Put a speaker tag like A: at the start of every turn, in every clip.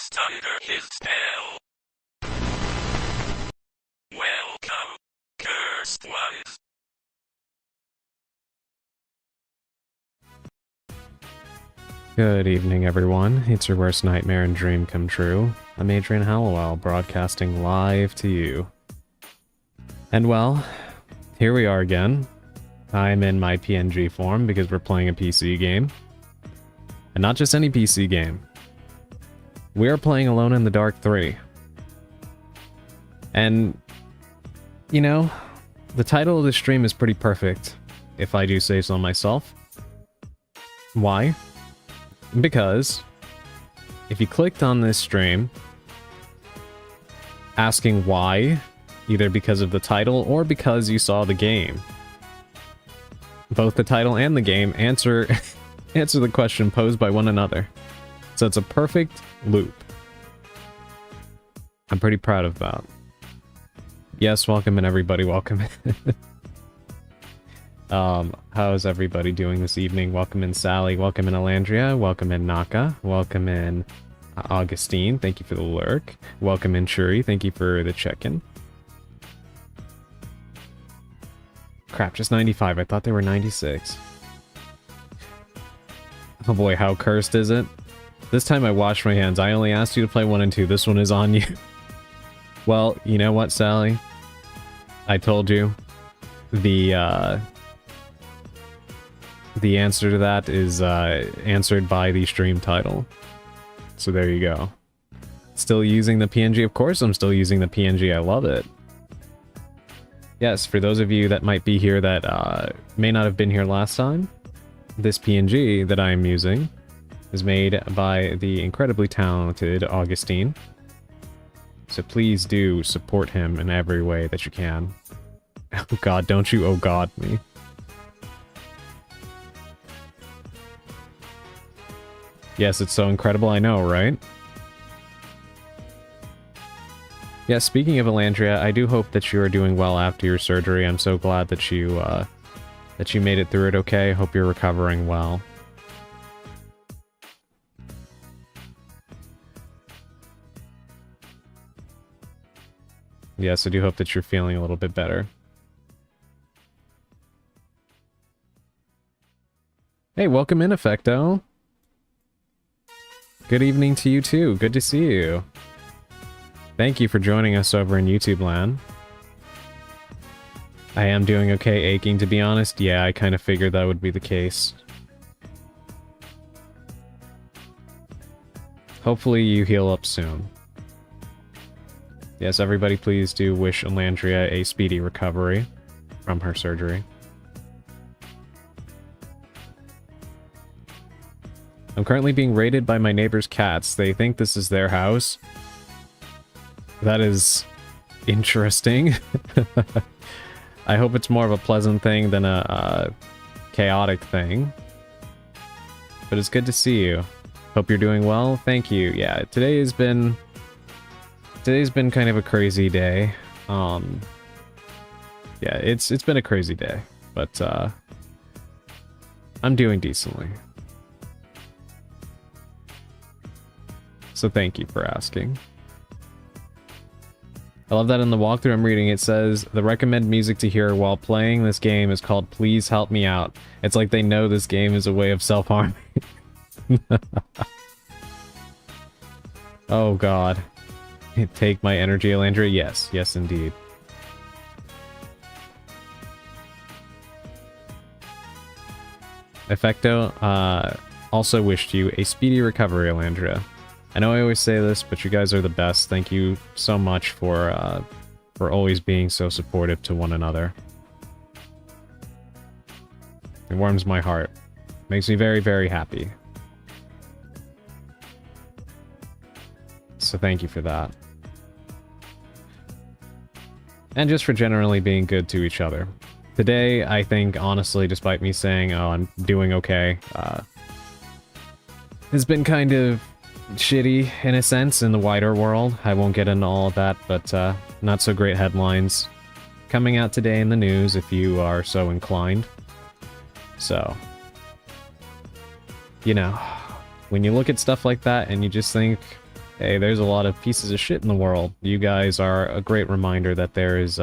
A: cast under his spell. Welcome, cursed ones.
B: Good evening, everyone. It's your worst nightmare and dream come true. I'm Adrian Hallowell, broadcasting live to you. And well, here we are again. I'm in my PNG form because we're playing a PC game. And not just any PC game. We are playing Alone in the Dark 3. And, you know, the title of the stream is pretty perfect, if I do say so myself. Why? Because if you clicked on this stream asking why, either because of the title or because you saw the game, both the title and the game answer the question posed by one another. So it's a perfect loop. I'm pretty proud of that. Yes, welcome in everybody, welcome in. How's everybody doing this evening? Welcome in Sally, welcome in Alandria, welcome in Naka, welcome in Augustine, thank you for the lurk. Welcome in Shuri, thank you for the check-in. Crap, just 95, I thought they were 96. Oh boy, how cursed is it? This time I washed my hands, I only asked you to play 1 and 2, this one is on you. Well, you know what, Sally? I told you. The answer to that is answered by the stream title. So there you go. Still using the PNG? Of course I'm still using the PNG, I love it. Yes, for those of you that might be here that may not have been here last time, this PNG that I am using is made by the incredibly talented Augustine. So please do support him in every way that you can. Oh god, don't you oh god me. Yes, it's so incredible, I know, right? Yeah, speaking of Alandria, I do hope that you are doing well after your surgery. I'm so glad that you made it through it okay. Hope you're recovering well. Yes, I do hope that you're feeling a little bit better. Hey, welcome in, Effecto. Good evening to you too. Good to see you. Thank you for joining us over in YouTube land. I am doing okay, aching to be honest. Yeah, I kind of figured that would be the case. Hopefully you heal up soon. Yes, everybody please do wish Alandria a speedy recovery from her surgery. I'm currently being raided by my neighbor's cats. They think this is their house. That is interesting. I hope it's more of a pleasant thing than a chaotic thing. But it's good to see you. Hope you're doing well. Thank you. Yeah, today's been kind of a crazy day. Yeah, it's been a crazy day, but I'm doing decently. So thank you for asking. I love that in the walkthrough I'm reading it says, the recommend music to hear while playing this game is called Please Help Me Out. It's like they know this game is a way of self-harm. Oh god. Take my energy, Alandria? Yes, yes indeed. Effecto, also wished you a speedy recovery, Alandria. I know I always say this, but you guys are the best. Thank you so much for always being so supportive to one another. It warms my heart. Makes me very, very happy. So thank you for that. And just for generally being good to each other. Today, I think, honestly, despite me saying, oh, I'm doing okay, has been kind of shitty, in a sense, in the wider world. I won't get into all of that, but not so great headlines coming out today in the news, if you are so inclined. So, you know, when you look at stuff like that and you just think, Hey, there's a lot of pieces of shit in the world. You guys are a great reminder that there is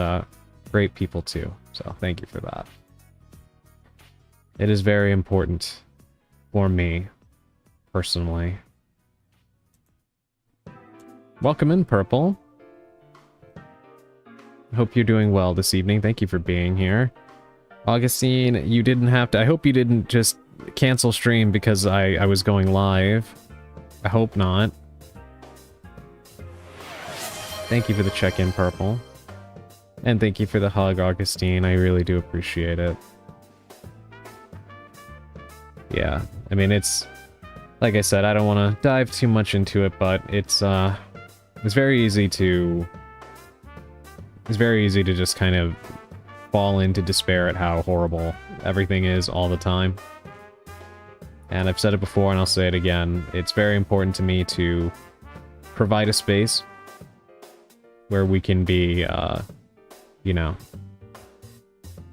B: great people too. So thank you for that. It is very important for me, personally. Welcome in, Purple. Hope you're doing well this evening. Thank you for being here. Augustine, you didn't have to... I hope you didn't just cancel stream because I was going live. I hope not. Thank you for the check-in, Purple. And thank you for the hug, Augustine. I really do appreciate it. Yeah, I mean, it's... Like I said, I don't want to dive too much into it, but it's very easy to... It's very easy to just kind of fall into despair at how horrible everything is all the time. And I've said it before and I'll say it again. It's very important to me to provide a space where we can be, you know,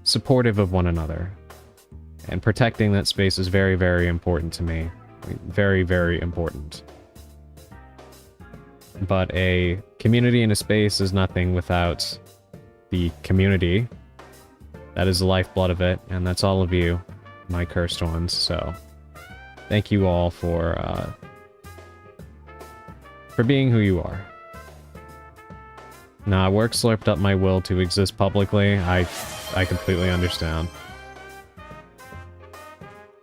B: supportive of one another. And protecting that space is very, very important to me. Very, very important. But a community and a space is nothing without the community. That is the lifeblood of it, and that's all of you, my cursed ones, so... Thank you all for being who you are. Nah, work slurped up my will to exist publicly. I completely understand.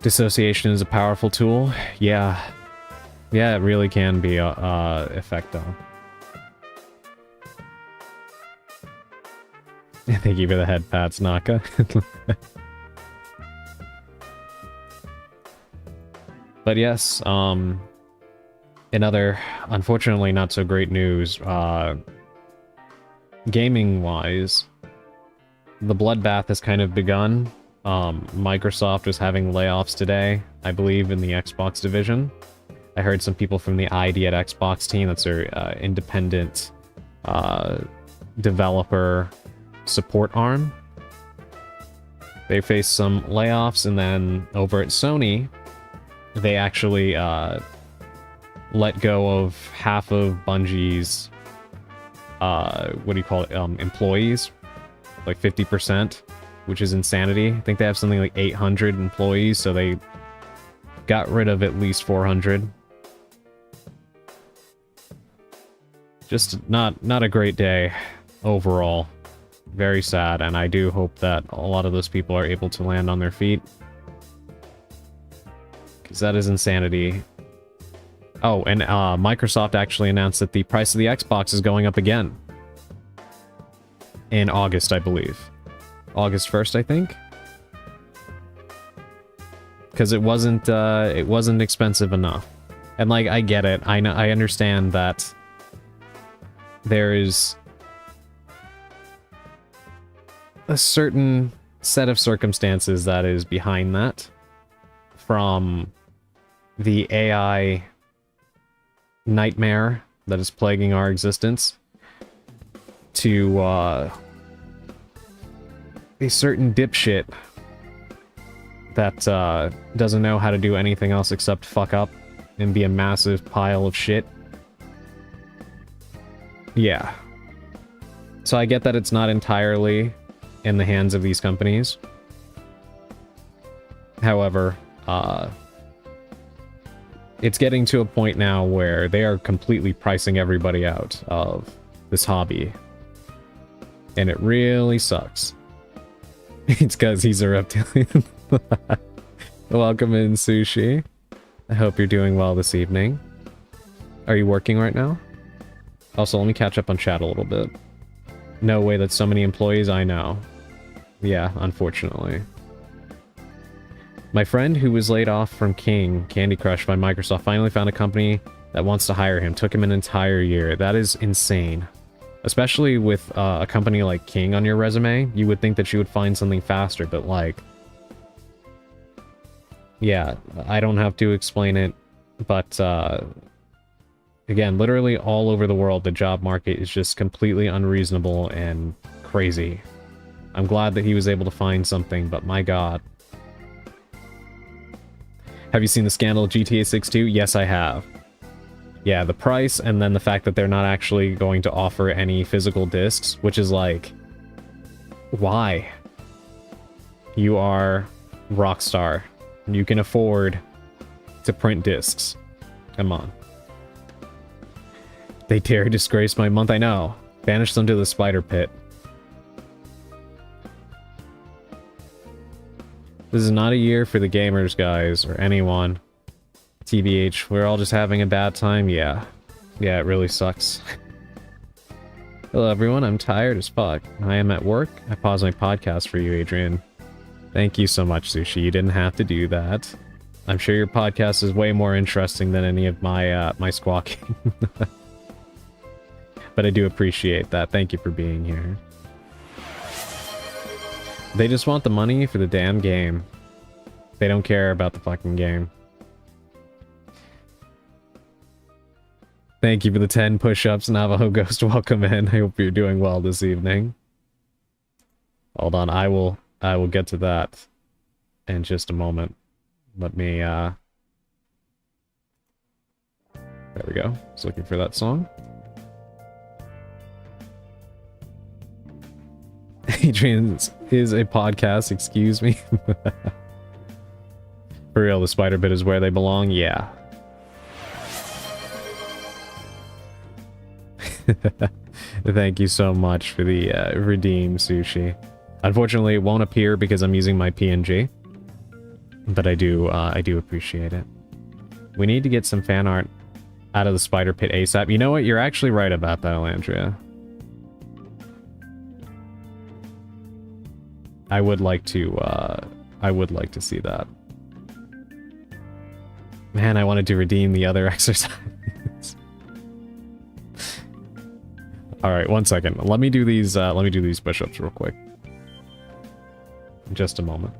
B: Dissociation is a powerful tool. Yeah. Yeah, it really can be effective. Thank you for the head pats, Naka. But yes, in other, unfortunately not so great news, gaming-wise, the bloodbath has kind of begun. Microsoft was having layoffs today, I believe, in the Xbox division. I heard some people from the ID at Xbox team, that's their independent developer support arm. They faced some layoffs, and then over at Sony, they actually let go of half of Bungie's, what do you call it, employees, like 50%, which is insanity. I think they have something like 800 employees, so they got rid of at least 400. Just not a great day overall. Very sad, and I do hope that a lot of those people are able to land on their feet. Because that is insanity. Oh, and Microsoft actually announced that the price of the Xbox is going up again. In August, I believe. August 1st, I think? Because it wasn't expensive enough. And, like, I get it. I understand that there is a certain set of circumstances that is behind that. From the AI nightmare that is plaguing our existence to a certain dipshit that doesn't know how to do anything else except fuck up and be a massive pile of shit. Yeah. So I get that it's not entirely in the hands of these companies. However, it's getting to a point now where they are completely pricing everybody out of this hobby. And it really sucks. It's because he's a reptilian. Welcome in, Sushi. I hope you're doing well this evening. Are you working right now? Also, let me catch up on chat a little bit. No way that's so many employees, I know. Yeah, unfortunately. My friend who was laid off from King Candy Crush by Microsoft finally found a company that wants to hire him. Took him an entire year. That is insane. Especially with a company like King on your resume, you would think that you would find something faster, but like... Yeah, I don't have to explain it, but again, literally all over the world, the job market is just completely unreasonable and crazy. I'm glad that he was able to find something, but my god. Have you seen the scandal of GTA 6 2? Yes, I have. Yeah, the price, and then the fact that they're not actually going to offer any physical discs, which is like, why? You are Rockstar. You can afford to print discs. Come on. They dare disgrace my month, I know. Banish them to the spider pit. This is not a year for the gamers, guys, or anyone. TBH, we're all just having a bad time? Yeah. Yeah, it really sucks. Hello everyone, I'm tired as fuck. I am at work. I paused my podcast for you, Adrian. Thank you so much, Sushi. You didn't have to do that. I'm sure your podcast is way more interesting than any of my my squawking. But I do appreciate that. Thank you for being here. They just want the money for the damn game. They don't care about the fucking game. Thank you for the 10 push-ups, Navajo Ghost. Welcome in. I hope you're doing well this evening. Hold on, I will get to that in just a moment. Let me, there we go. Just looking for that song. Adrian is a podcast, excuse me. For real, the spider bit is where they belong? Yeah. Thank you so much for the redeem, Sushi. Unfortunately, it won't appear because I'm using my PNG. But I do appreciate it. We need to get some fan art out of the spider pit ASAP. You know what? You're actually right about that, Elandria. I would like to see that. Man, I wanted to redeem the other exercise. Alright, 1 second. Let me do these push-ups real quick. In just a moment.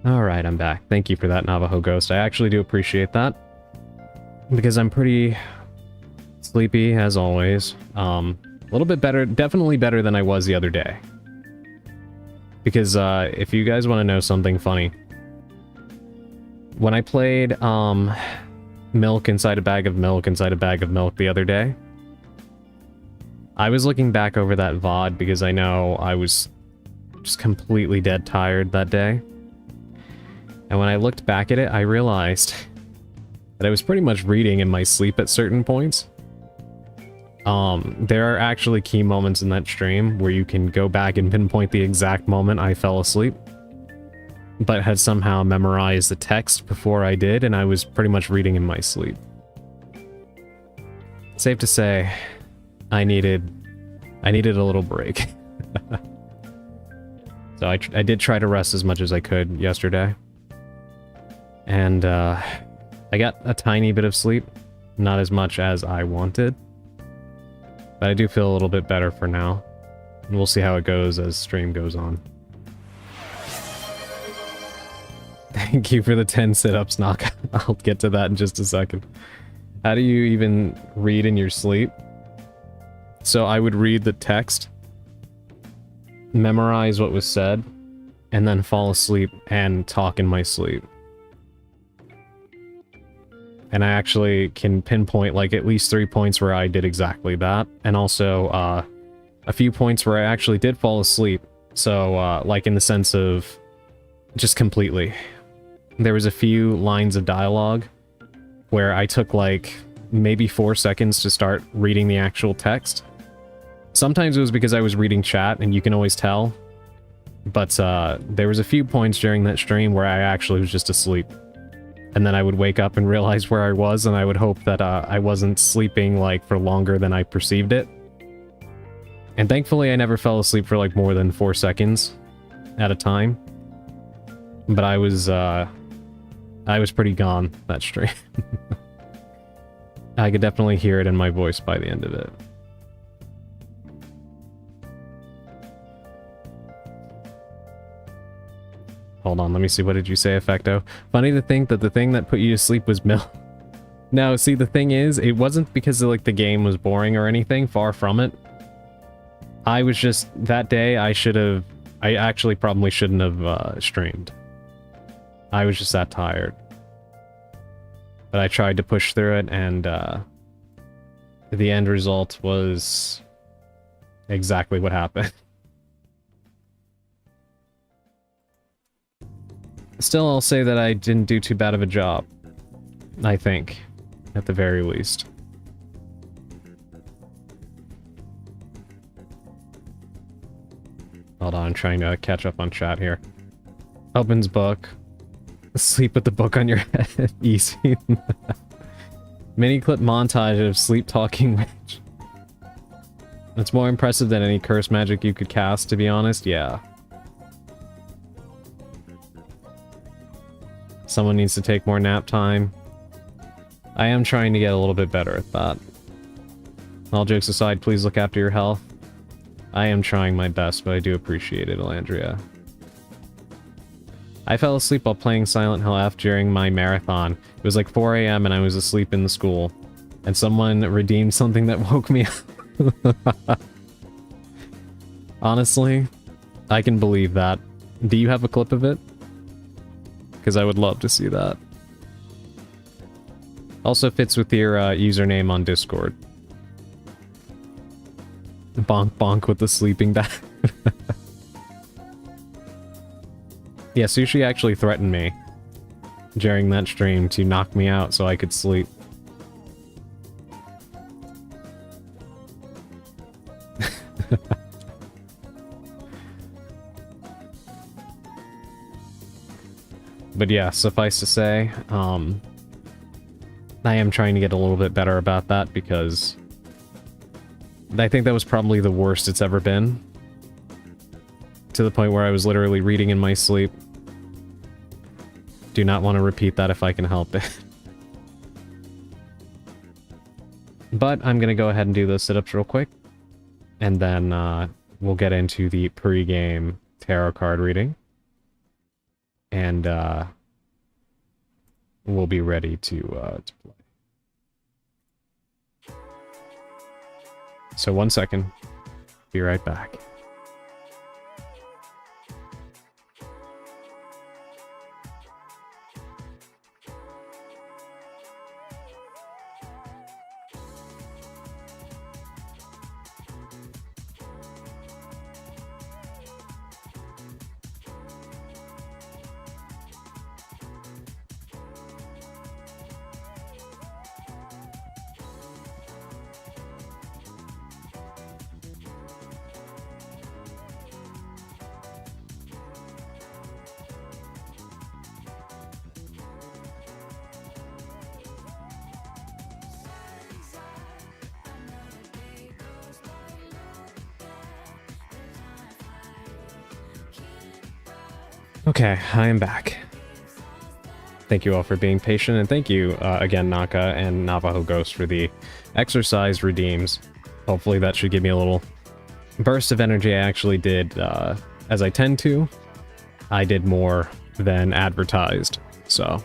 B: Alright, I'm back. Thank you for that, Navajo Ghost. I actually do appreciate that. Because I'm pretty sleepy, as always. A little bit better, definitely better than I was the other day. Because, if you guys want to know something funny. When I played, Milk Inside a Bag of Milk Inside a Bag of Milk the other day, I was looking back over that VOD because I know I was just completely dead tired that day. And when I looked back at it, I realized that I was pretty much reading in my sleep at certain points. There are actually key moments in that stream where you can go back and pinpoint the exact moment I fell asleep, but had somehow memorized the text before I did, and I was pretty much reading in my sleep. Safe to say, I needed a little break. So I did try to rest as much as I could yesterday. And, I got a tiny bit of sleep. Not as much as I wanted. But I do feel a little bit better for now. And we'll see how it goes as stream goes on. Thank you for the 10 sit-ups, Knock. I'll get to that in just a second. How do you even read in your sleep? So I would read the text, memorize what was said, and then fall asleep and talk in my sleep. And I actually can pinpoint like at least 3 points where I did exactly that. And also a few points where I actually did fall asleep. So like in the sense of just completely. There was a few lines of dialogue where I took like maybe 4 seconds to start reading the actual text. Sometimes it was because I was reading chat and you can always tell. But there was a few points during that stream where I actually was just asleep. And then I would wake up and realize where I was, and I would hope that I wasn't sleeping like for longer than I perceived it. And thankfully I never fell asleep for like more than 4 seconds at a time. But I was pretty gone that stream. I could definitely hear it in my voice by the end of it. Hold on, let me see. What did you say, Effecto? Funny to think that the thing that put you to sleep was milk. No, see, the thing is, it wasn't because of, like, the game was boring or anything. Far from it. I was just... That day, I actually probably shouldn't have streamed. I was just that tired. But I tried to push through it, and the end result was exactly what happened. Still, I'll say that I didn't do too bad of a job. I think, at the very least. Hold on, I'm trying to catch up on chat here. Opens book. Sleep with the book on your head. Easy. Mini clip montage of sleep talking witch. It's more impressive than any curse magic you could cast, to be honest. Yeah. Someone needs to take more nap time. I am trying to get a little bit better at that. All jokes aside, please look after your health. I am trying my best, but I do appreciate it, Elandria. I fell asleep while playing Silent Hill F during my marathon. It was like 4 AM and I was asleep in the school. And someone redeemed something that woke me up. Honestly, I can believe that. Do you have a clip of it? Because I would love to see that. Also fits with your username on Discord. Bonk bonk with the sleeping bag. Yeah, Sushi actually threatened me during that stream to knock me out so I could sleep. But yeah, suffice to say, I am trying to get a little bit better about that because I think that was probably the worst it's ever been. To the point where I was literally reading in my sleep. Do not want to repeat that if I can help it. But I'm going to go ahead and do those sit-ups real quick. And then we'll get into the pre-game tarot card reading. And we'll be ready to play. So 1 second. Be right back. Okay, I am back. Thank you all for being patient, and thank you again, Naka and Navajo Ghost, for the exercise redeems. Hopefully that should give me a little burst of energy. I actually did, as I tend to, I did more than advertised, so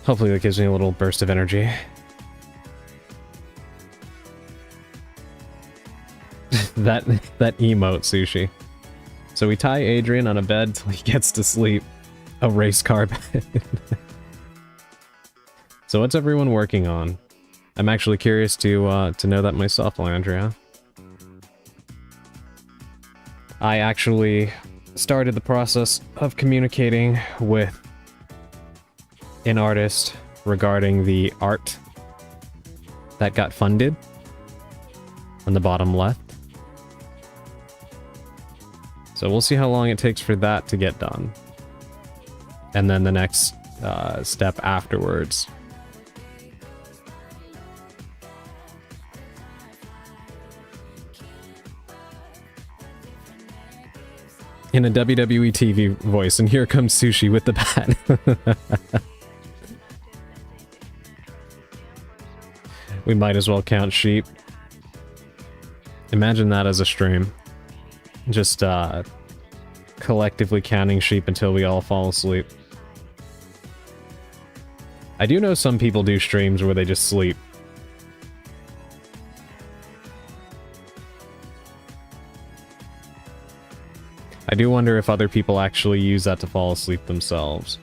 B: hopefully that gives me a little burst of energy. that emote, Sushi. So we tie Adrian on a bed till he gets to sleep. A race car bed. So what's everyone working on? I'm actually curious to know that myself, Landria. I actually started the process of communicating with an artist regarding the art that got funded on the bottom left. So we'll see how long it takes for that to get done. And then the next step afterwards In a WWE TV voice, and here comes Sushi with the bat. We might as well count sheep. Imagine that as a stream. Just, collectively counting sheep until we all fall asleep. I do know some people do streams where they just sleep. I do wonder if other people actually use that to fall asleep themselves.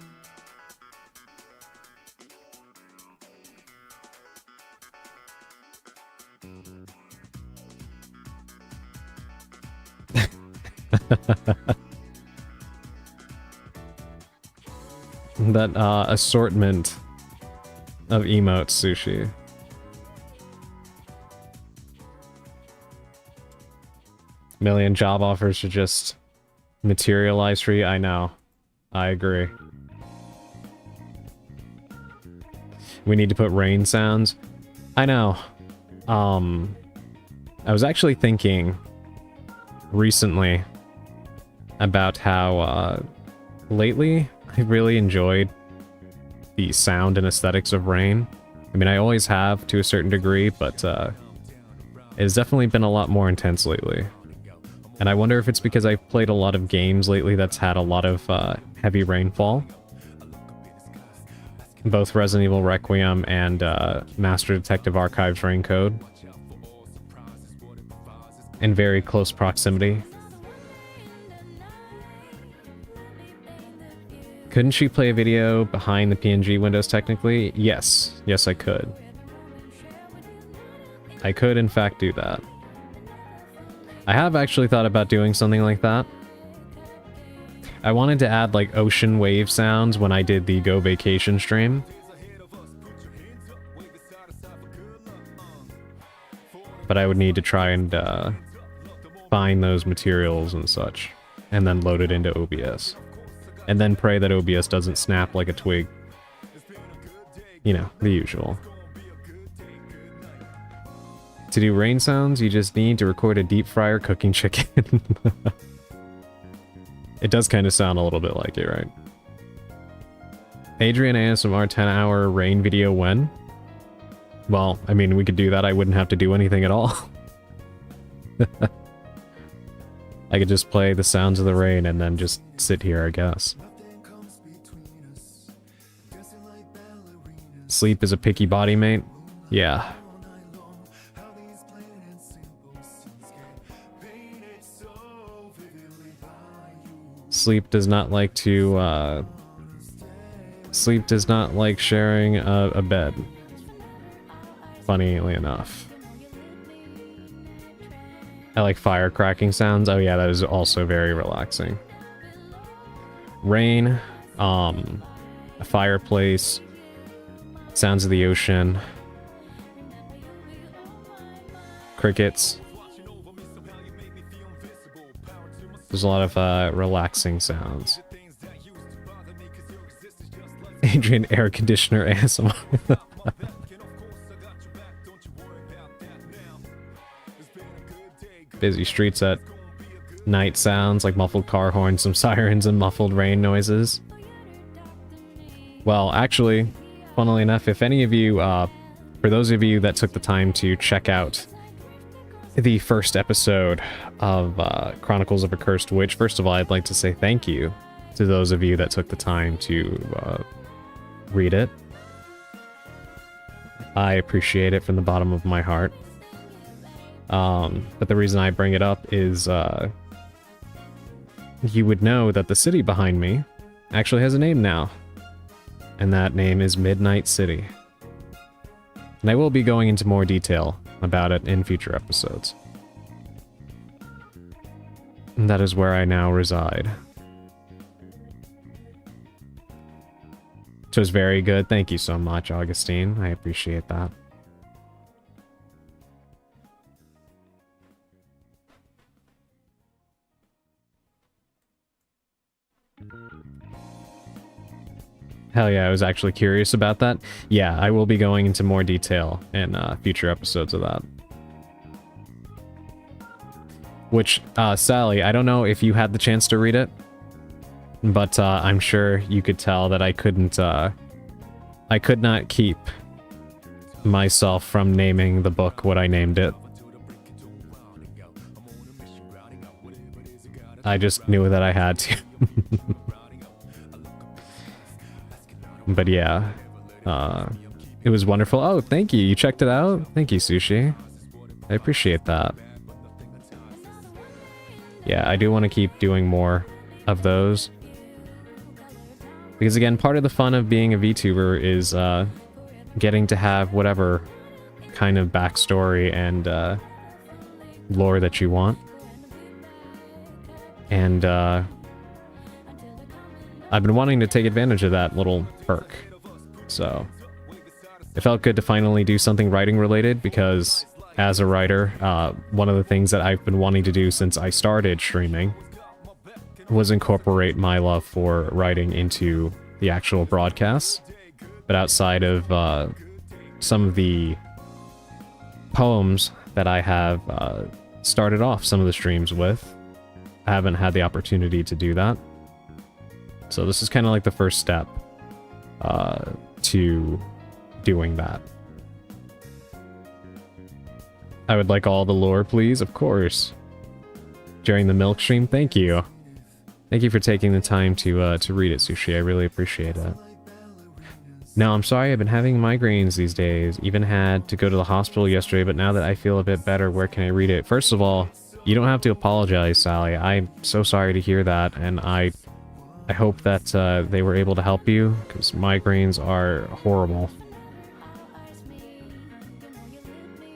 B: That assortment of emotes, Sushi. Million job offers to just materialize for you. I know. I agree. We need to put rain sounds. I know. I was actually thinking recently about how lately I've really enjoyed the sound and aesthetics of rain. I mean, I always have to a certain degree, but it's definitely been a lot more intense lately. And I wonder if it's because I've played a lot of games lately that's had a lot of heavy rainfall. Both Resident Evil Requiem and Master Detective Archives Raincode. In very close proximity. Couldn't she play a video behind the PNG windows technically? Yes. Yes, I could. I could, in fact, do that. I have actually thought about doing something like that. I wanted to add, like, ocean wave sounds when I did the Go Vacation stream. But I would need to try and find those materials and such. And then load it into OBS. And then pray that OBS doesn't snap like a twig. You know, the usual. To do rain sounds, you just need to record a deep fryer cooking chicken. It does kind of sound a little bit like it, right? Adrian ASMR 10-hour rain video when? Well, I mean, we could do that. I wouldn't have to do anything at all. I could just play the sounds of the rain and then just sit here, I guess. Sleep is a picky body mate? Yeah. Sleep does not like to, Sleep does not like sharing a bed. Funnily enough. I like fire cracking sounds. Oh yeah, that is also very relaxing. Rain, a fireplace, sounds of the ocean, crickets. There's a lot of relaxing sounds. Adrian air conditioner ASMR. Busy streets at night sounds like muffled car horns, some sirens, and muffled rain noises. Well, actually, funnily enough, if any of you, for those of you that took the time to check out the first episode of Chronicles of a Cursed Witch, first of all, I'd like to say thank you to those of you that took the time to read it. I appreciate it from the bottom of my heart. But the reason I bring it up is, you would know that the city behind me actually has a name now. And that name is Midnight City. And I will be going into more detail about it in future episodes. And that is where I now reside. So it's very good. Thank you so much, Augustine. I appreciate that. Hell yeah, I was actually curious about that. Yeah, I will be going into more detail in future episodes of that. Which, Sally, I don't know if you had the chance to read it, but I'm sure you could tell that I could not keep myself from naming the book what I named it. I just knew that I had to. But yeah, it was wonderful. Oh, thank you. You checked it out? Thank you, Sushi. I appreciate that. Yeah, I do want to keep doing more of those. Because again, part of the fun of being a VTuber is getting to have whatever kind of backstory and lore that you want. And I've been wanting to take advantage of that little perk. So it felt good to finally do something writing related, because as a writer, one of the things that I've been wanting to do since I started streaming was incorporate my love for writing into the actual broadcasts. But outside of some of the poems that I have started off some of the streams with, I haven't had the opportunity to do that. So this is kind of like the first step to doing that. I would like all the lore, please. Of course. During the milk stream, thank you. Thank you for taking the time to read it, Sushi. I really appreciate it. No, I'm sorry. I've been having migraines these days. Even had to go to the hospital yesterday, but now that I feel a bit better, where can I read it? First of all, you don't have to apologize, Sally. I'm so sorry to hear that, and I hope that they were able to help you, because migraines are horrible.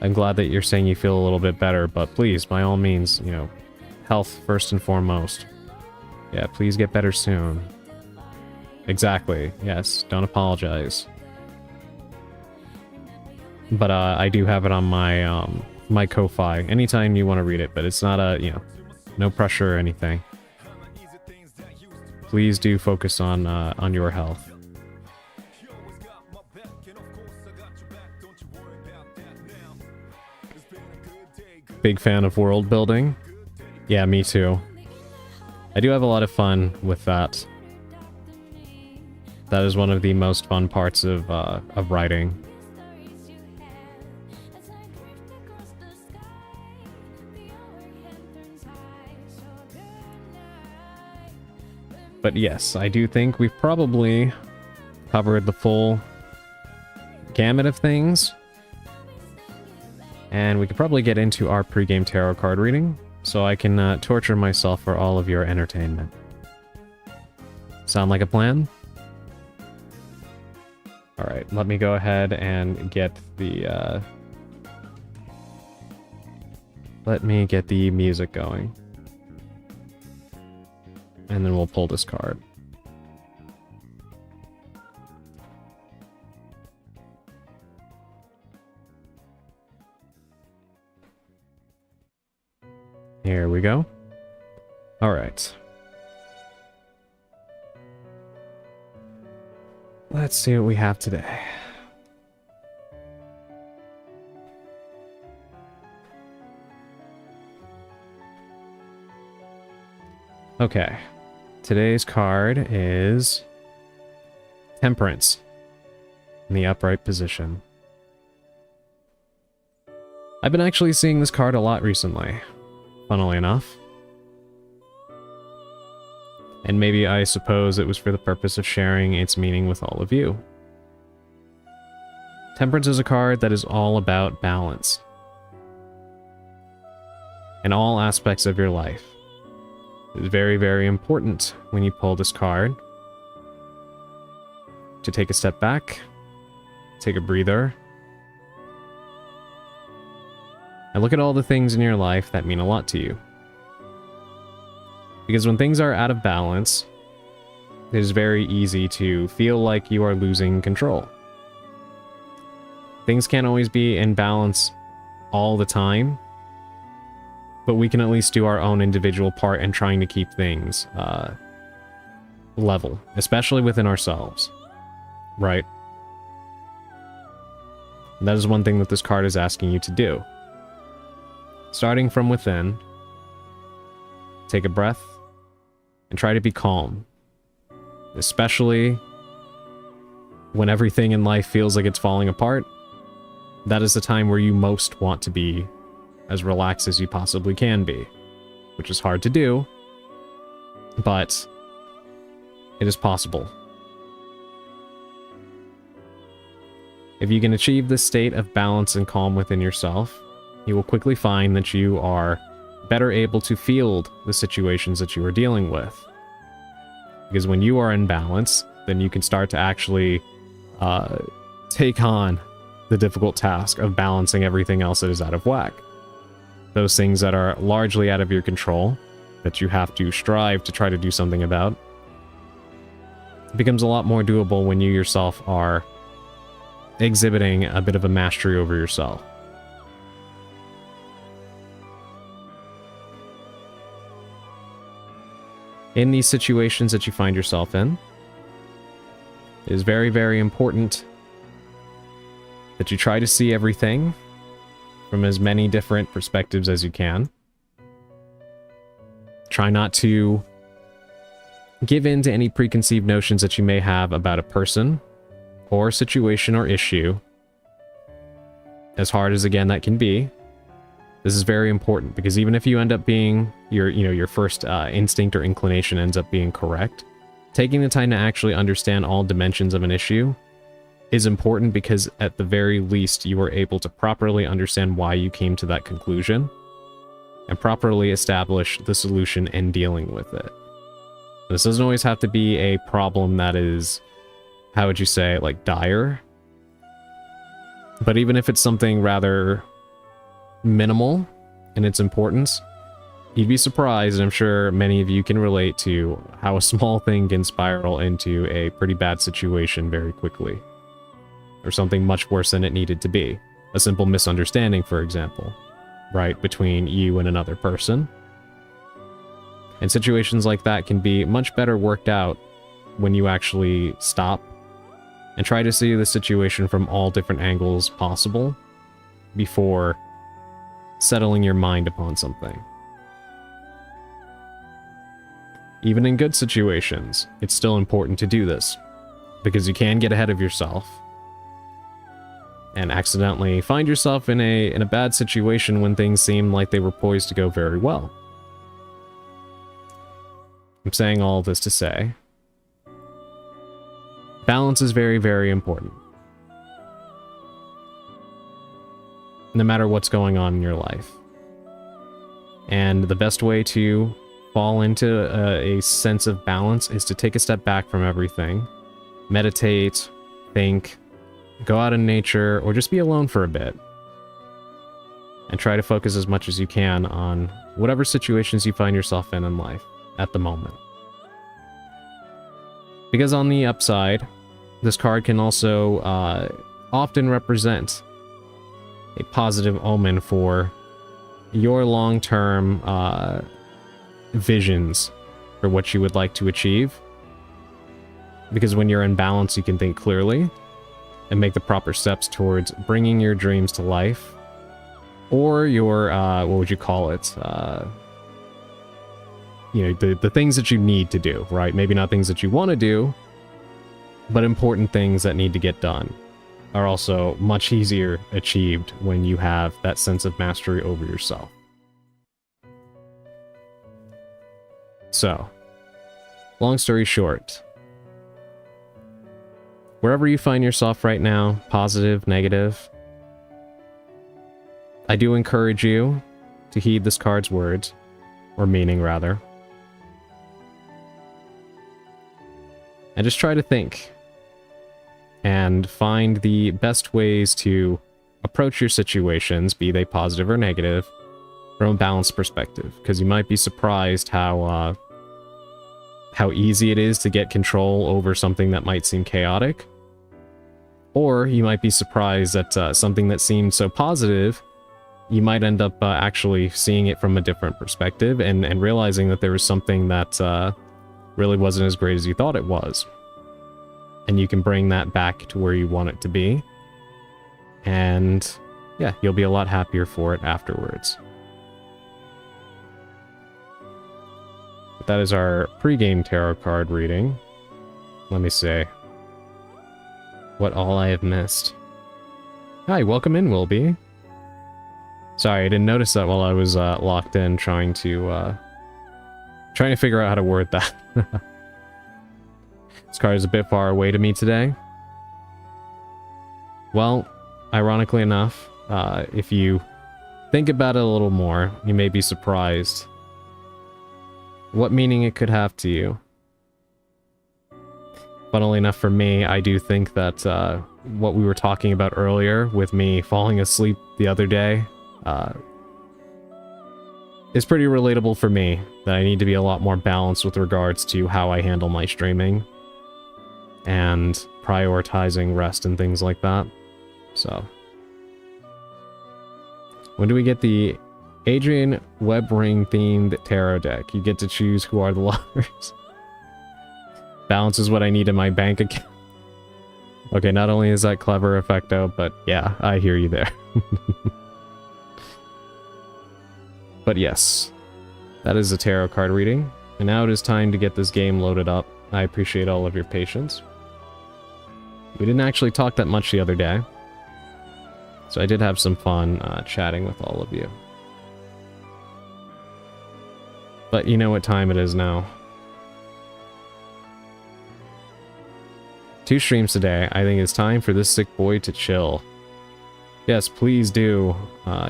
B: I'm glad that you're saying you feel a little bit better, but please, by all means, you know, health first and foremost. Yeah, please get better soon. Exactly. Yes, don't apologize. But I do have it on my my Ko-Fi anytime you want to read it, but it's not a, you know, no pressure or anything. Please do focus on your health. Big fan of world building. Yeah, me too. I do have a lot of fun with that. That is one of the most fun parts of writing. But yes, I do think we've probably covered the full gamut of things. And we could probably get into our pregame tarot card reading, so I can torture myself for all of your entertainment. Sound like a plan? Alright, let me go ahead and get the music going. And then we'll pull this card. Here we go. All right. Let's see what we have today. Okay. Today's card is Temperance in the upright position. I've been actually seeing this card a lot recently, funnily enough. And maybe I suppose it was for the purpose of sharing its meaning with all of you. Temperance is a card that is all about balance in all aspects of your life. It is very, very important when you pull this card to take a step back, take a breather, and look at all the things in your life that mean a lot to you. Because when things are out of balance, it is very easy to feel like you are losing control. Things can't always be in balance all the time, but we can at least do our own individual part in trying to keep things level, especially within ourselves, right? And that is one thing that this card is asking you to do. Starting from within, take a breath, and try to be calm. Especially when everything in life feels like it's falling apart. That is the time where you most want to be as relaxed as you possibly can be, which is hard to do, but it is possible. If you can achieve this state of balance and calm within yourself, you will quickly find that you are better able to field the situations that you are dealing with. Because when you are in balance, then you can start to actually take on the difficult task of balancing everything else that is out of whack. Those things that are largely out of your control, that you have to strive to try to do something about, it becomes a lot more doable when you yourself are exhibiting a bit of a mastery over yourself. In these situations that you find yourself in, it is very, very important that you try to see everything from as many different perspectives as you can. Try not to give in to any preconceived notions that you may have about a person or situation or issue. As hard as, again, that can be, this is very important, because even if you end up being your first instinct or inclination ends up being correct, taking the time to actually understand all dimensions of an issue is important, because at the very least you are able to properly understand why you came to that conclusion and properly establish the solution in dealing with it. This doesn't always have to be a problem that is, how would you say, like dire, but even if it's something rather minimal in its importance, you'd be surprised, and I'm sure many of you can relate to how a small thing can spiral into a pretty bad situation very quickly, or something much worse than it needed to be. A simple misunderstanding, for example, right, between you and another person. And situations like that can be much better worked out when you actually stop and try to see the situation from all different angles possible before settling your mind upon something. Even in good situations, it's still important to do this, because you can get ahead of yourself and accidentally find yourself in a bad situation when things seem like they were poised to go very well. I'm saying all of this to say, balance is very, very important. No matter what's going on in your life. And the best way to fall into a sense of balance is to take a step back from everything, meditate, think, go out in nature, or just be alone for a bit. And try to focus as much as you can on whatever situations you find yourself in life at the moment. Because on the upside, this card can also often represent a positive omen for your long-term visions for what you would like to achieve. Because when you're in balance, you can think clearly and make the proper steps towards bringing your dreams to life. Or your, what would you call it? The things that you need to do, right? Maybe not things that you want to do, but important things that need to get done are also much easier achieved when you have that sense of mastery over yourself. So, long story short, wherever you find yourself right now, positive, negative, I do encourage you to heed this card's words, or meaning rather, and just try to think and find the best ways to approach your situations, be they positive or negative, from a balanced perspective. Because you might be surprised how easy it is to get control over something that might seem chaotic. Or you might be surprised that something that seemed so positive, you might end up actually seeing it from a different perspective and realizing that there was something that really wasn't as great as you thought it was. And you can bring that back to where you want it to be. And yeah, you'll be a lot happier for it afterwards. that is our pregame tarot card reading. Let me see. What all I have missed. Hi, welcome in, Wilby. Sorry, I didn't notice that while I was locked in trying to figure out how to word that. This card is a bit far away to me today. Well, ironically enough, if you think about it a little more, you may be surprised what meaning it could have to you. Funnily enough for me, I do think that what we were talking about earlier with me falling asleep the other day is pretty relatable for me, that I need to be a lot more balanced with regards to how I handle my streaming and prioritizing rest and things like that. So, when do we get the Adrian Webring themed tarot deck? You get to choose who are the lovers. Balance is what I need in my bank account. Okay, not only is that clever, Effecto, but yeah, I hear you there. But yes, that is a tarot card reading. And now it is time to get this game loaded up. I appreciate all of your patience. We didn't actually talk that much the other day, so I did have some fun chatting with all of you. But you know what time it is now. 2 streams today. I think it's time for this sick boy to chill. Yes, please do.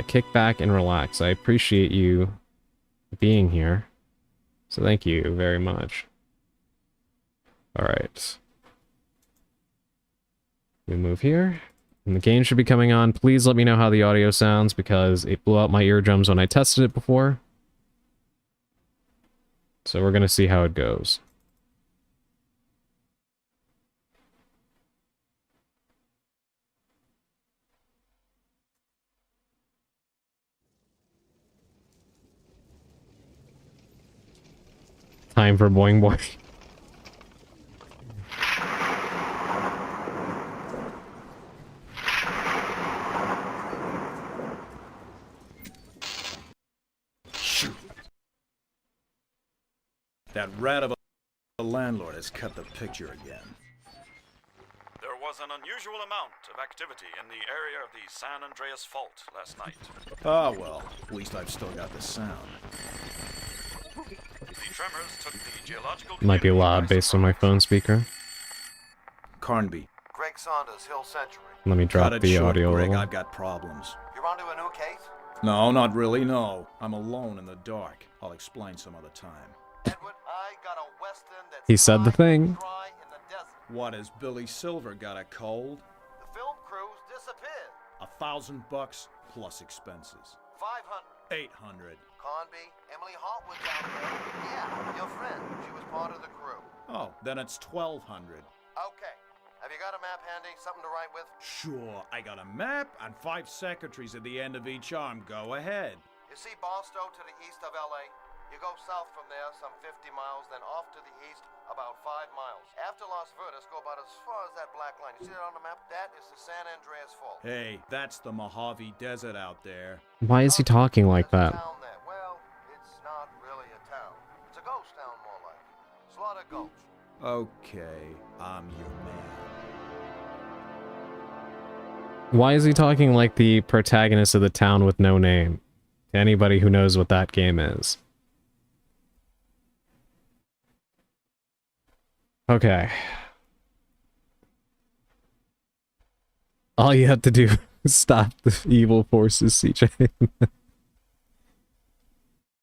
B: Kick back and relax. I appreciate you being here. So thank you very much. Alright. We move here. And the game should be coming on. Please let me know how the audio sounds, because it blew out my eardrums when I tested it before. So we're gonna see how it goes. Time for boing boing.
C: Shoot. That rat of a landlord has cut the picture again.
D: There was an unusual amount of activity in the area of the San Andreas Fault last night.
C: Ah, well, at least I've still got the sound.
D: The tremors took the geological
B: Might be loud based on my phone speaker.
C: Carnby.
E: Greg Saunders, Hill Century.
B: Let me drop
C: Cut it
B: the
C: short,
B: audio a
C: Greg.
B: little.
C: I've got problems.
E: You're onto a new case?
C: No, not really, no. I'm alone in the dark. I'll explain some other time.
E: Edward, I got a western that's
B: He said the
E: dry-
B: thing.
E: dry in the desert.
C: What, has Billy Silver got a cold?
E: The film crew's disappeared.
C: $1,000 plus expenses.
E: 500.
C: 800.
E: Conby, Emily Hartwood down there. Yeah, your friend. She was part of the crew.
C: Oh, then it's 1,200.
E: Okay. Have you got a map handy? Something to write with?
C: Sure, I got a map and 5 secretaries at the end of each arm. Go ahead.
E: You see Barstow to the east of L.A.? You go south from there some 50 miles, then off to the east about 5 miles. After Las Verdes, go about as far as that black line. You see that on the map? That is the San Andreas Fault.
C: Hey, that's the Mojave Desert out there.
B: Why is he talking like
E: There's
B: that?
E: a town there. Well, it's not really a town. It's a ghost town, more like. Slaughter Gulch.
C: Okay, I'm your man.
B: Why is he talking like the protagonist of The Town with No Name? To anybody who knows what that game is. Okay. All you have to do is stop the evil forces, CJ.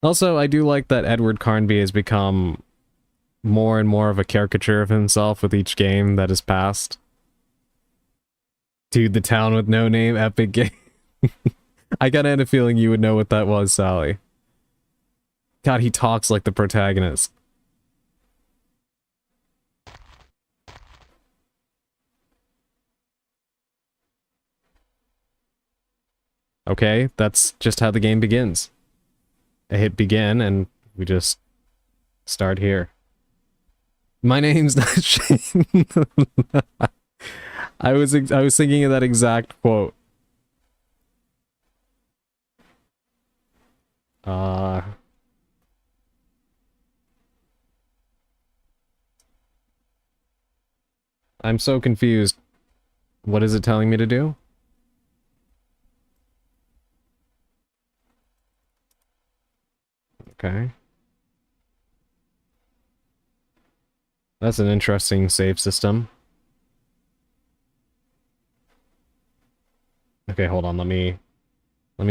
B: Also, I do like that Edward Carnby has become more and more of a caricature of himself with each game that has passed. Dude, The Town with No Name, epic game. I kinda had a feeling you would know what that was, Sally. God, he talks like the protagonist. Okay, that's just how the game begins. I hit begin, and we just start here. My name's not Shane. I was thinking of that exact quote. I'm so confused. What is it telling me to do? Okay. That's an interesting save system. Okay, hold on, let me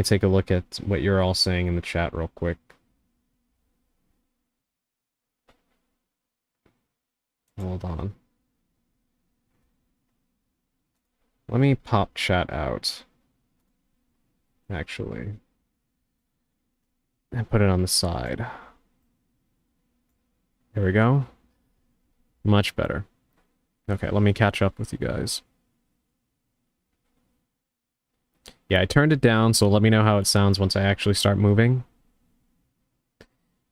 B: take a look at what you're all saying in the chat real quick. Hold on. Let me pop chat out. Actually. And put it on the side. There we go. Much better. Okay, let me catch up with you guys. Yeah, I turned it down, so let me know how it sounds once I actually start moving.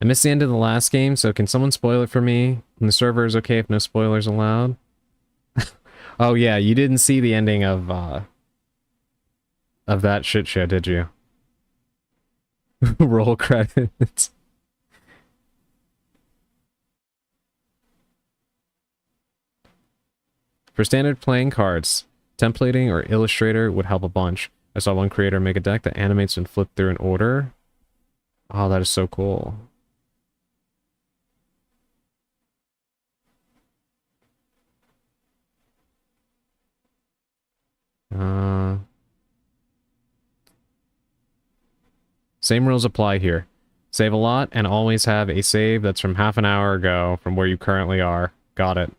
B: I missed the end of the last game, so can someone spoil it for me? And the server is okay if no spoilers allowed? Oh yeah, you didn't see the ending of that shit show, did you? Roll credits. For standard playing cards, templating or Illustrator would help a bunch. I saw one creator make a deck that animates and flip through an order. Oh, that is so cool. Same rules apply here. Save a lot and always have a save that's from half an hour ago from where you currently are. Got it.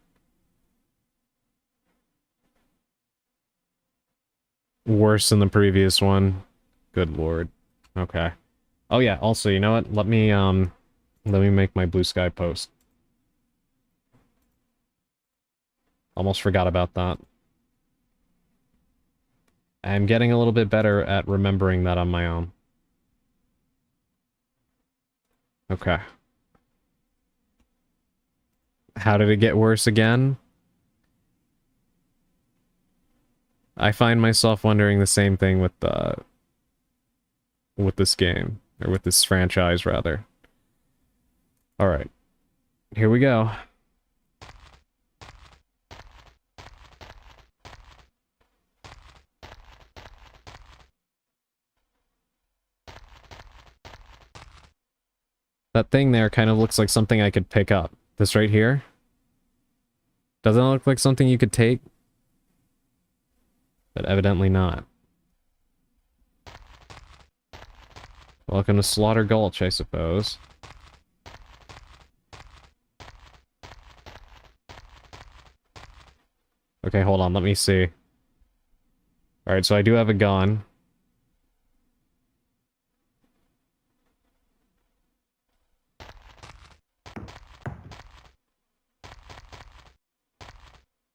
B: Worse than the previous one. Good lord. Okay. Oh yeah, also, you know what? Let me make my Blue Sky post. Almost forgot about that. I'm getting a little bit better at remembering that on my own. Okay. How did it get worse again? I find myself wondering the same thing with this game, or with this franchise rather. All right. Here we go. That thing there kind of looks like something I could pick up. This right here? Doesn't it look like something you could take? But evidently not. Welcome to Slaughter Gulch, I suppose. Okay, hold on, let me see. Alright, so I do have a gun.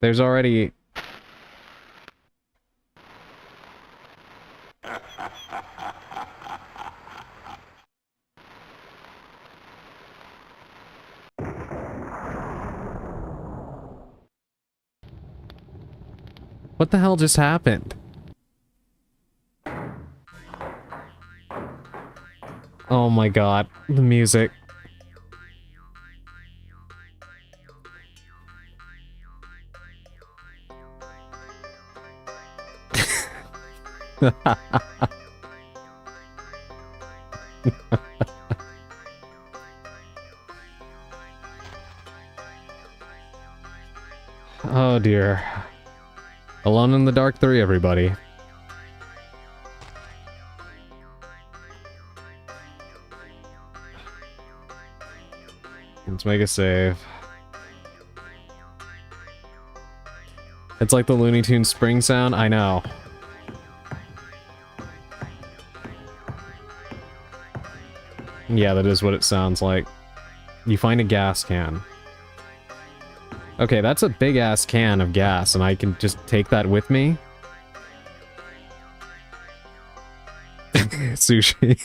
B: There's already... What the hell just happened? Oh my god, the music. Oh dear. Alone in the Dark 3, everybody. Let's make a save. It's like the Looney Tunes spring sound, I know. Yeah, that is what it sounds like. You find a gas can. Okay, that's a big-ass can of gas, and I can just take that with me? Sushi.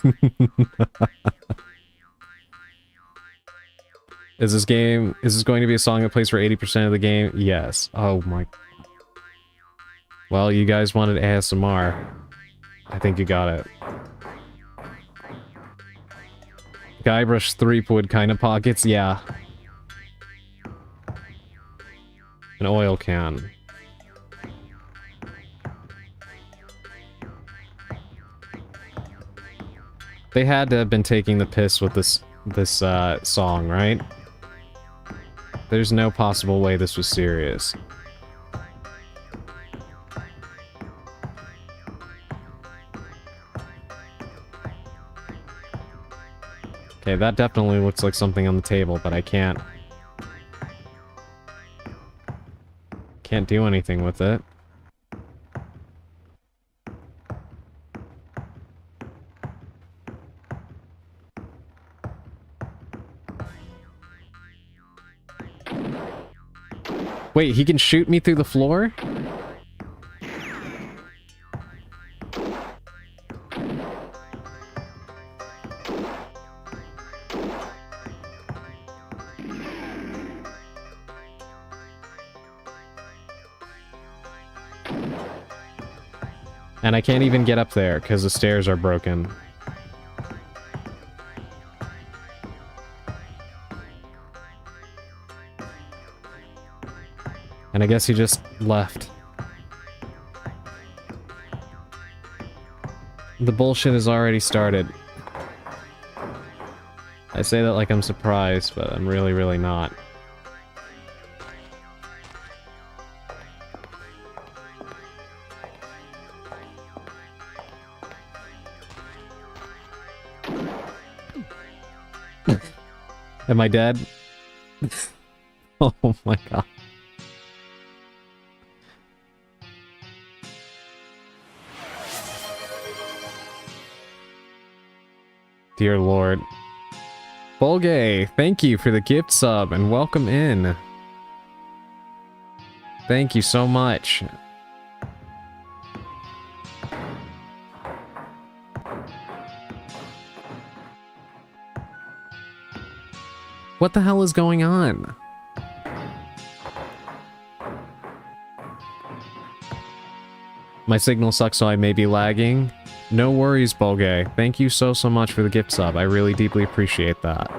B: Is this going to be a song that plays for 80% of the game? Yes. Oh my... Well, you guys wanted ASMR. I think you got it. Guybrush Threepwood kind of pockets, yeah. An oil can. They had to have been taking the piss with this song, right? There's no possible way this was serious. Okay, that definitely looks like something on the table, but I can't do anything with it. Wait, he can shoot me through the floor? And I can't even get up there because the stairs are broken. And I guess he just left. The bullshit has already started. I say that like I'm surprised, but I'm really, really not. Am I dead? Oh my god. Dear Lord. Bolgay, thank you for the gift sub and welcome in. Thank you so much. What the hell is going on? My signal sucks, so I may be lagging. No worries, Bolgay. Thank you so much for the gift sub. I really deeply appreciate that.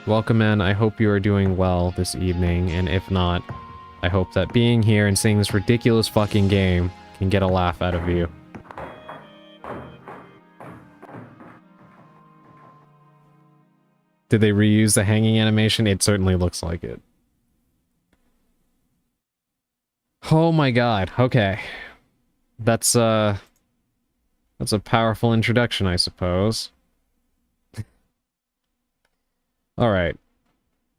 B: Welcome in. I hope you are doing well this evening, and if not, I hope that being here and seeing this ridiculous fucking game can get a laugh out of you. Did they reuse the hanging animation? It certainly looks like it. Oh my god, okay. That's a powerful introduction, I suppose. Alright.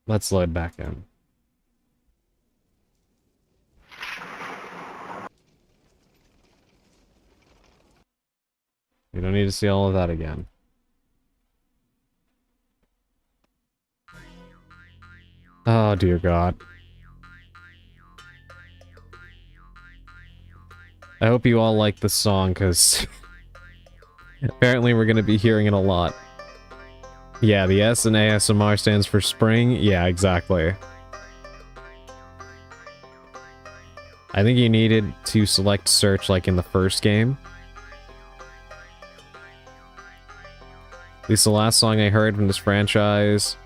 B: Let's load back in. We don't need to see all of that again. Oh, dear God. I hope you all like this song, because apparently we're going to be hearing it a lot. Yeah, the S in ASMR stands for spring. Yeah, exactly. I think you needed to select search like in the first game. At least the last song I heard from this franchise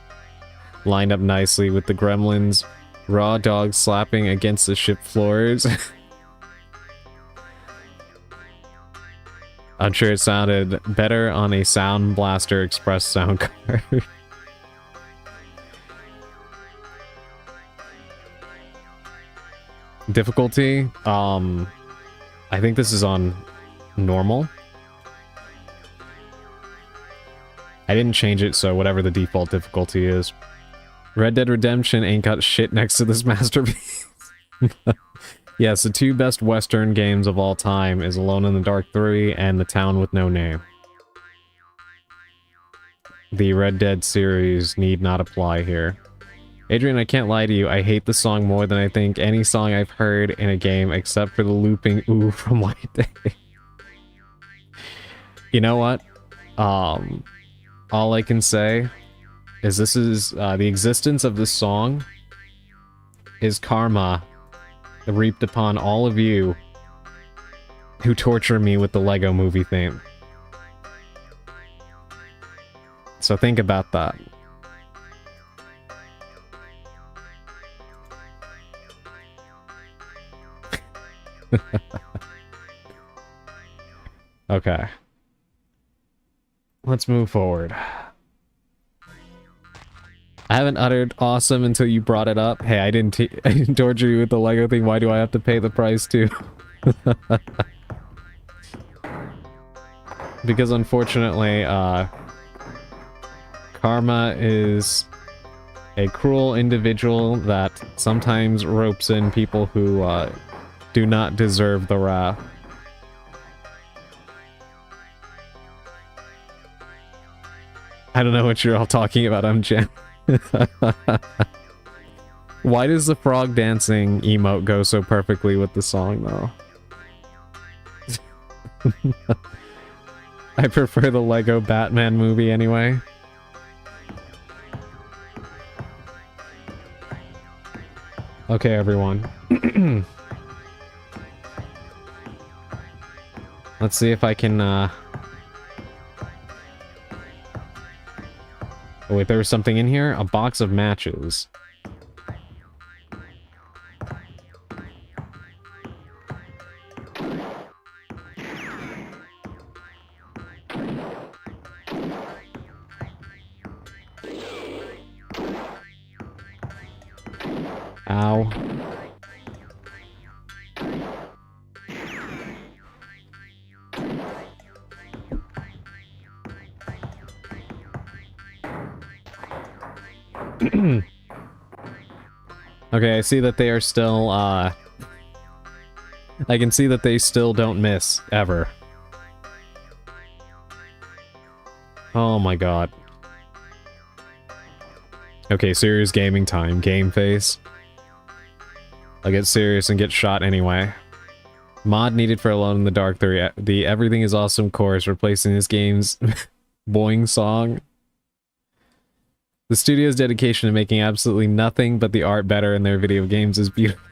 B: lined up nicely with the gremlins, raw dogs slapping against the ship floors. I'm sure it sounded better on a Sound Blaster Express sound card. Difficulty? I think this is on normal. I didn't change it, so whatever the default difficulty is. Red Dead Redemption ain't got shit next to this masterpiece. Yes, the two best Western games of all time is Alone in the Dark 3 and The Town with No Name. The Red Dead series need not apply here. Adrian, I can't lie to you, I hate the song more than I think any song I've heard in a game except for the looping ooh from White Day. You know what? All I can say is this is, the existence of this song is karma reaped upon all of you who torture me with the Lego Movie theme. So think about that. Okay. let's move forward. I haven't uttered awesome until you brought it up. Hey, I didn't torture you with the Lego thing. Why do I have to pay the price too? Because unfortunately, Karma is a cruel individual that sometimes ropes in people who do not deserve the wrath. I don't know what you're all talking about, I'm Jen. Why does the frog dancing emote go so perfectly with the song, though? I prefer the Lego Batman movie anyway. Okay, everyone. Let's see if I can, Oh wait, there was something in here? A box of matches. Ow. Okay, I see that they are still, I can see that they still don't miss, ever. Oh my god. Okay, serious gaming time. Game face. I'll get serious and get shot anyway. Mod needed for Alone in the Dark 3. The Everything is Awesome chorus replacing this game's boing song. The studio's dedication to making absolutely nothing but the art better in their video games is beautiful.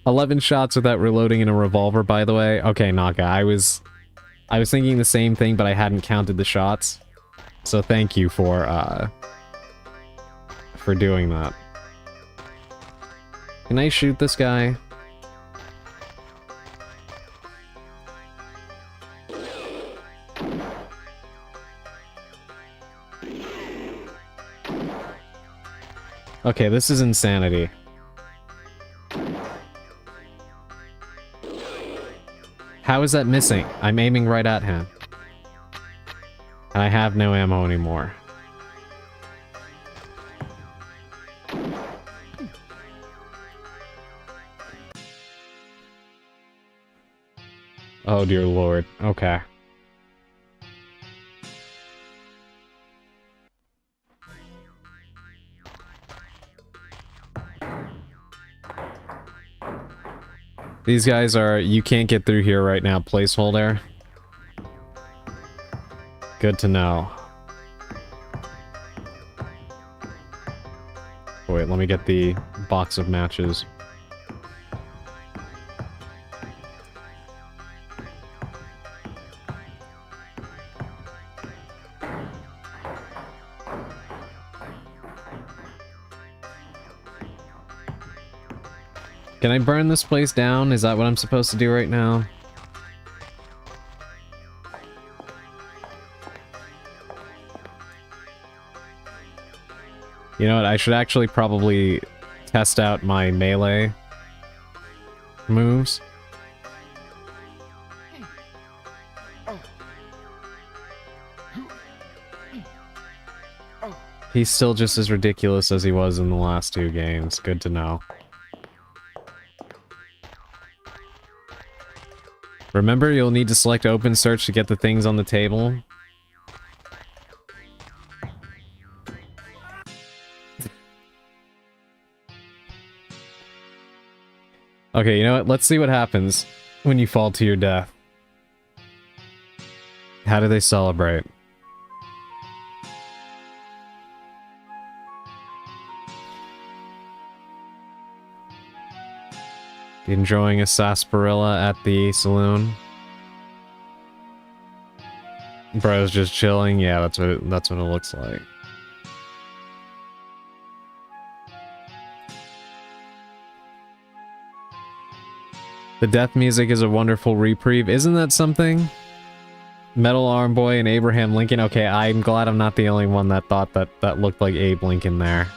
B: 11 shots without reloading in a revolver, by the way. Okay, Naka, I was thinking the same thing, but I hadn't counted the shots. So thank you for doing that. Can I shoot this guy? Okay, this is insanity. How is that missing? I'm aiming right at him. And I have no ammo anymore. Oh dear lord. Okay. These guys are, you can't get through here right now, placeholder. Good to know. Wait, let me get the box of matches. Can I burn this place down? Is that what I'm supposed to do right now? You know what? I should actually probably test out my melee moves. He's still just as ridiculous as he was in the last two games. Good to know. Remember, you'll need to select open search to get the things on the table. Okay, you know what? Let's see what happens when you fall to your death. How do they celebrate? Enjoying a sarsaparilla at the saloon. Bro's just chilling. Yeah, that's what it looks like. The death music is a wonderful reprieve. Isn't that something? Metal Arm Boy and Abraham Lincoln. Okay, I'm glad I'm not the only one that thought that looked like Abe Lincoln there.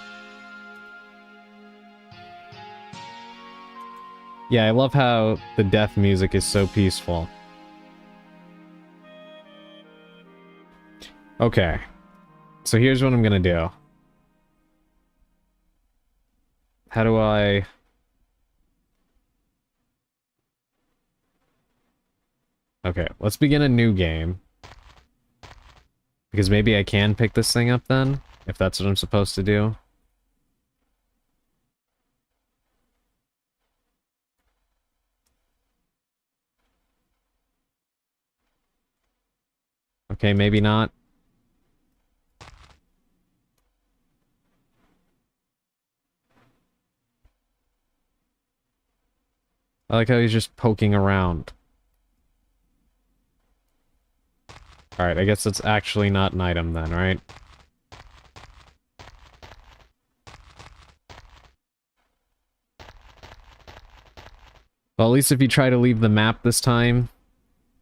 B: Yeah, I love how the death music is so peaceful. Okay. So here's what I'm gonna do. How do I... Okay, let's begin a new game. Because maybe I can pick this thing up then, if that's what I'm supposed to do. Okay, maybe not. I like how he's just poking around. Alright, I guess it's actually not an item then, right? Well, at least if you try to leave the map this time,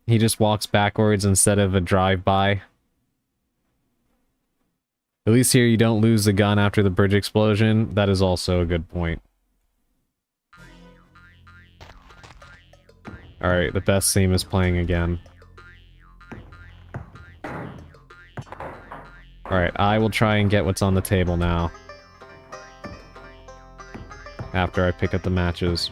B: he just walks backwards instead of a drive-by. At least here you don't lose the gun after the bridge explosion. That is also a good point. Alright, the best theme is playing again. Alright, I will try and get what's on the table now. After I pick up the matches.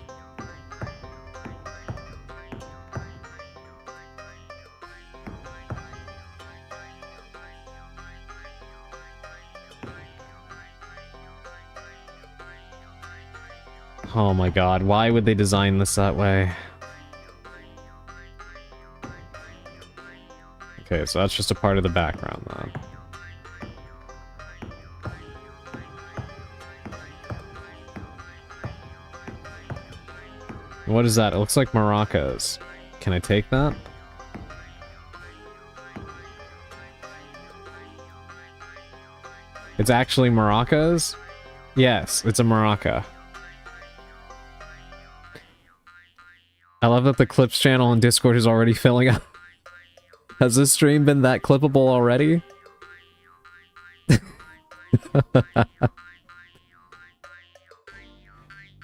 B: Oh my god, why would they design this that way? Okay, so that's just a part of the background, then. What is that? It looks like maracas. Can I take that? It's actually maracas? Yes, it's a maraca. I love that the clips channel on Discord is already filling up. Has this stream been that clippable already?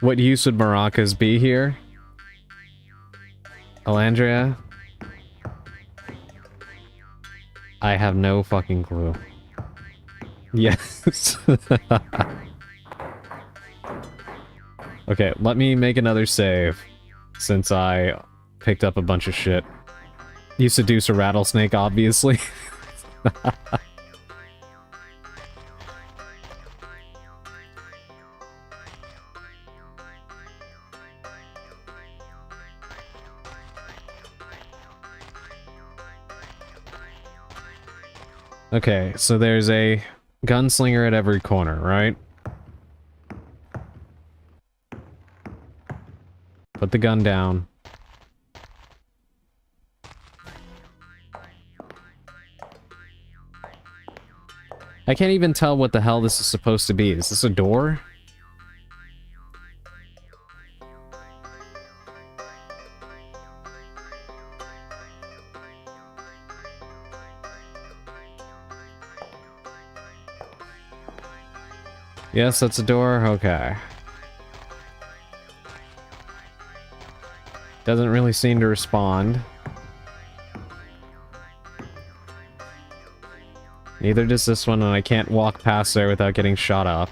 B: What use would maracas be here? Alandria? I have no fucking clue. Yes. Okay, let me make another save, since I picked up a bunch of shit. You seduce a rattlesnake, obviously. Okay, so there's a gunslinger at every corner, right? Put the gun down. I can't even tell what the hell this is supposed to be. Is this a door? Yes, that's a door. Okay. Doesn't really seem to respond. Neither does this one, and I can't walk past there without getting shot up.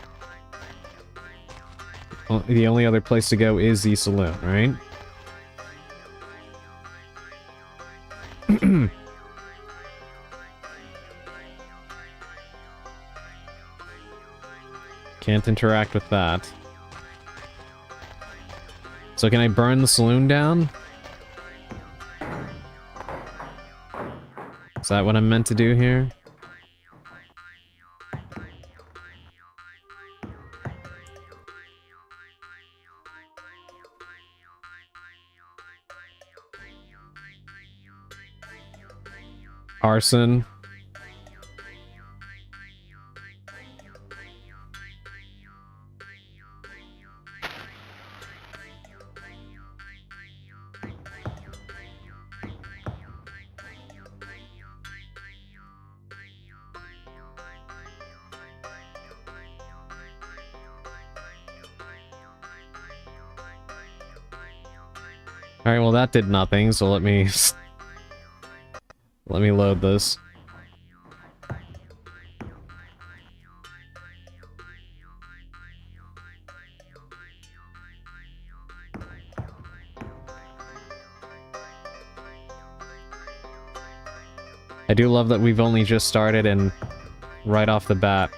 B: Well, the only other place to go is the saloon, right? Can't interact with that. So can I burn the saloon down? Is that what I'm meant to do here? Arson. Alright, well that did nothing, so let me... let me load this. I do love that we've only just started and right off the bat,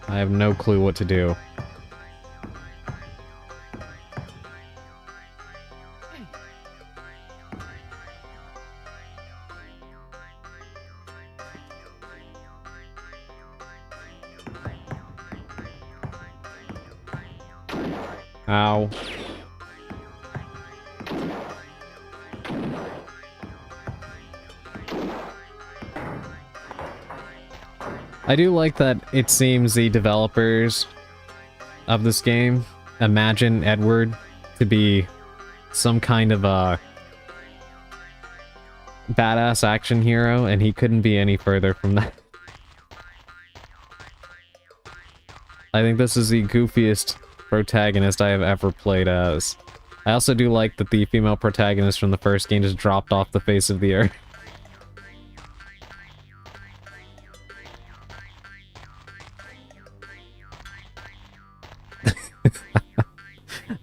B: I have no clue what to do. Ow. I do like that it seems the developers of this game imagine Edward to be some kind of a badass action hero, and he couldn't be any further from that. I think this is the goofiest protagonist I have ever played as. I also do like that the female protagonist from the first game just dropped off the face of the earth.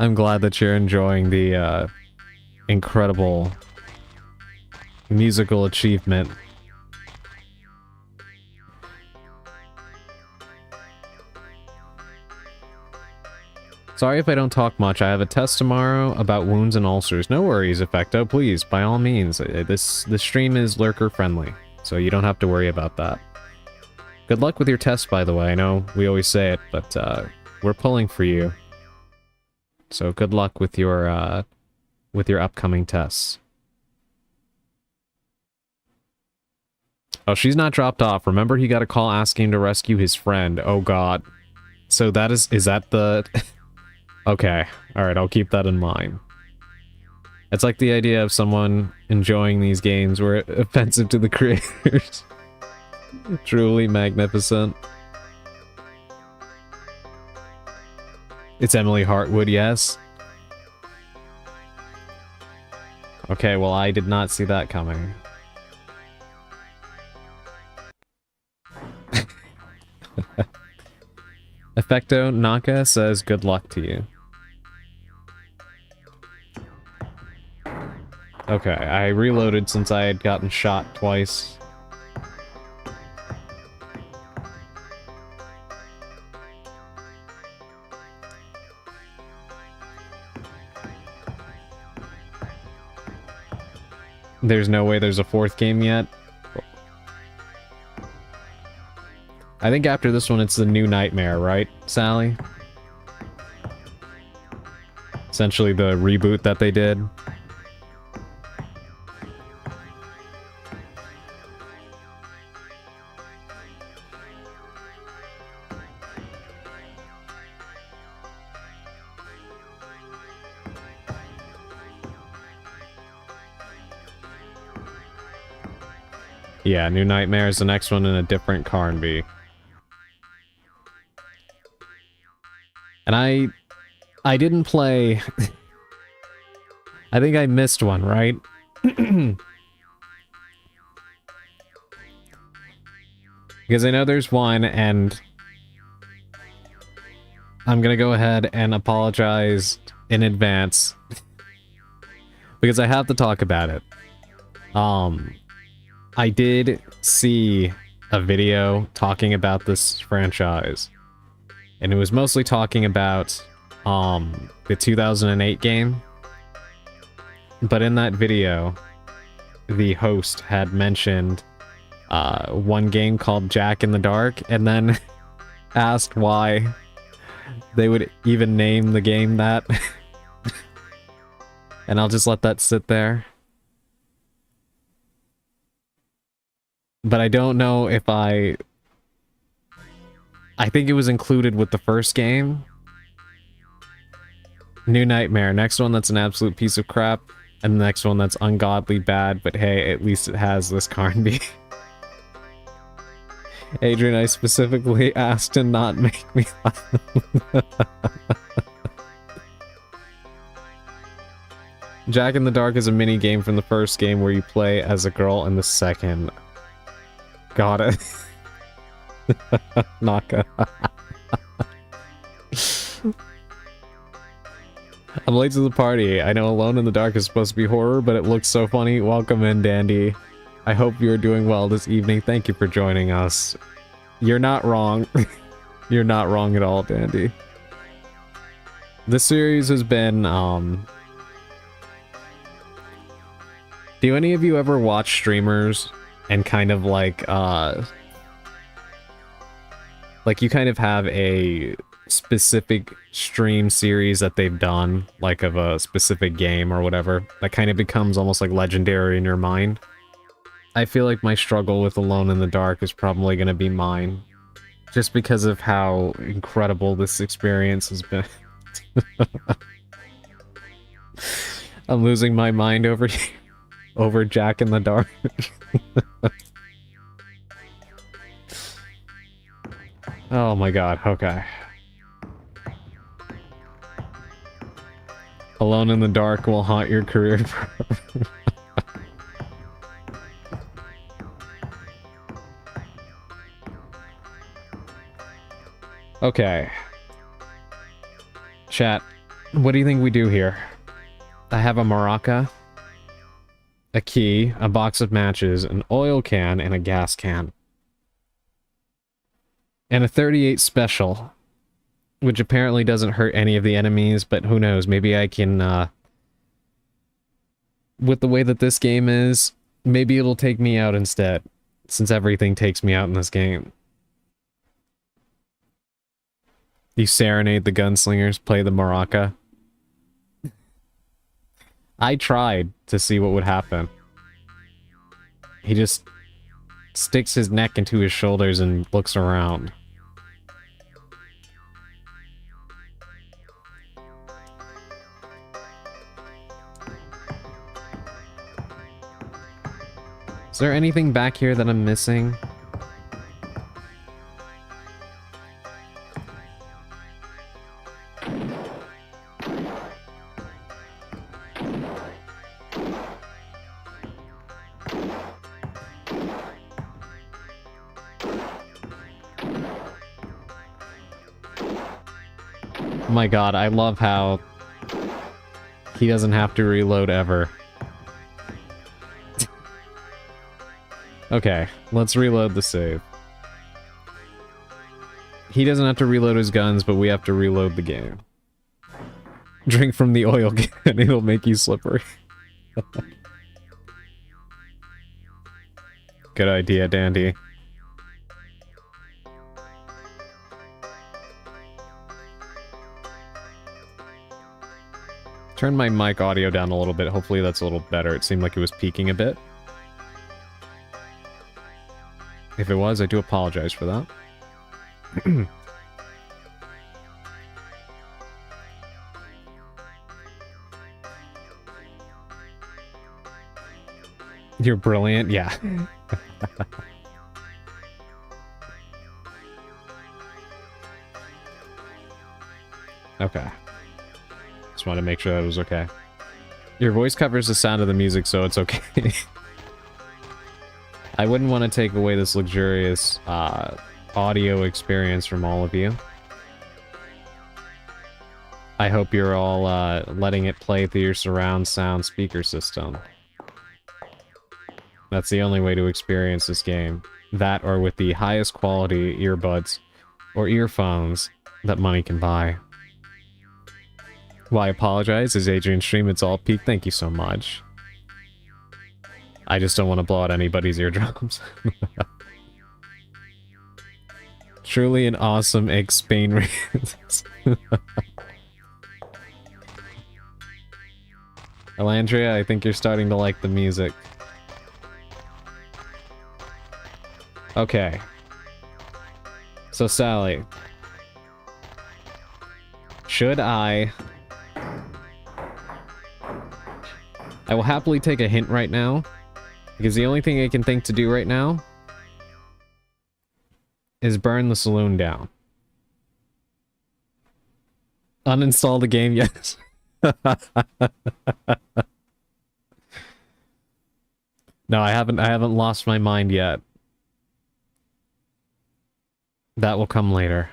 B: I'm glad that you're enjoying the incredible musical achievement. Sorry if I don't talk much. I have a test tomorrow about wounds and ulcers. No worries, Effecto. Please, by all means. This stream is lurker friendly, so you don't have to worry about that. Good luck with your test, by the way. I know we always say it, but we're pulling for you. So good luck with your upcoming tests. Oh, she's not dropped off. Remember, he got a call asking to rescue his friend. Oh god. So that is that the... Okay, alright, I'll keep that in mind. It's like the idea of someone enjoying these games were offensive to the creators. Truly magnificent. It's Emily Hartwood, yes. Okay, well I did not see that coming. Effecto Naka says good luck to you. Okay, I reloaded since I had gotten shot twice. There's no way there's a fourth game yet. I think after this one it's the New Nightmare, right, Sally? Essentially the reboot that they did. Yeah, New Nightmare is the next one in a different Carnby. And I didn't play... I think I missed one, right? Because I know there's one, and I'm gonna go ahead and apologize in advance. Because I have to talk about it. I did see a video talking about this franchise. And it was mostly talking about the 2008 game. But in that video, the host had mentioned one game called Jack in the Dark, and then asked why they would even name the game that. And I'll just let that sit there. But I don't know if I think it was included with the first game. New Nightmare. Next one that's an absolute piece of crap. And the next one that's ungodly bad, but hey, at least it has this Carnby. Adrian, I specifically asked to not make me laugh. Jack in the Dark is a mini game from the first game where you play as a girl in the second. Got it. Naka. I'm late to the party. I know Alone in the Dark is supposed to be horror, but it looks so funny. Welcome in, Dandy. I hope you're doing well this evening. Thank you for joining us. You're not wrong. You're not wrong at all, Dandy. This series has been, do any of you ever watch streamers and kind of like you kind of have a specific stream series that they've done, like of a specific game or whatever, that kind of becomes almost like legendary in your mind? I feel like my struggle with Alone in the Dark is probably going to be mine, just because of how incredible this experience has been. I'm losing my mind over over Jack in the Dark. Oh my god, okay. Alone in the Dark will haunt your career forever. Okay. Chat, what do you think we do here? I have a maraca, a key, a box of matches, an oil can, and a gas can. And a 38 special, which apparently doesn't hurt any of the enemies, but who knows, maybe I can, with the way that this game is, maybe it'll take me out instead, since everything takes me out in this game. You serenade the gunslingers, play the maraca. I tried to see what would happen. He just sticks his neck into his shoulders and looks around. Is there anything back here that I'm missing? Oh my god, I love how he doesn't have to reload ever. Okay, let's reload the save. He doesn't have to reload his guns, but we have to reload the game. Drink from the oil can, it'll make you slippery. Good idea, Dandy. Turn my mic audio down a little bit. Hopefully that's a little better. It seemed like it was peaking a bit. If it was, I do apologize for that. You're brilliant, yeah. Okay. Just wanted to make sure that was okay. Your voice covers the sound of the music, so it's okay. I wouldn't want to take away this luxurious audio experience from all of you. I hope you're all letting it play through your surround sound speaker system. That's the only way to experience this game. That or with the highest quality earbuds or earphones that money can buy. Well, I apologize. Is Adrian's stream? It's all peak. Thank you so much. I just don't want to blow out anybody's eardrums. Truly an awesome Spain. Elandria, I think you're starting to like the music. Okay. So, Sally. Should I will happily take a hint right now, because the only thing I can think to do right now is burn the saloon down. Uninstall the game, yes. No, I haven't lost my mind yet. That will come later.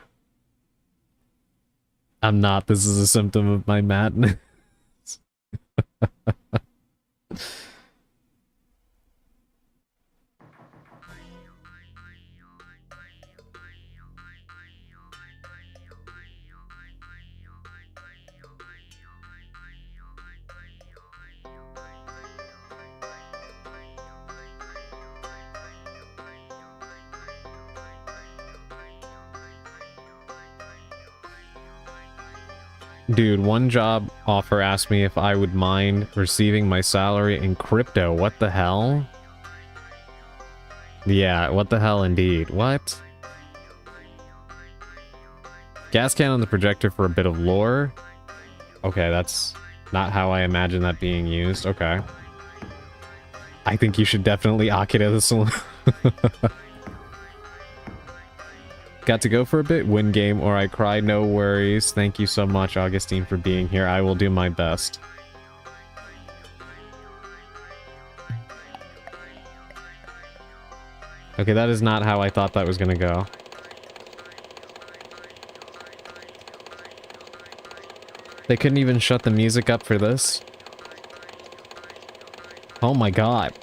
B: I'm not. This is a symptom of my madness. Dude, one job offer asked me if I would mind receiving my salary in crypto. What the hell? Yeah, what the hell indeed. What? Gas can on the projector for a bit of lore. Okay, that's not how I imagine that being used. Okay. I think you should definitely Akira the Saloon. Got to go for a bit? Win game or I cry, no worries. Thank you so much, Augustine, for being here. I will do my best. Okay, that is not how I thought that was gonna go. They couldn't even shut the music up for this? Oh my god.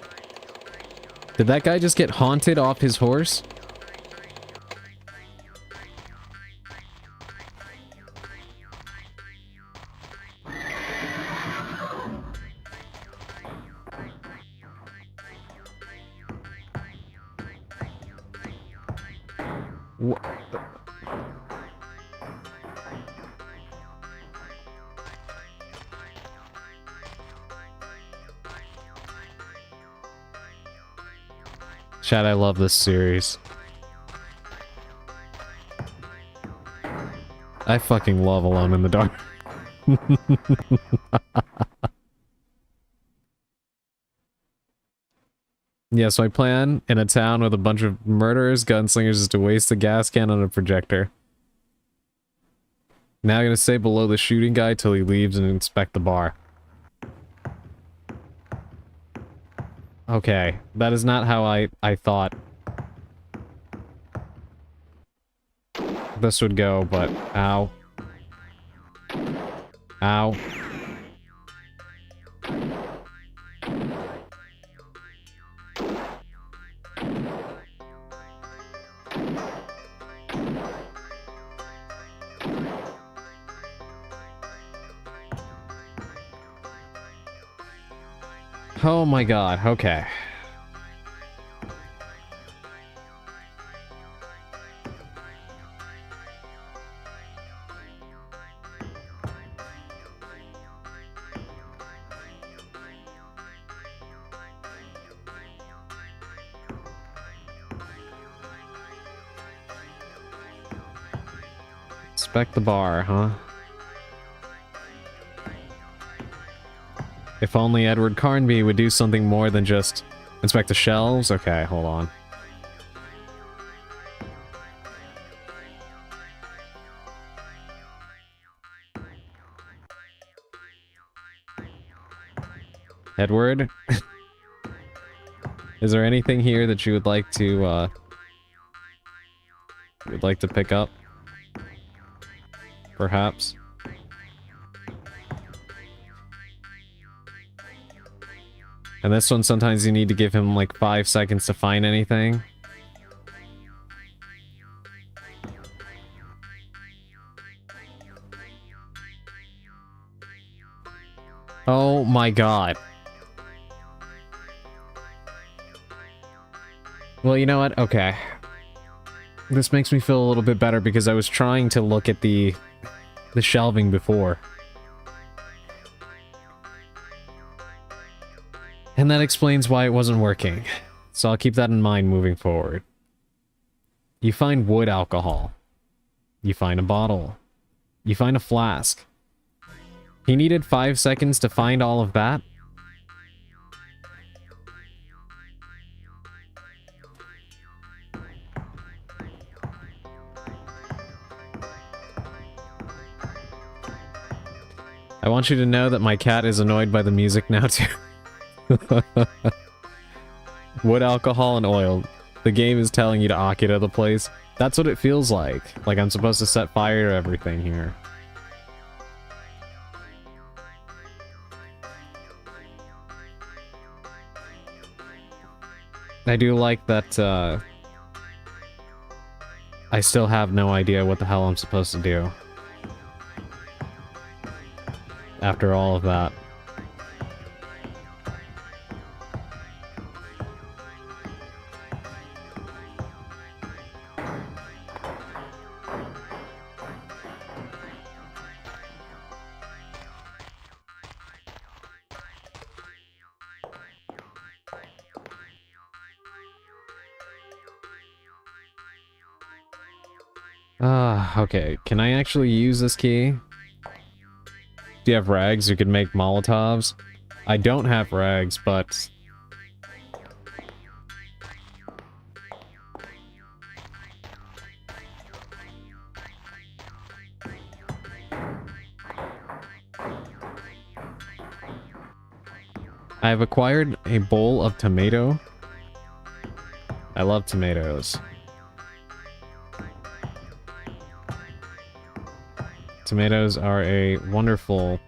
B: Did that guy just get haunted off his horse? Chat, I love this series. I fucking love Alone in the Dark. Yeah, so I plan in a town with a bunch of murderers, gunslingers, is to waste a gas can on a projector. Now I'm gonna stay below the shooting guy till he leaves and inspect the bar. Okay, that is not how I thought this would go, but ow. Ow. Oh my god, okay. Inspect the bar, huh? If only Edward Carnby would do something more than just inspect the shelves. Okay, hold on. Edward? Is there anything here that you would like to pick up? Perhaps? And this one, sometimes you need to give him like 5 seconds to find anything. Oh my god. Well, you know what? Okay. This makes me feel a little bit better because I was trying to look at the shelving before. And that explains why it wasn't working. So I'll keep that in mind moving forward. You find wood alcohol. You find a bottle. You find a flask. He needed 5 seconds to find all of that? I want you to know that my cat is annoyed by the music now too. Wood, alcohol, and oil. The game is telling you to Akira the place. That's what it feels like. Like I'm supposed to set fire to everything here. I do like that, I still have no idea what the hell I'm supposed to do. After all of that. Okay. Can I actually use this key? Do you have rags? You could make Molotovs? I don't have rags, but... I have acquired a bowl of tomato. I love tomatoes. Tomatoes are a wonderful,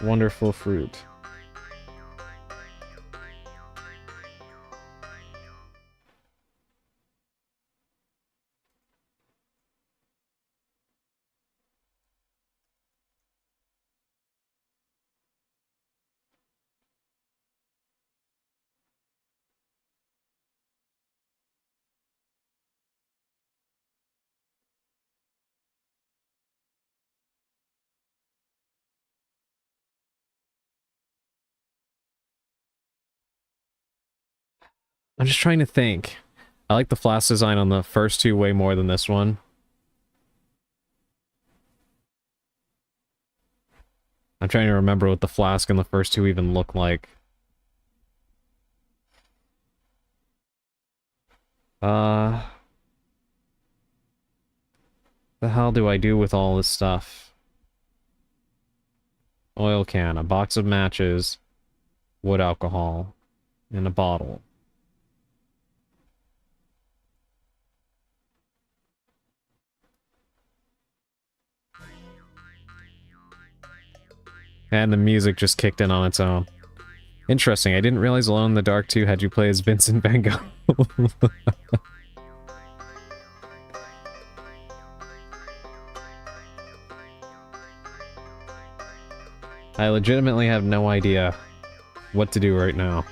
B: wonderful fruit. I'm just trying to think. I like the flask design on the first two way more than this one. I'm trying to remember what the flask in the first two even look like. The hell do I do with all this stuff? Oil can, a box of matches, wood alcohol, and a bottle. And the music just kicked in on its own. Interesting, I didn't realize Alone in the Dark 2 had you play as Vincent Van Gogh. I legitimately have no idea what to do right now.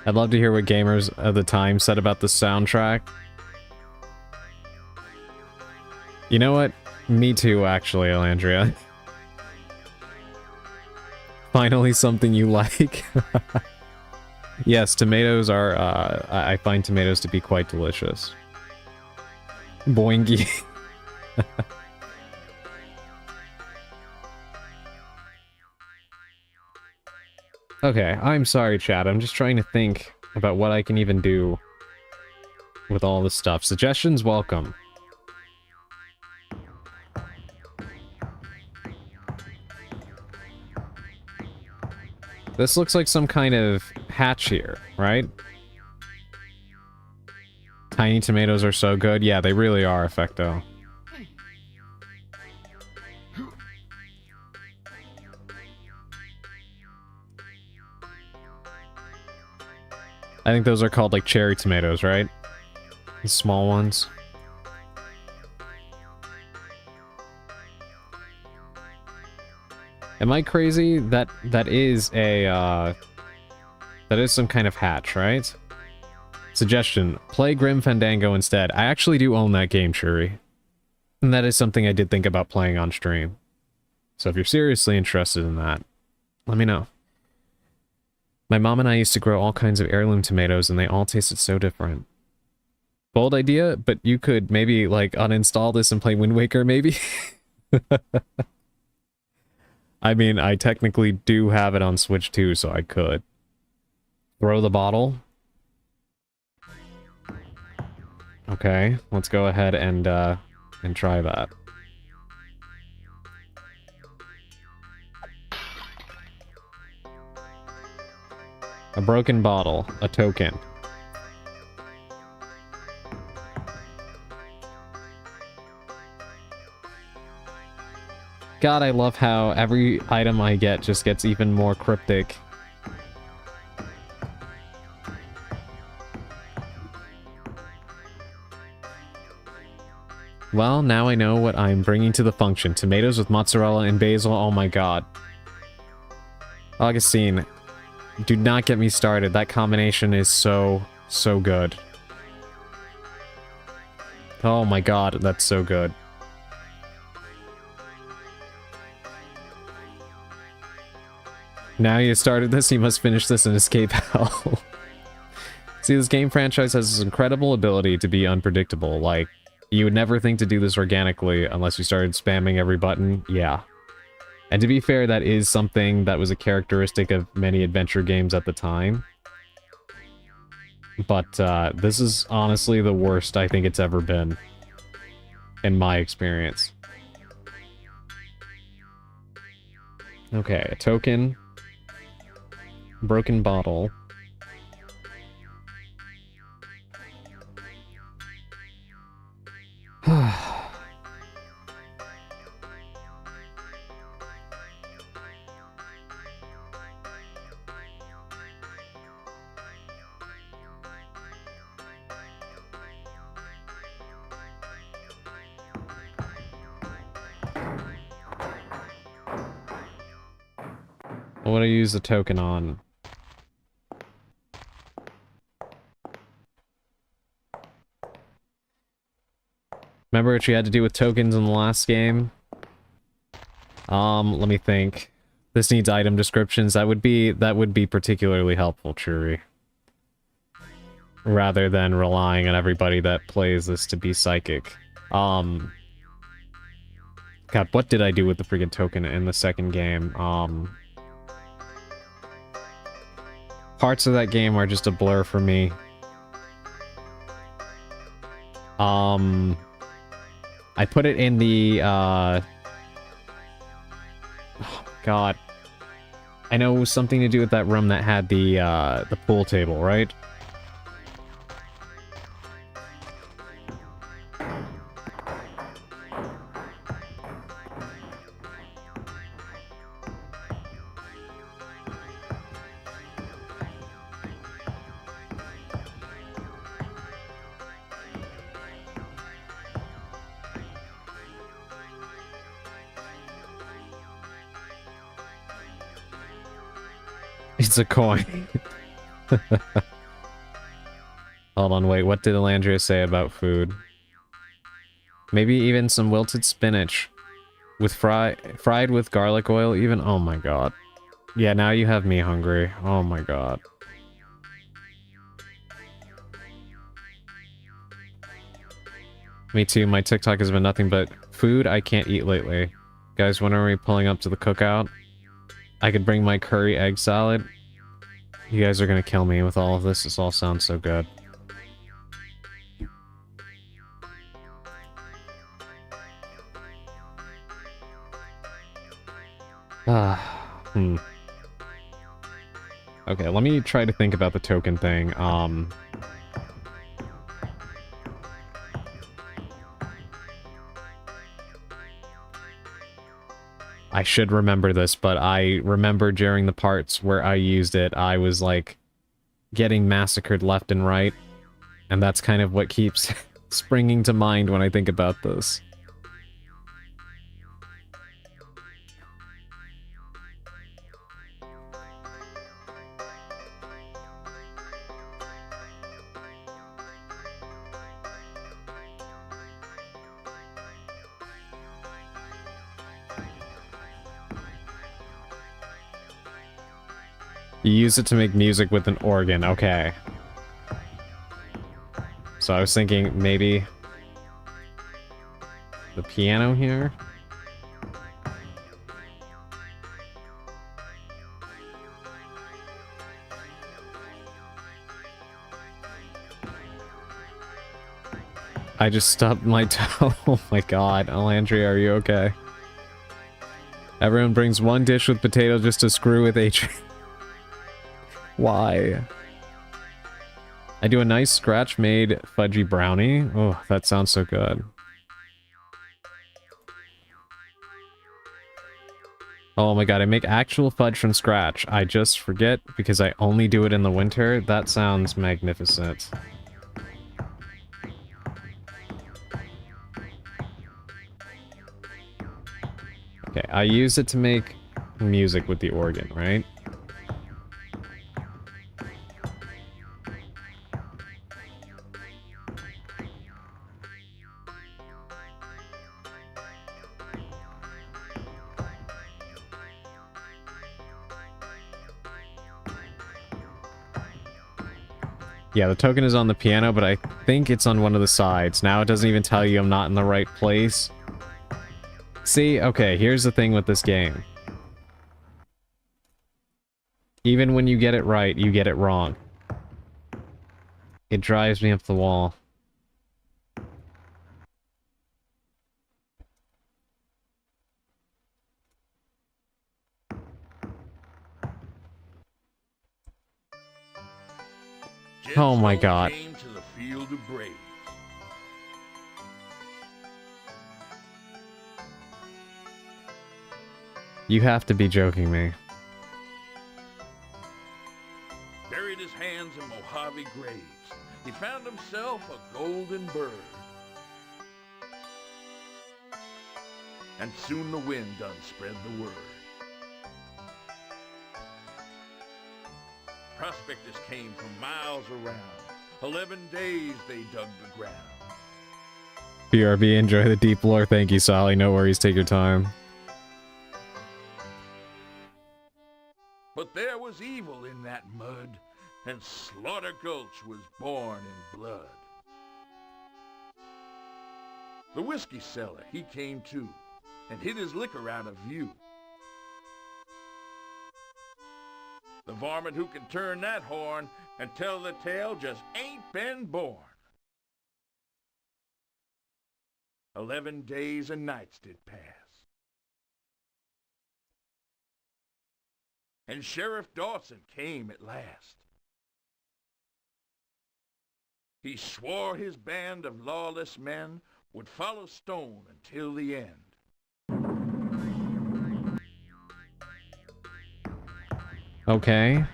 B: I'd love to hear what gamers of the time said about the soundtrack. You know what? Me too, actually, Elandria. Finally something you like. Yes, tomatoes are, I find tomatoes to be quite delicious. Boingy. Okay, I'm sorry, chat. I'm just trying to think about what I can even do with all this stuff. Suggestions welcome. This looks like some kind of hatch here, right? Tiny tomatoes are so good. Yeah, they really are, Effecto. I think those are called, like, cherry tomatoes, right? The small ones. Am I crazy? That is a, that is some kind of hatch, right? Suggestion, play Grim Fandango instead. I actually do own that game, Shuri. And that is something I did think about playing on stream. So if you're seriously interested in that, let me know. My mom and I used to grow all kinds of heirloom tomatoes, and they all tasted so different. Bold idea, but you could maybe, like, uninstall this and play Wind Waker, maybe? I mean, I technically do have it on Switch too, so I could. Throw the bottle. Okay, let's go ahead and try that. A broken bottle, a token. God, I love how every item I get just gets even more cryptic. Well, now I know what I'm bringing to the function. Tomatoes with mozzarella and basil, oh my god. Augustine, do not get me started. That combination is so good. Oh my god, that's so good. Now you started this, you must finish this and escape hell. See, this game franchise has this incredible ability to be unpredictable. Like, you would never think to do this organically unless you started spamming every button. Yeah. And to be fair, that is something that was a characteristic of many adventure games at the time. But this is honestly the worst I think it's ever been, in my experience. Okay, a token. Broken bottle. What do I use the token on? Remember what you had to do with tokens in the last game? Let me think. This needs item descriptions. That would be particularly helpful, Churi. Rather than relying on everybody that plays this to be psychic. God, what did I do with the freaking token in the second game? Parts of that game are just a blur for me. I put it in the, oh, God. I know it was something to do with that room that had the pool table, right? It's a coin. Hold on, wait, what did Elandria say about food? Maybe even some wilted spinach. With fried with garlic oil even? Oh my god. Yeah, now you have me hungry. Oh my god. Me too, my TikTok has been nothing but food I can't eat lately. Guys, when are we pulling up to the cookout? I could bring my curry egg salad. You guys are gonna kill me with all of this. This all sounds so good. Okay, let me try to think about the token thing. I should remember this, but I remember during the parts where I used it, I was, like, getting massacred left and right. And that's kind of what keeps springing to mind when I think about this. You use it to make music with an organ, okay. So I was thinking maybe the piano here? I just stubbed my toe. Oh my god. Alandria, are you okay? Everyone brings one dish with potato just to screw with H. Why? I do a nice scratch-made fudgy brownie. Oh, that sounds so good. Oh my god, I make actual fudge from scratch. I just forget because I only do it in the winter. That sounds magnificent. Okay, I use it to make music with the organ, right? Yeah, the token is on the piano, but I think it's on one of the sides. Now it doesn't even tell you I'm not in the right place. See, okay, here's the thing with this game. Even when you get it right, you get it wrong. It drives me up the wall. Oh my god.
C: Came to the field of braves.
B: You have to be joking me.
C: Buried his hands in Mojave graves. He found himself a golden bird. And soon the wind done spread the word. Prospectors came from miles around. 11 days they dug the ground.
B: BRB, enjoy the deep lore. Thank you, Sally. No worries, take your time.
C: But there was evil in that mud, and Slaughter Gulch was born in blood. The whiskey seller, he came too, and hid his liquor out of view. The varmint who can turn that horn and tell the tale just ain't been born. 11 days and nights did pass. And Sheriff Dawson came at last. He swore his band of lawless men would follow Stone until the end.
B: Okay.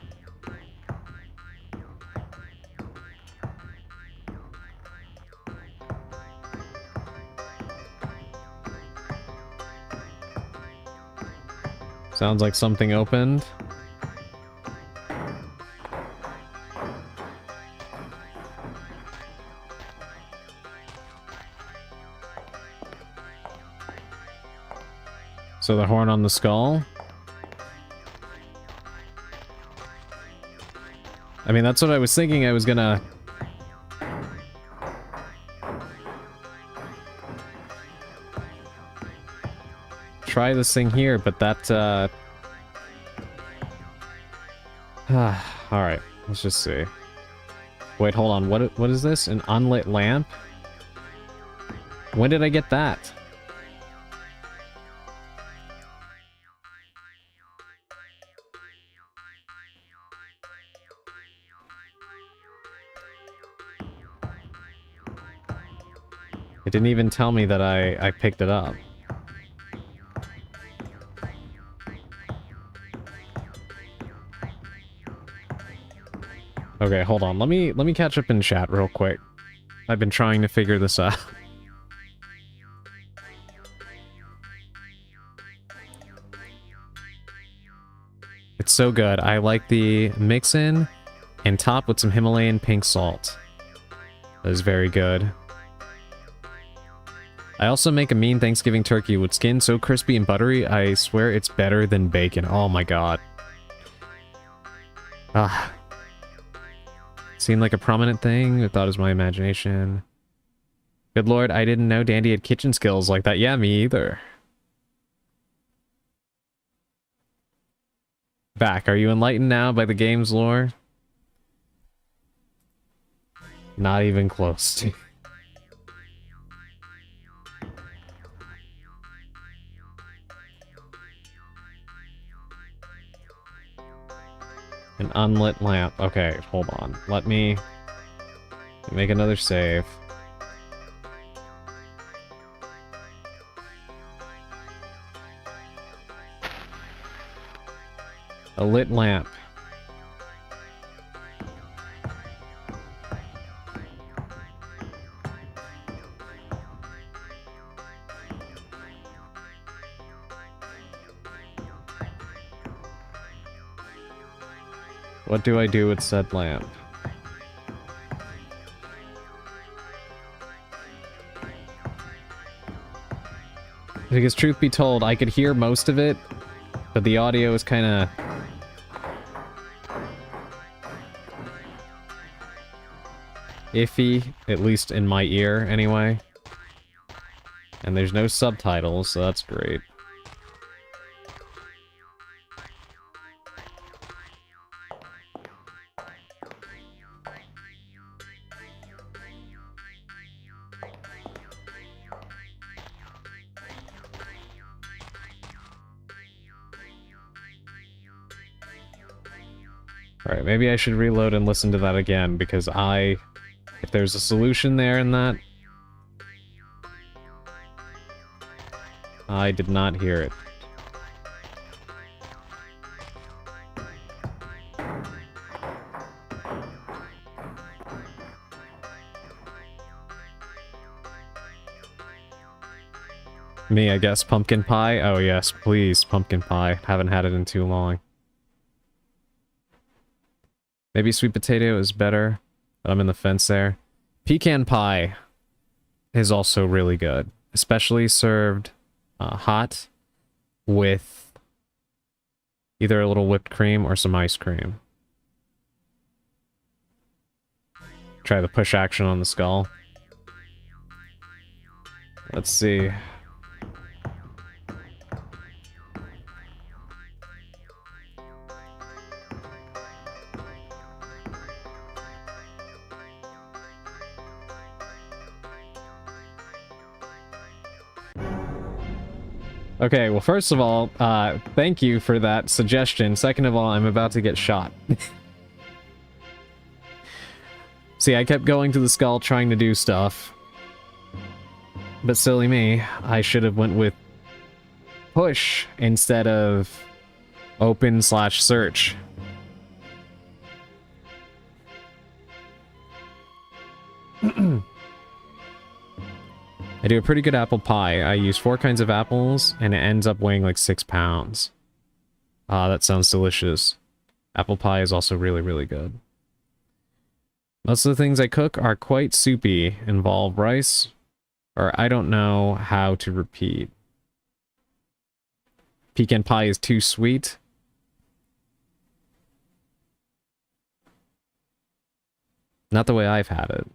B: Sounds like something opened. So the horn on the skull. I mean, that's what I was thinking. I was gonna... try this thing here, but that, alright, let's just see. Wait, hold on. What is this? An unlit lamp? When did I get that? It didn't even tell me that I picked it up. Okay, hold on. Let me catch up in chat real quick. I've been trying to figure this out. It's so good. I like the mix-in and top with some Himalayan pink salt. That is very good. I also make a mean Thanksgiving turkey with skin so crispy and buttery, I swear it's better than bacon. Oh my god. Ah. Seemed like a prominent thing. I thought it was my imagination. Good lord, I didn't know Dandy had kitchen skills like that. Yeah, me either. Back, are you enlightened now by the game's lore? Not even close. An unlit lamp. Okay, hold on. Let me make another save. A lit lamp. What do I do with said lamp? Because truth be told, I could hear most of it, but the audio is kind of... iffy, at least in my ear, anyway. And there's no subtitles, so that's great. Alright, maybe I should reload and listen to that again, because if there's a solution there in that, I did not hear it. Me, I guess. Pumpkin pie? Oh yes, please, pumpkin pie. Haven't had it in too long. Maybe sweet potato is better, but I'm in the fence there. Pecan pie is also really good, especially served hot with either a little whipped cream or some ice cream. Try the push action on the skull. Let's see. Okay, well, first of all, thank you for that suggestion. Second of all, I'm about to get shot. See, I kept going to the skull trying to do stuff. But silly me, I should have went with push instead of open/search. I do a pretty good apple pie. I use 4 kinds of apples, and it ends up weighing like 6 pounds. Ah, that sounds delicious. Apple pie is also really, really good. Most of the things I cook are quite soupy, involve rice, or I don't know how to repeat. Pecan pie is too sweet. Not the way I've had it.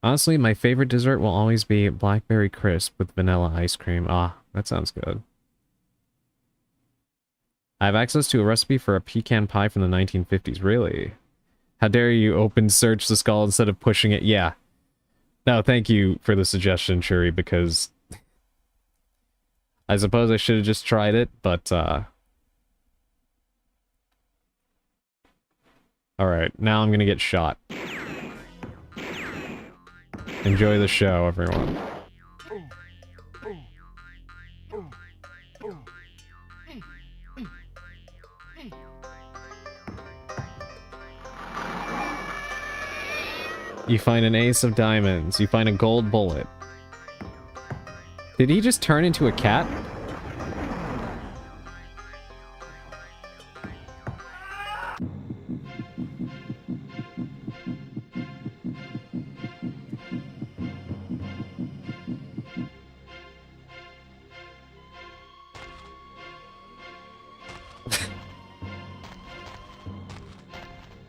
B: Honestly, my favorite dessert will always be blackberry crisp with vanilla ice cream. Ah, that sounds good. I have access to a recipe for a pecan pie from the 1950s. Really? How dare you open search the skull instead of pushing it? Yeah. No, thank you for the suggestion, Shuri, because I suppose I should have just tried it, but alright, now I'm gonna get shot. Enjoy the show, everyone. You find an ace of diamonds. You find a gold bullet. Did he just turn into a cat?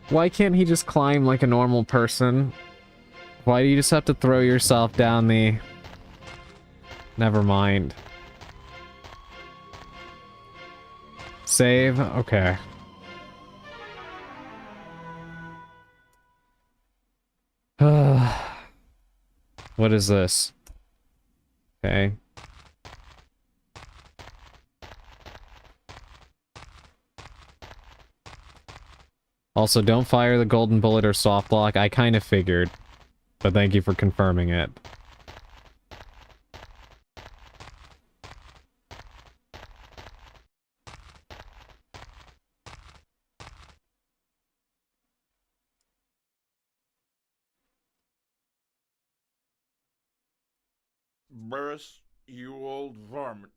B: Why can't he just climb like a normal person? Why do you just have to throw yourself down the... Never mind. Save? Okay. What is this? Okay. Also, don't fire the golden bullet or soft block. I kind of figured, but thank you for confirming it.
C: Burris, you old varmint,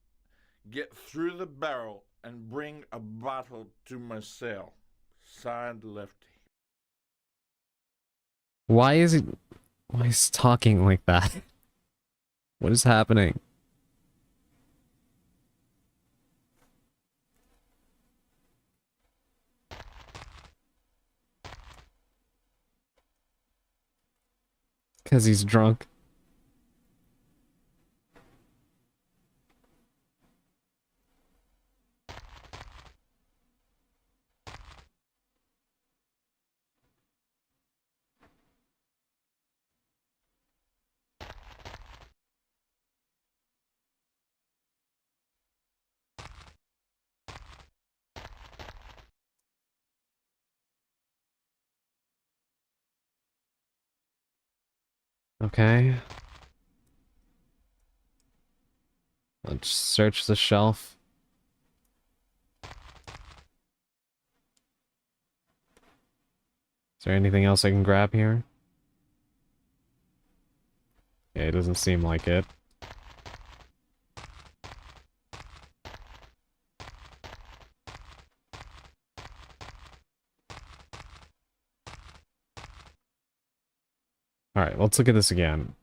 C: get through the barrel and bring a bottle to my cell. Signed, Lefty.
B: Why is he talking like that? What is happening? Because he's drunk. Okay. Let's search the shelf. Is there anything else I can grab here? Yeah, it doesn't seem like it. Alright, let's look at this again.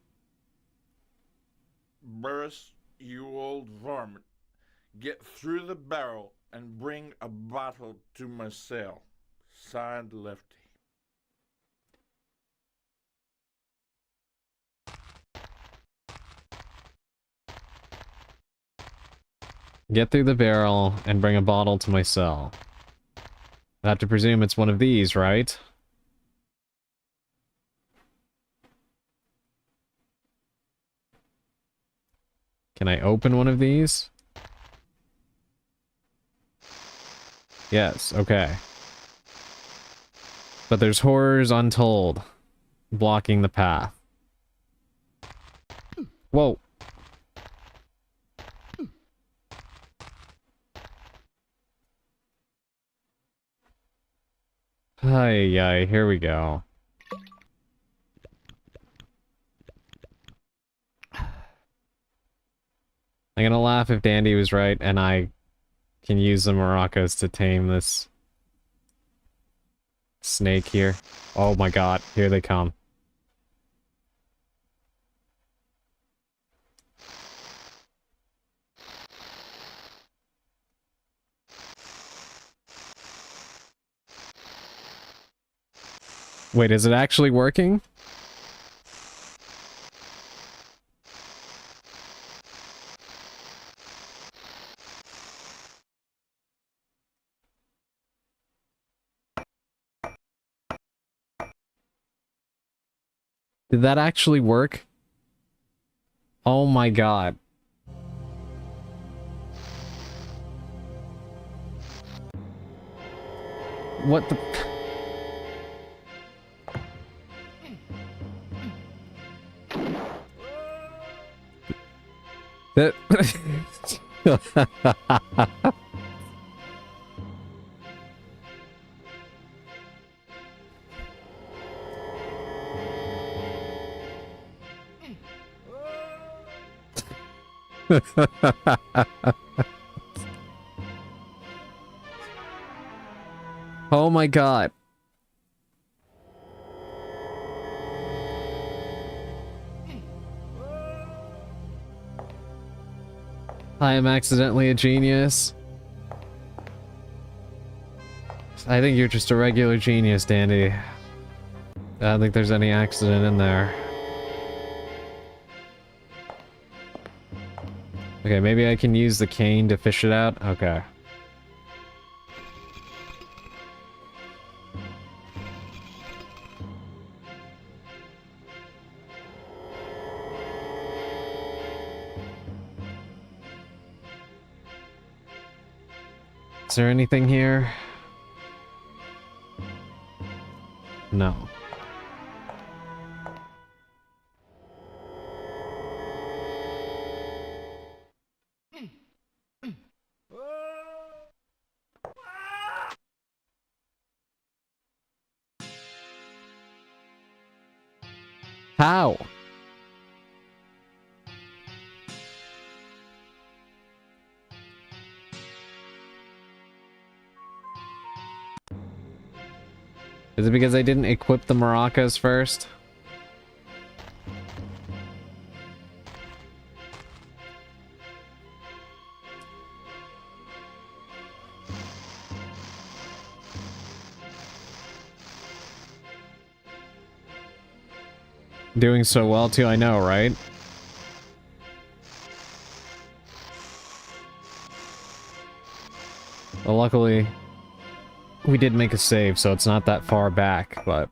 C: Burris, you old varmint, get through the barrel and bring a bottle to my cell. Signed, Lefty.
B: Get through the barrel and bring a bottle to my cell. I have to presume it's one of these, right? Can I open one of these? Yes, okay. But there's horrors untold blocking the path. Whoa. Hi, here we go. I'm gonna laugh if Dandy was right and I can use the maracas to tame this snake here. Oh my god, here they come. Wait, is it actually working? Did that actually work? Oh my god. What the... That... Oh my god. I am accidentally a genius. I think you're just a regular genius, Dandy. I don't think there's any accident in there. Okay, maybe I can use the cane to fish it out? Okay. Is there anything here? No. How? Is it because I didn't equip the maracas first? Doing so well too, I know, right? Well, luckily, we did make a save, so it's not that far back, but...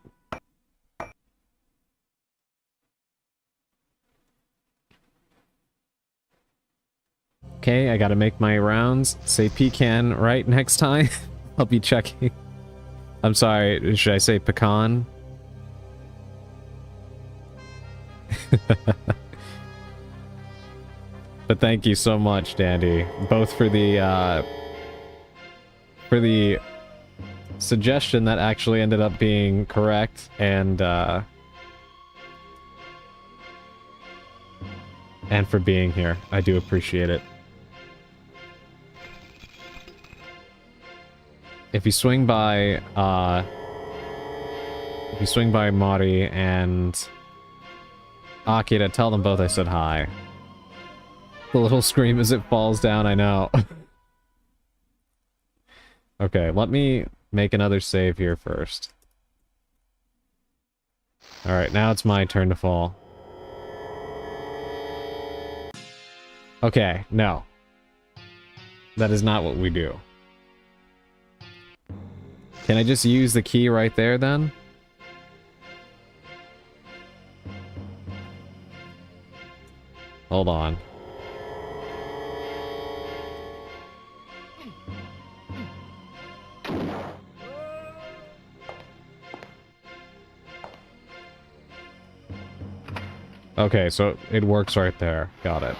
B: Okay, I gotta make my rounds. Say pecan right next time. I'll be checking. I'm sorry, should I say pecan? But thank you so much, Dandy. Both for the suggestion that actually ended up being correct, and for being here. I do appreciate it. If you swing by Mari and Akira, tell them both I said hi. The little scream as it falls down, I know. Okay, let me make another save here first. Alright, now it's my turn to fall. Okay, no. That is not what we do. Can I just use the key right there, then? Hold on. Okay, so it works right there. Got it.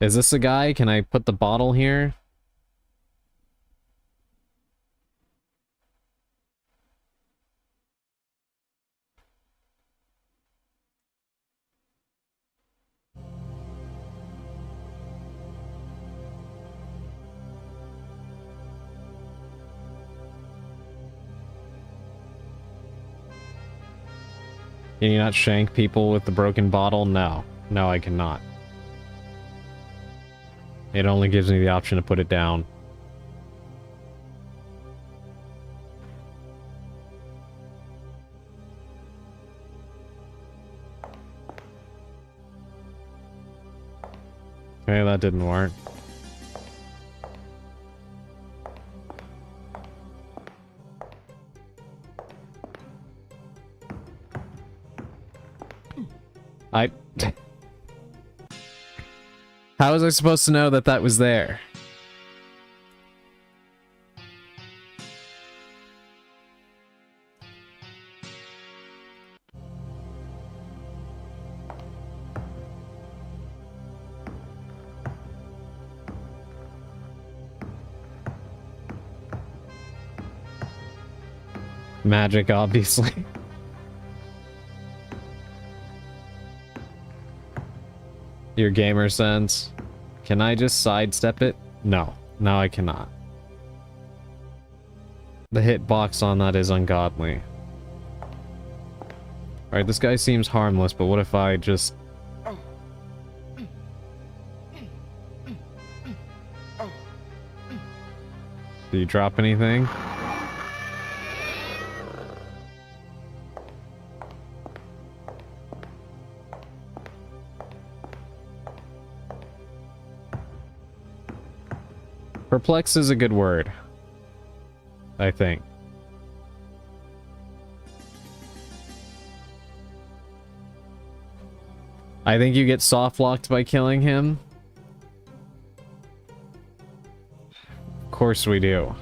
B: Is this a guy? Can I put the bottle here? Can you not shank people with the broken bottle? No. No, I cannot. It only gives me the option to put it down. Okay, that didn't work. How was I supposed to know that that was there? Magic, obviously. Your gamer sense. Can I just sidestep it? No. No, I cannot. The hitbox on that is ungodly. Alright, this guy seems harmless, but what if I just... Do you drop anything? Perplex is a good word, I think. I think you get soft locked by killing him. course we do.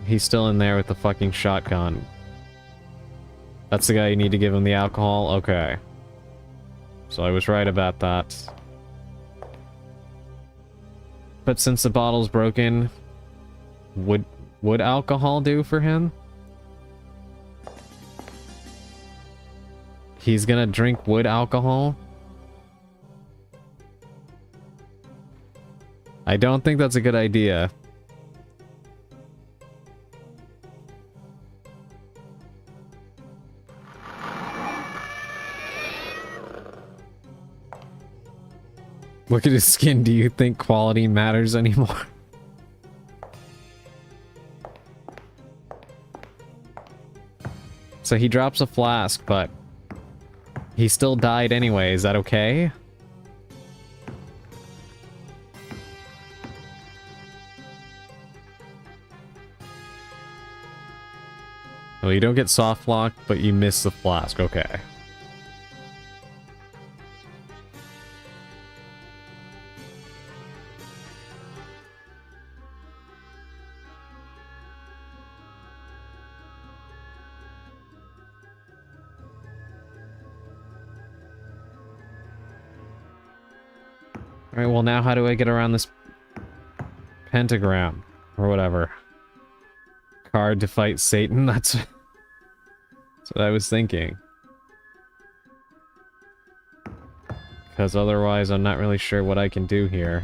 B: He's still in there with the fucking shotgun. That's the guy you need to give him the alcohol? Okay. So I was right about that. But since the bottle's broken, would alcohol do for him? He's gonna drink wood alcohol? I don't think that's a good idea. Look at his skin. Do you think quality matters anymore? So he drops a flask, but he still died anyway. Is that okay? Well, you don't get soft lock, but you miss the flask. Okay. Alright, well now how do I get around this pentagram? Or whatever. Card to fight Satan? That's what I was thinking. Because otherwise I'm not really sure what I can do here.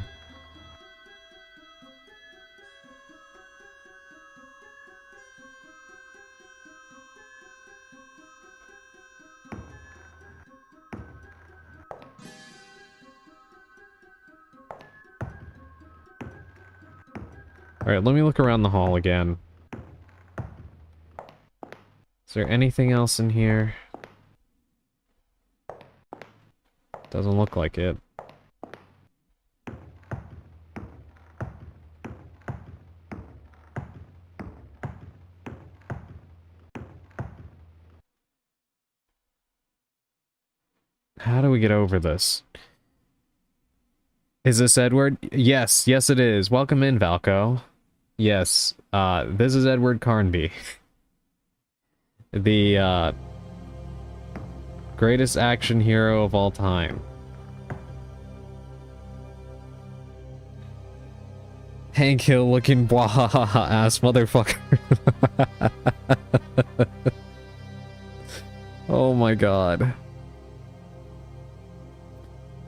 B: Alright, let me look around the hall again. Is there anything else in here? Doesn't look like it. How do we get over this? Is this Edward? Yes, yes it is. Welcome in, Valko. Yes, this is Edward Carnby. The, greatest action hero of all time. Hank Hill looking bwahaha ass motherfucker. Oh my god.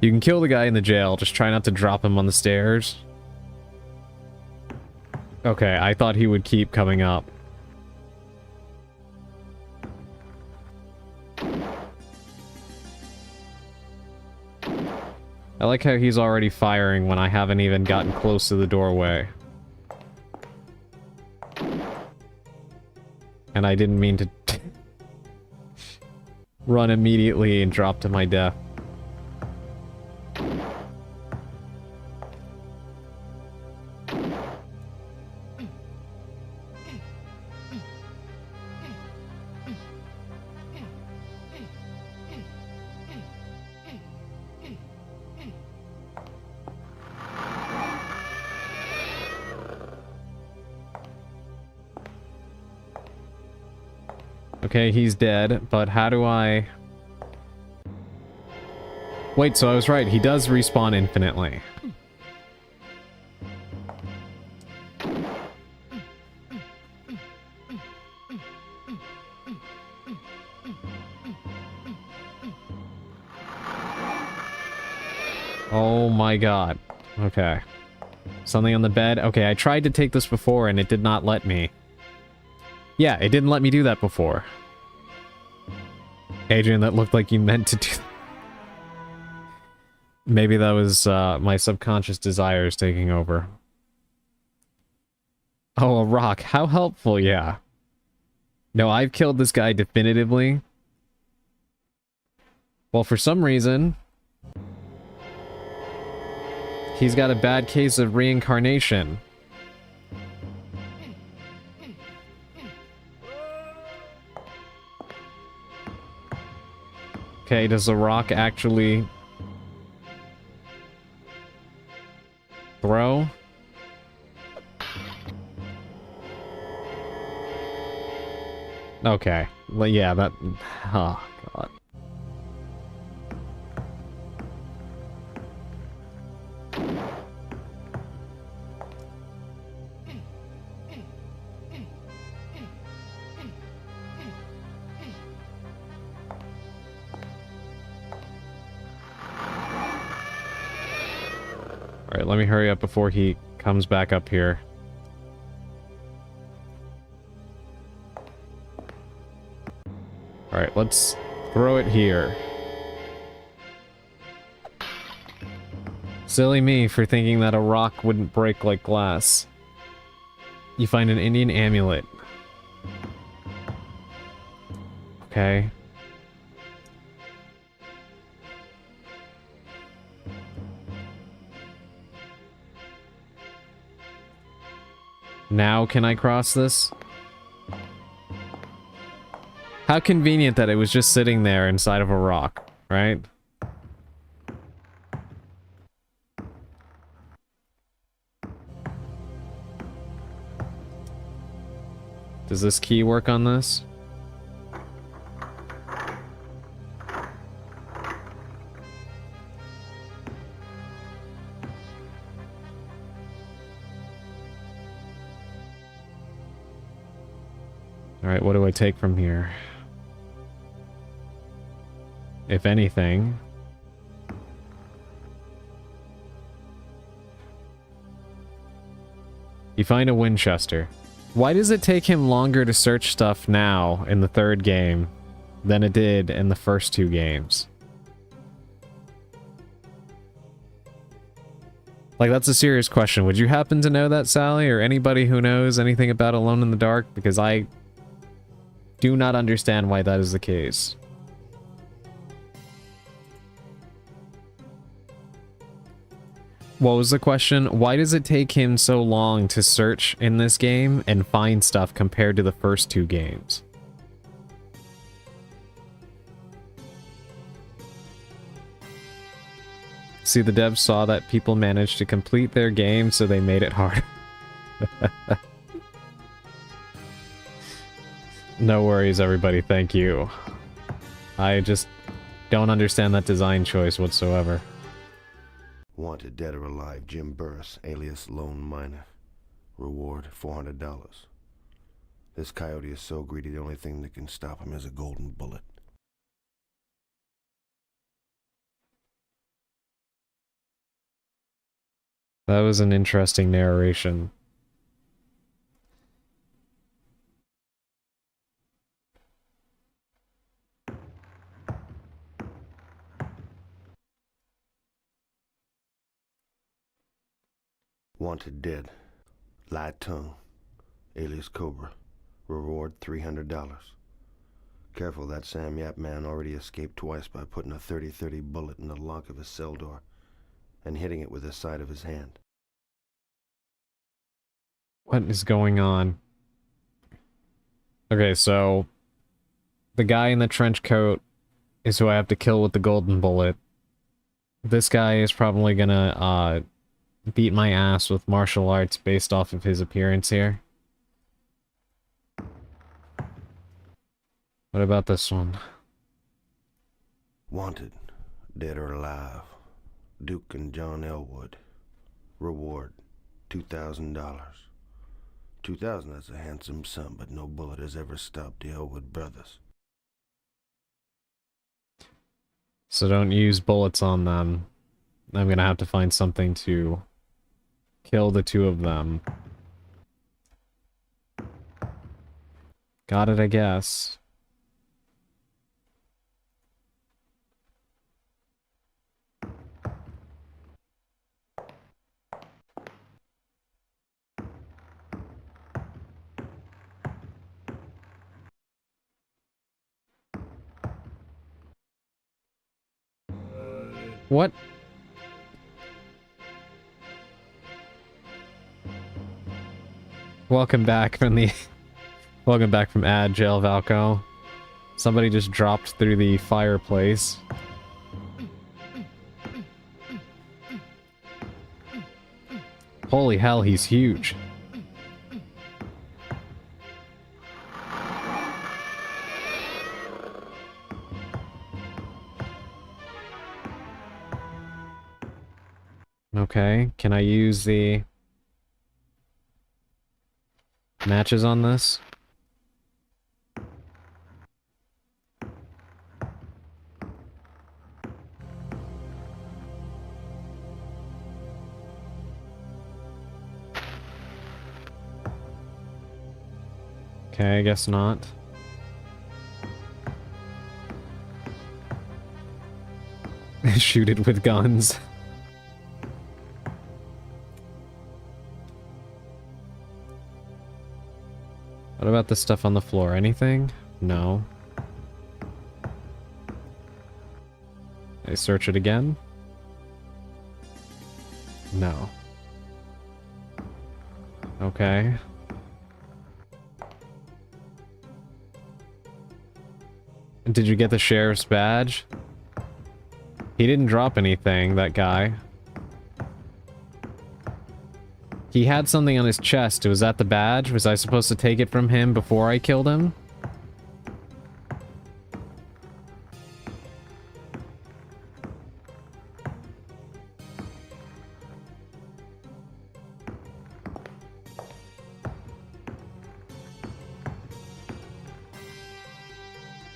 B: You can kill the guy in the jail, just try not to drop him on the stairs. Okay, I thought he would keep coming up. I like how he's already firing when I haven't even gotten close to the doorway. And I didn't mean to run immediately and drop to my death. Okay, he's dead, but how do I... Wait, so I was right, he does respawn infinitely. Oh my god. Okay. Something on the bed? Okay, I tried to take this before and it did not let me. Yeah, it didn't let me do that before. Adrian, that looked like you meant to do that. Maybe that was my subconscious desires taking over. Oh, a rock. How helpful, yeah. No, I've killed this guy definitively. Well, for some reason... he's got a bad case of reincarnation. Okay, does the rock actually throw? Okay. Well, yeah, that... Oh, God. Alright, let me hurry up before he comes back up here. Alright, let's throw it here. Silly me for thinking that a rock wouldn't break like glass. You find an Indian amulet. Okay. Now can I cross this? How convenient that it was just sitting there inside of a rock, right? Does this key work on this? Alright, what do I take from here? If anything. You find a Winchester. Why does it take him longer to search stuff now in the third game than it did in the first two games? Like, that's a serious question. Would you happen to know that, Sally, or anybody who knows anything about Alone in the Dark? Because I do not understand why that is the case. What was the question? Why does it take him so long to search in this game and find stuff compared to the first two games? See, the devs saw that people managed to complete their game, so they made it harder. No worries, everybody. Thank you. I just don't understand that design choice whatsoever.
E: Wanted dead or alive, Jim Burris, alias Lone Miner. Reward, $400. This coyote is so greedy, the only thing that can stop him is a golden bullet.
B: That was an interesting narration.
E: Wanted dead. Light tongue, alias Cobra. Reward, $300. Careful, that Sam Yap man already escaped twice by putting a 30-30 bullet in the lock of his cell door and hitting it with the side of his hand.
B: What is going on? Okay, so the guy in the trench coat is who I have to kill with the golden bullet. This guy is probably gonna beat my ass with martial arts based off of his appearance here. What about this one?
E: Wanted, dead or alive, Duke and John Elwood. Reward, $2,000. $2,000, that's a handsome sum, but no bullet has ever stopped the Elwood brothers.
B: So don't use bullets on them. I'm gonna have to find something to kill the two of them. Got it, I guess. What? Welcome back from the... Welcome back from Ad Jail Valco. Somebody just dropped through the fireplace. Holy hell, he's huge. Okay, can I use the matches on this? Okay, I guess not. Shoot it with guns. What about the stuff on the floor? Anything? No. I search it again? No. Okay. Did you get the sheriff's badge? He didn't drop anything, that guy. He had something on his chest. Was that the badge? Was I supposed to take it from him before I killed him?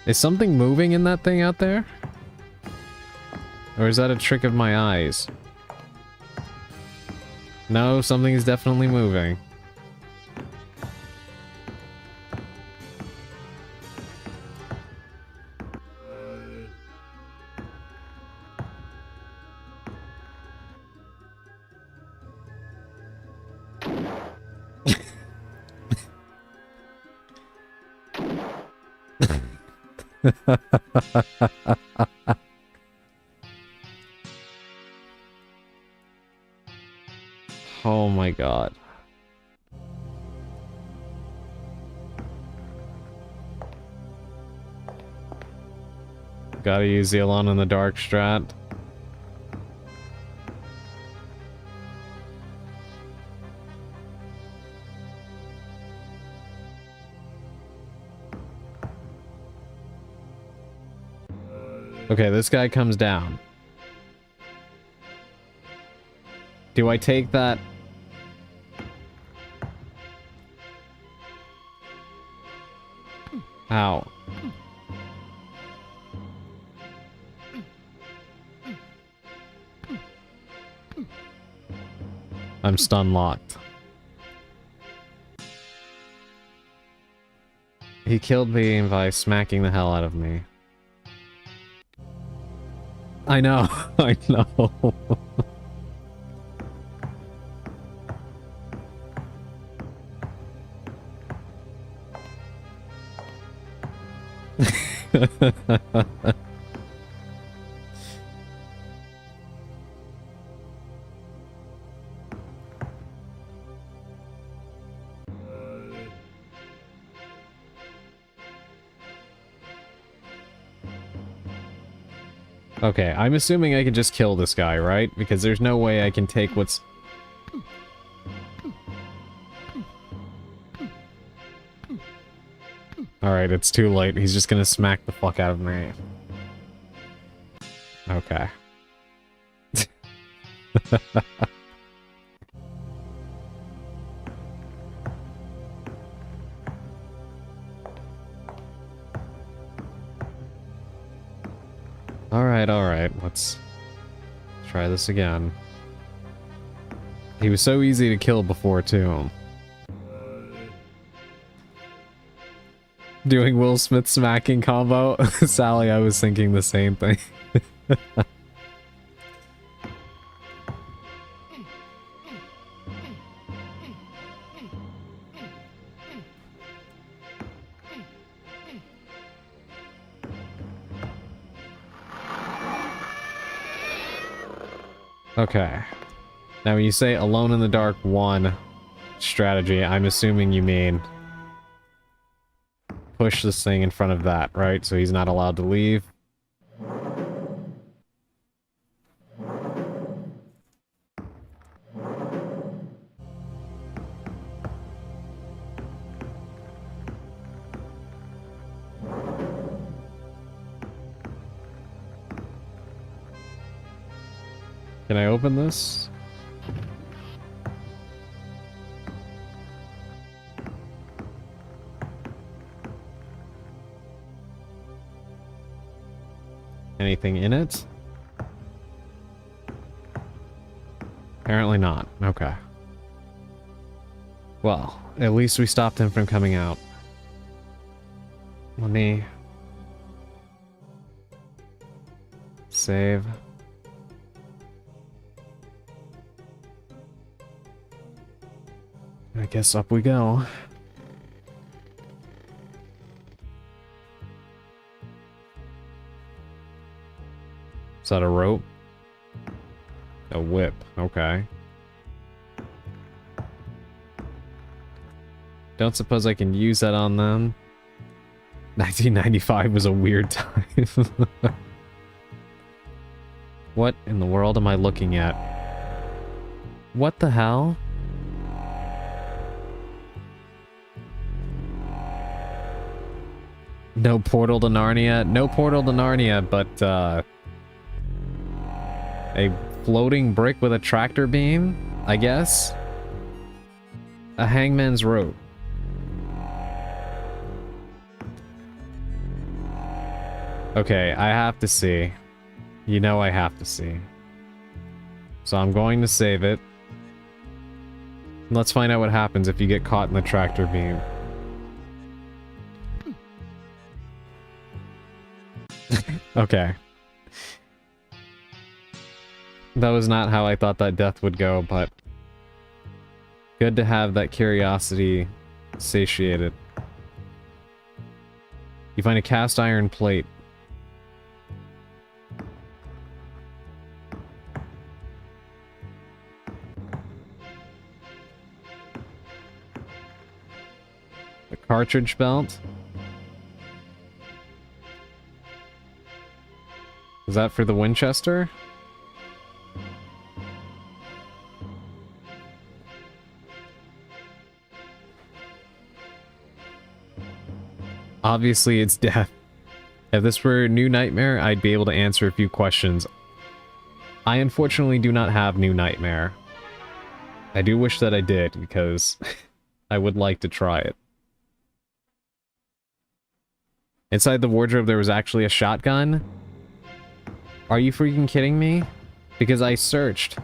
B: Is something moving in that thing out there? Or is that a trick of my eyes? No, something is definitely moving. Oh my god. Gotta use the Alone in the Dark strat. Okay, this guy comes down. Do I take that? Ow. I'm stun locked. He killed me by smacking the hell out of me. I know, I know. Okay, I'm assuming I can just kill this guy, right? Because there's no way I can take what's... Alright, it's too late. He's just gonna smack the fuck out of me. Okay. Alright, let's try this again. He was so easy to kill before, too. Doing Will Smith smacking combo? Sally, I was thinking the same thing. Okay. Now when you say Alone in the Dark 1 strategy, I'm assuming you mean push this thing in front of that, right? So he's not allowed to leave. Can I open this? Anything in it? Apparently not. Okay. Well, at least we stopped him from coming out. Let me... save. I guess up we go. Is that a rope? A whip, okay. Don't suppose I can use that on them? 1995 was a weird time. What in the world am I looking at? What the hell? No portal to Narnia? No portal to Narnia, but, a floating brick with a tractor beam, I guess? A hangman's rope. Okay, I have to see. You know I have to see. So I'm going to save it. Let's find out what happens if you get caught in the tractor beam. Okay. That was not how I thought that death would go, but... good to have that curiosity satiated. You find a cast iron plate. A cartridge belt. Is that for the Winchester? Obviously, it's death. If this were New Nightmare, I'd be able to answer a few questions. I unfortunately do not have New Nightmare. I do wish that I did, because I would like to try it. Inside the wardrobe, there was actually a shotgun? Are you freaking kidding me? Because I searched.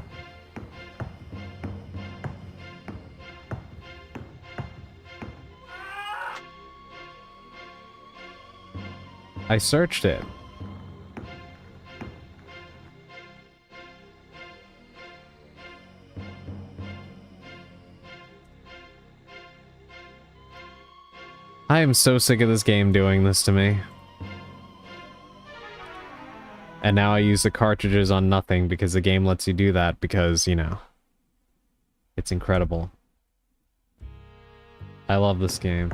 B: I searched it. I am so sick of this game doing this to me. And now I use the cartridges on nothing because the game lets you do that because, you know, it's incredible. I love this game.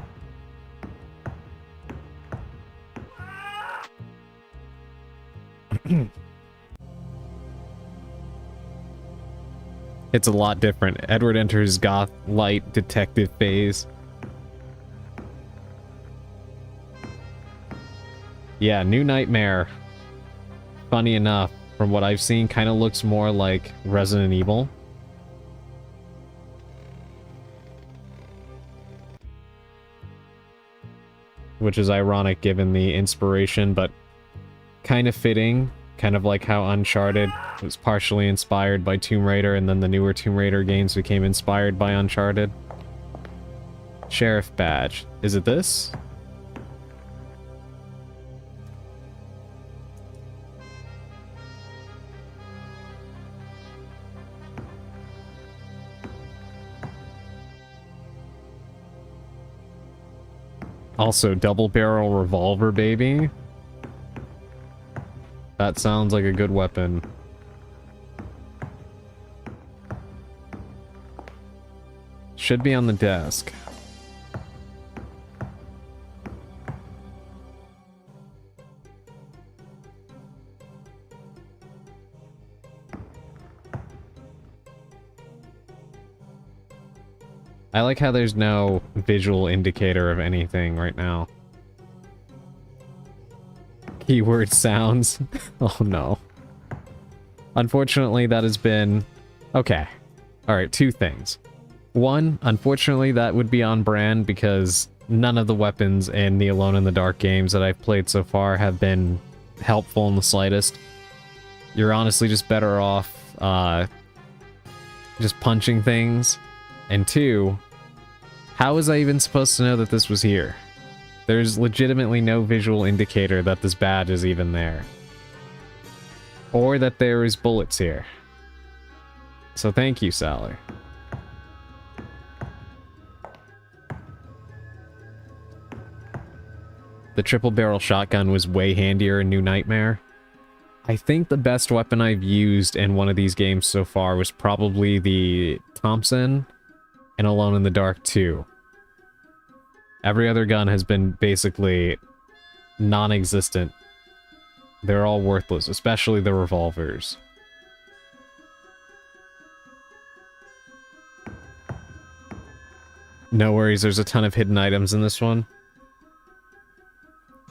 B: It's a lot different. Edward enters goth light detective phase. Yeah, New Nightmare. Funny enough, from what I've seen, kind of looks more like Resident Evil. Which is ironic given the inspiration, but kind of fitting. Kind of like how Uncharted was partially inspired by Tomb Raider, and then the newer Tomb Raider games became inspired by Uncharted. Sheriff badge. Is it this? Also, double barrel revolver, baby. That sounds like a good weapon. Should be on the desk. I like how there's no visual indicator of anything right now. Keyword sounds. Oh no. Unfortunately, that has been... Okay. Alright, two things. One, unfortunately, that would be on brand because none of the weapons in the Alone in the Dark games that I've played so far have been helpful in the slightest. You're honestly just better off, just punching things. And two, how was I even supposed to know that this was here? There's legitimately no visual indicator that this badge is even there. Or that there is bullets here. So thank you, Sally. The triple barrel shotgun was way handier in New Nightmare. I think the best weapon I've used in one of these games so far was probably the Thompson and Alone in the Dark 2. Every other gun has been basically non-existent. They're all worthless, especially the revolvers. No worries, there's a ton of hidden items in this one.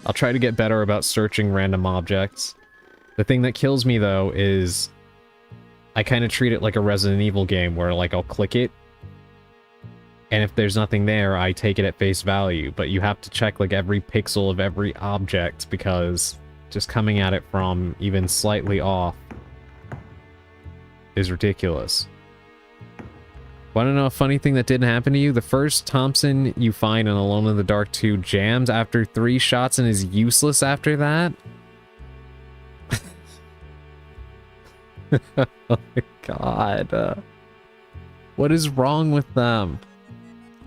B: I'll try to get better about searching random objects. The thing that kills me, though, is I kind of treat it like a Resident Evil game where, like, I'll click it, and if there's nothing there, I take it at face value, but you have to check, like, every pixel of every object, because just coming at it from even slightly off is ridiculous. Want to know a funny thing that didn't happen to you? The first Thompson you find in Alone in the Dark 2 jams after 3 shots and is useless after that? Oh my god. What is wrong with them?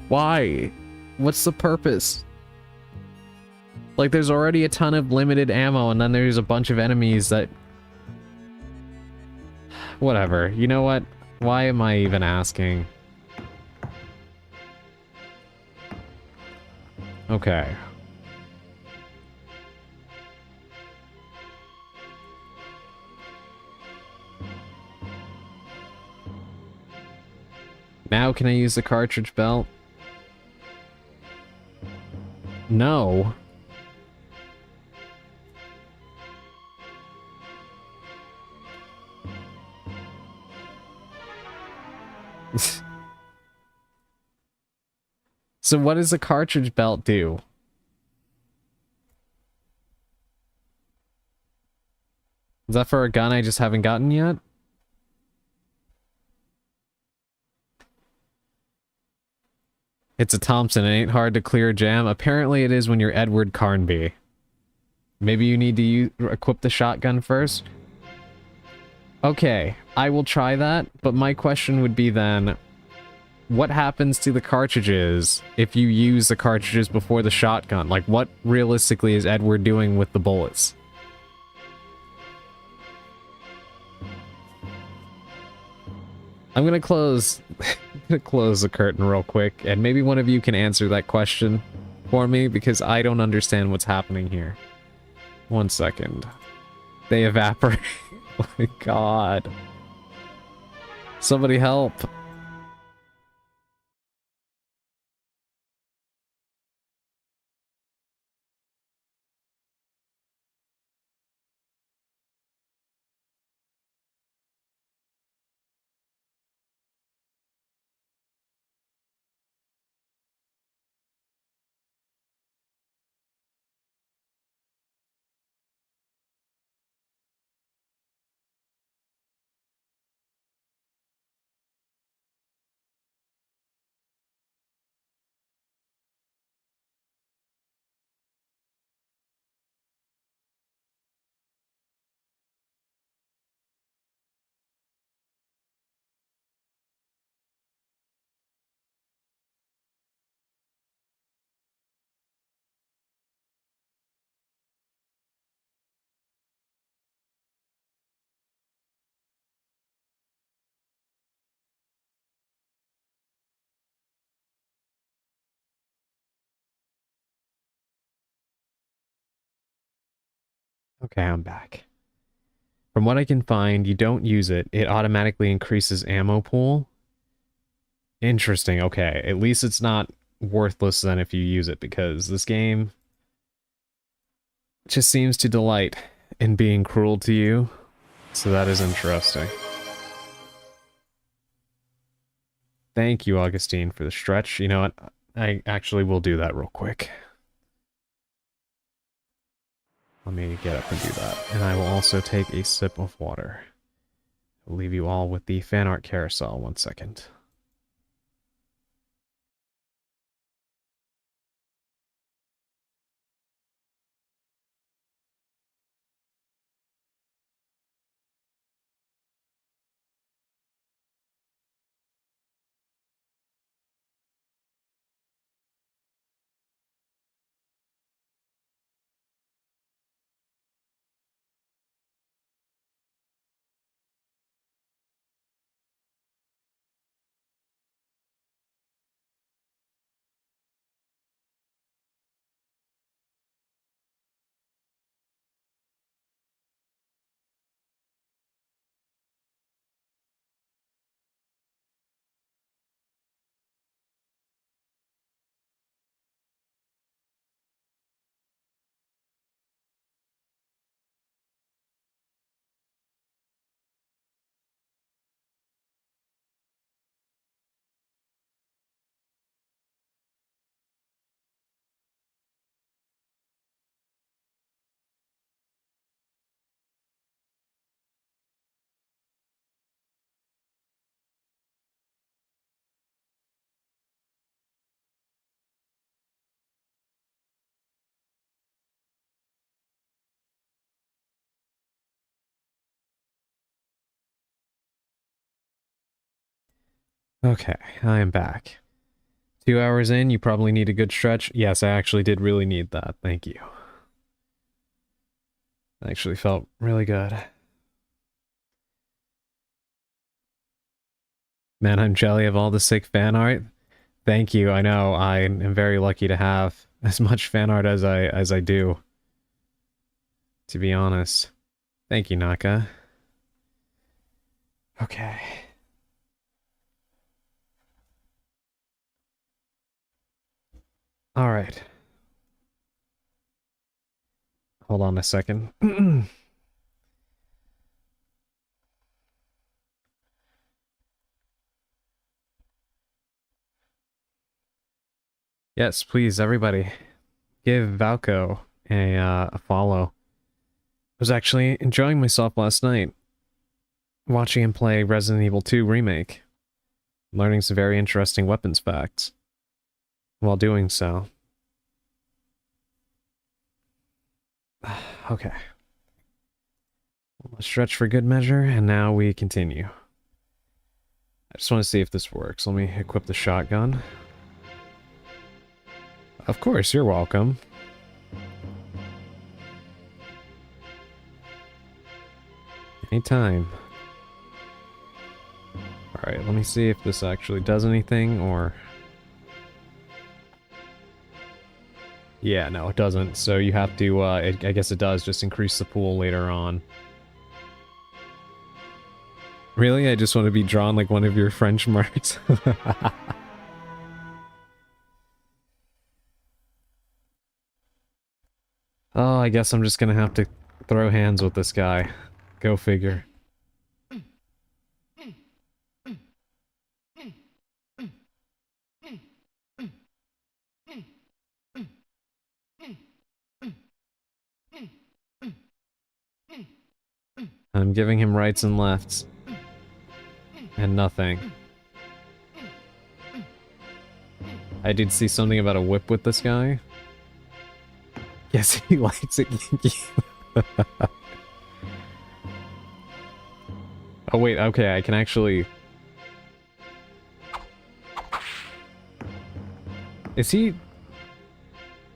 B: Why? What's the purpose? Like, there's already a ton of limited ammo, and then there's a bunch of enemies that... Whatever. You know what? Why am I even asking? Okay. Now can I use the cartridge belt? No. So what does the cartridge belt do? Is that for a gun I just haven't gotten yet? It's a Thompson. It ain't hard to clear a jam. Apparently it is when you're Edward Carnby. Maybe you need to equip the shotgun first? Okay, I will try that, but my question would be then, what happens to the cartridges if you use the cartridges before the shotgun? Like, what realistically is Edward doing with the bullets? I'm gonna close the curtain real quick, and maybe one of you can answer that question for me, because I don't understand what's happening here. 1 second. They evaporate. Oh my god. Somebody help. Okay, I'm back. From what I can find, you don't use it. It automatically increases ammo pool. Interesting. Okay. At least it's not worthless then if you use it, because this game just seems to delight in being cruel to you. So that is interesting. Thank you, Augustine, for the stretch. You know what? I actually will do that real quick. Let me get up and do that. And I will also take a sip of water. I'll leave you all with the fan art carousel 1 second. Okay, I am back. 2 hours in, you probably need a good stretch. Yes, I actually did really need that. Thank you. I actually felt really good. Man, I'm jelly of all the sick fan art. Thank you. I know I am very lucky to have as much fan art as I do. To be honest. Thank you, Naka. Okay. All right. Hold on a second. Yes, please, everybody, give Valko a follow. I was actually enjoying myself last night, watching him play Resident Evil 2 Remake, learning some very interesting weapons facts while doing so. Okay. Let's stretch for good measure, and now we continue. I just want to see if this works. Let me equip the shotgun. Of course, you're welcome. Anytime. Alright, let me see if this actually does anything, or... Yeah, no, it doesn't. So you have to, I guess it does just increase the pool later on. Really? I just want to be drawn like one of your French marks. Oh, I guess I'm just gonna have to throw hands with this guy. Go figure. I'm giving him rights and lefts. And nothing. I did see something about a whip with this guy. Yes, he likes it. Oh wait, okay, I can actually... Is he...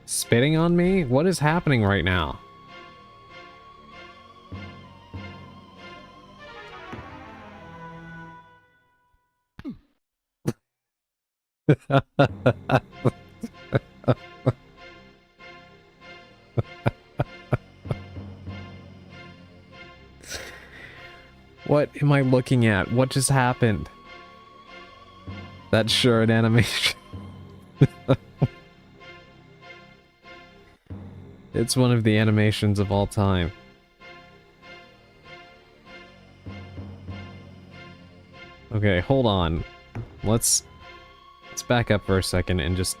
B: spitting on me? What is happening right now? What am I looking at? What just happened? That's sure an animation. It's one of the animations of all time. Okay, hold on. Let's back up for a second and just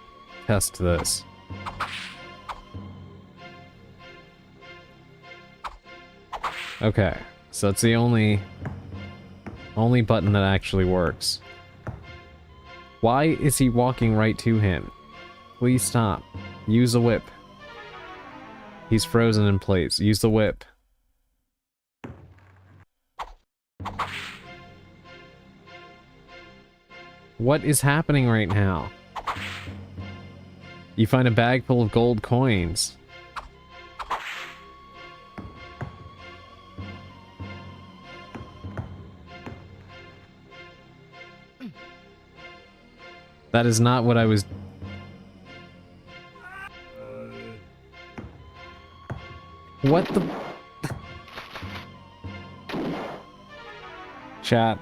B: test this. Okay, so it's the only button that actually works. Why is he walking right to him? Please stop. Use the whip. He's frozen in place. Use the whip. What is happening right now? You find a bag full of gold coins. That is not what I was... What the... Chat.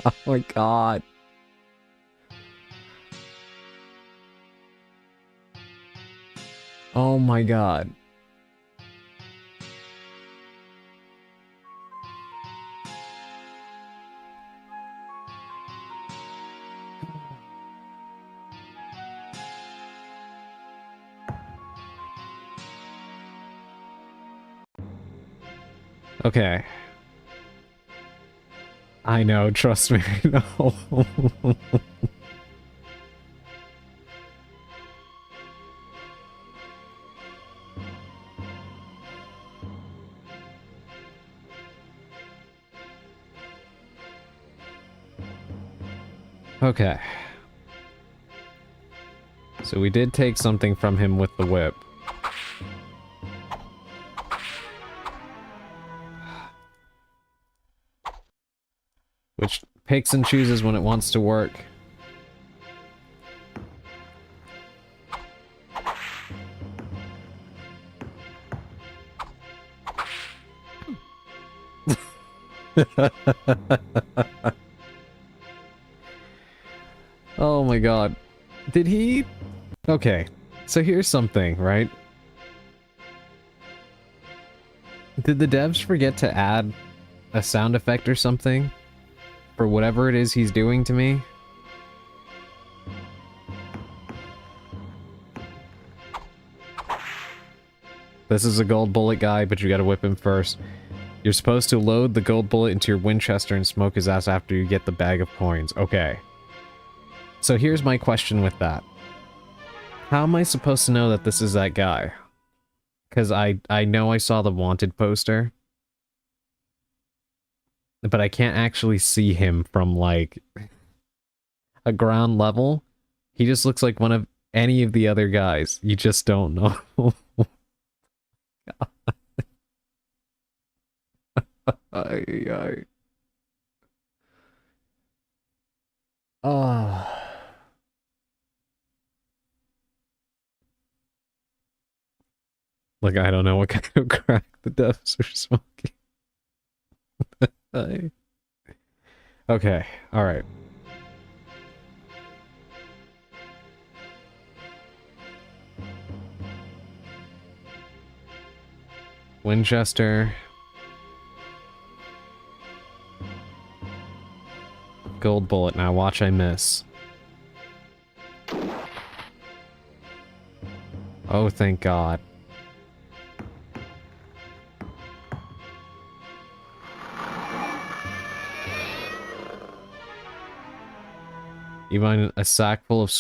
B: Oh my god. Oh my god. Okay. I know, trust me, I know. Okay. So we did take something from him with the whip. Which picks and chooses when it wants to work. Oh my god. Did he... Okay, so here's something, right? Did the devs forget to add a sound effect or something? For whatever it is he's doing to me? This is a gold bullet guy, but you gotta whip him first. You're supposed to load the gold bullet into your Winchester and smoke his ass after you get the bag of coins. Okay. So here's my question with that. How am I supposed to know that this is that guy? Because I know I saw the wanted poster. But I can't actually see him from, like, a ground level. He just looks like one of any of the other guys. You just don't know. Oh. Like, I don't know what kind of crack the devs are smoking. Okay, alright. Winchester. Gold bullet. Now watch I miss. Oh, thank God. You find a sack full of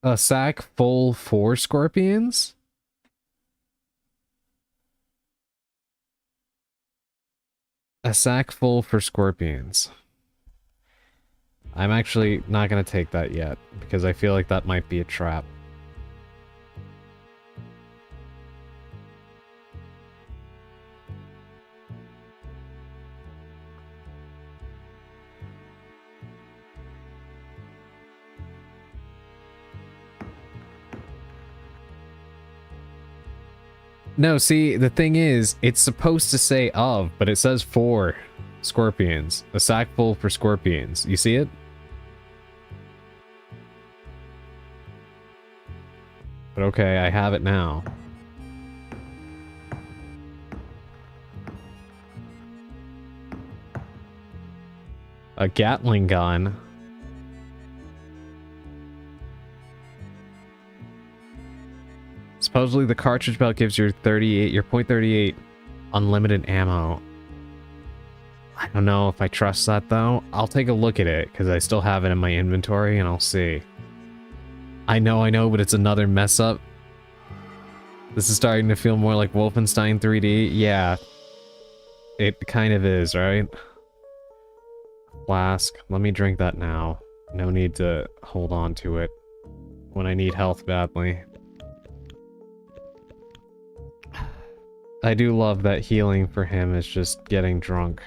B: a sack full for scorpions? A sack full for scorpions. I'm actually not gonna take that yet, because I feel like that might be a trap. No, see, the thing is, it's supposed to say of, but it says for scorpions. A sack full for scorpions. You see it? But okay, I have it now. A Gatling gun. Supposedly the cartridge belt gives your .38 unlimited ammo. I don't know if I trust that though. I'll take a look at it because I still have it in my inventory and I'll see. I know, but it's another mess up. This is starting to feel more like Wolfenstein 3D. Yeah, it kind of is, right? Flask. Let me drink that now. No need to hold on to it when I need health badly. I do love that healing for him is just getting drunk.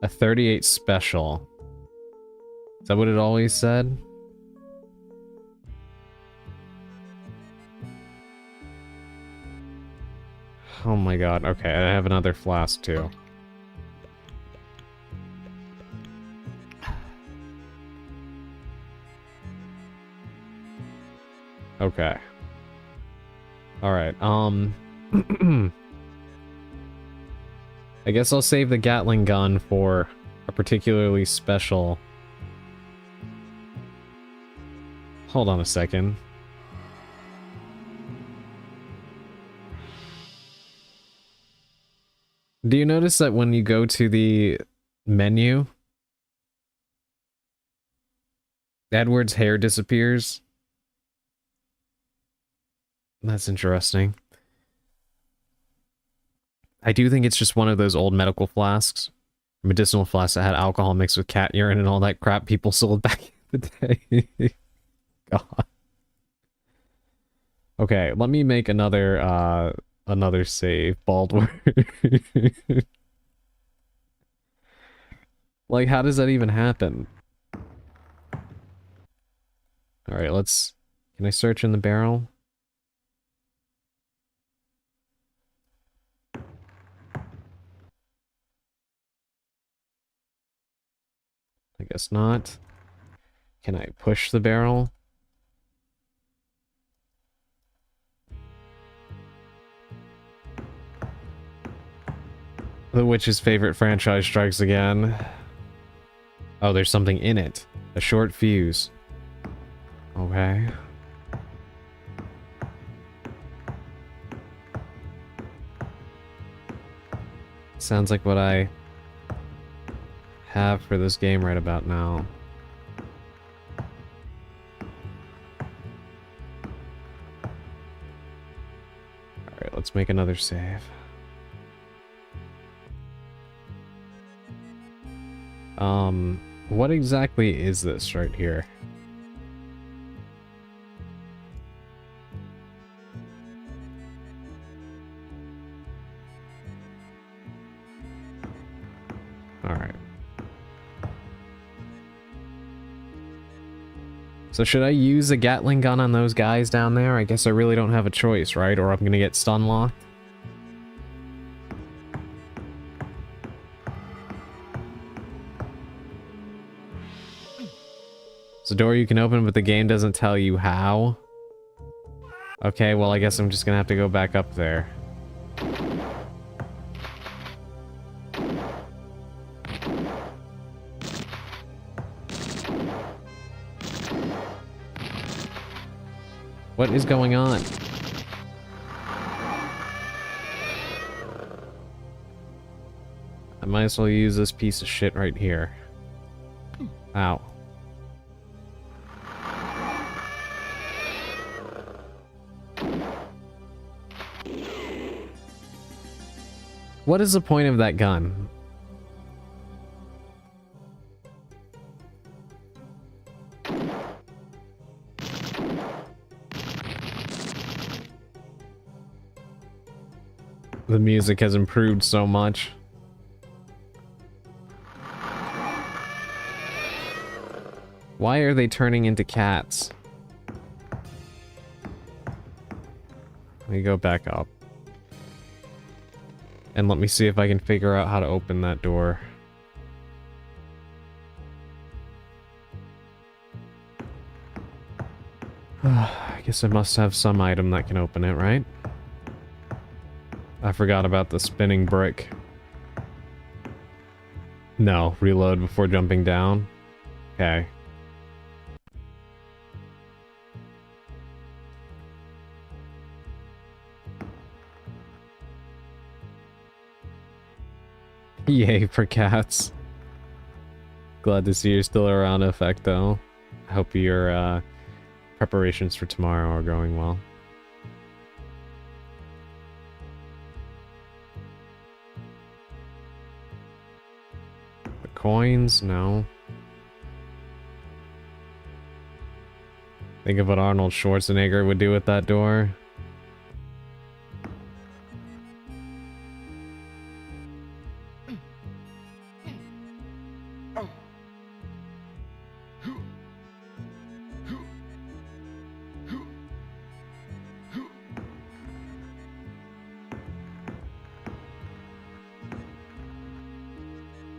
B: A 38 special. Is that what it always said? Oh my god, okay, I have another flask too. Okay. Alright, I guess I'll save the Gatling gun for a particularly special... Hold on a second. Do you notice that when you go to the menu, Edward's hair disappears? That's interesting. I do think it's just one of those old medical flasks. Medicinal flasks that had alcohol mixed with cat urine and all that crap people sold back in the day. God. Okay, let me make another save. Baldwin. Like, how does that even happen? Alright, let's... Can I search in the barrel? I guess not. Can I push the barrel? The Witch's favorite franchise strikes again. Oh, there's something in it. A short fuse. Okay. Sounds like what I have for this game right about now. Alright, let's make another save. What exactly is this right here? Alright. So should I use a Gatling gun on those guys down there? I guess I really don't have a choice, right? Or I'm gonna get stun locked. It's a door you can open, but the game doesn't tell you how. Okay, well, I guess I'm just gonna have to go back up there. What is going on? I might as well use this piece of shit right here. Ow. What is the point of that gun? The music has improved so much. Why are they turning into cats? Let me go back up. And let me see if I can figure out how to open that door. I guess I must have some item that can open it, right? I forgot about the spinning brick. No, reload before jumping down. Okay. Yay for cats. Glad to see you're still around, Effecto. I hope your preparations for tomorrow are going well. The coins? No. Think of what Arnold Schwarzenegger would do with that door.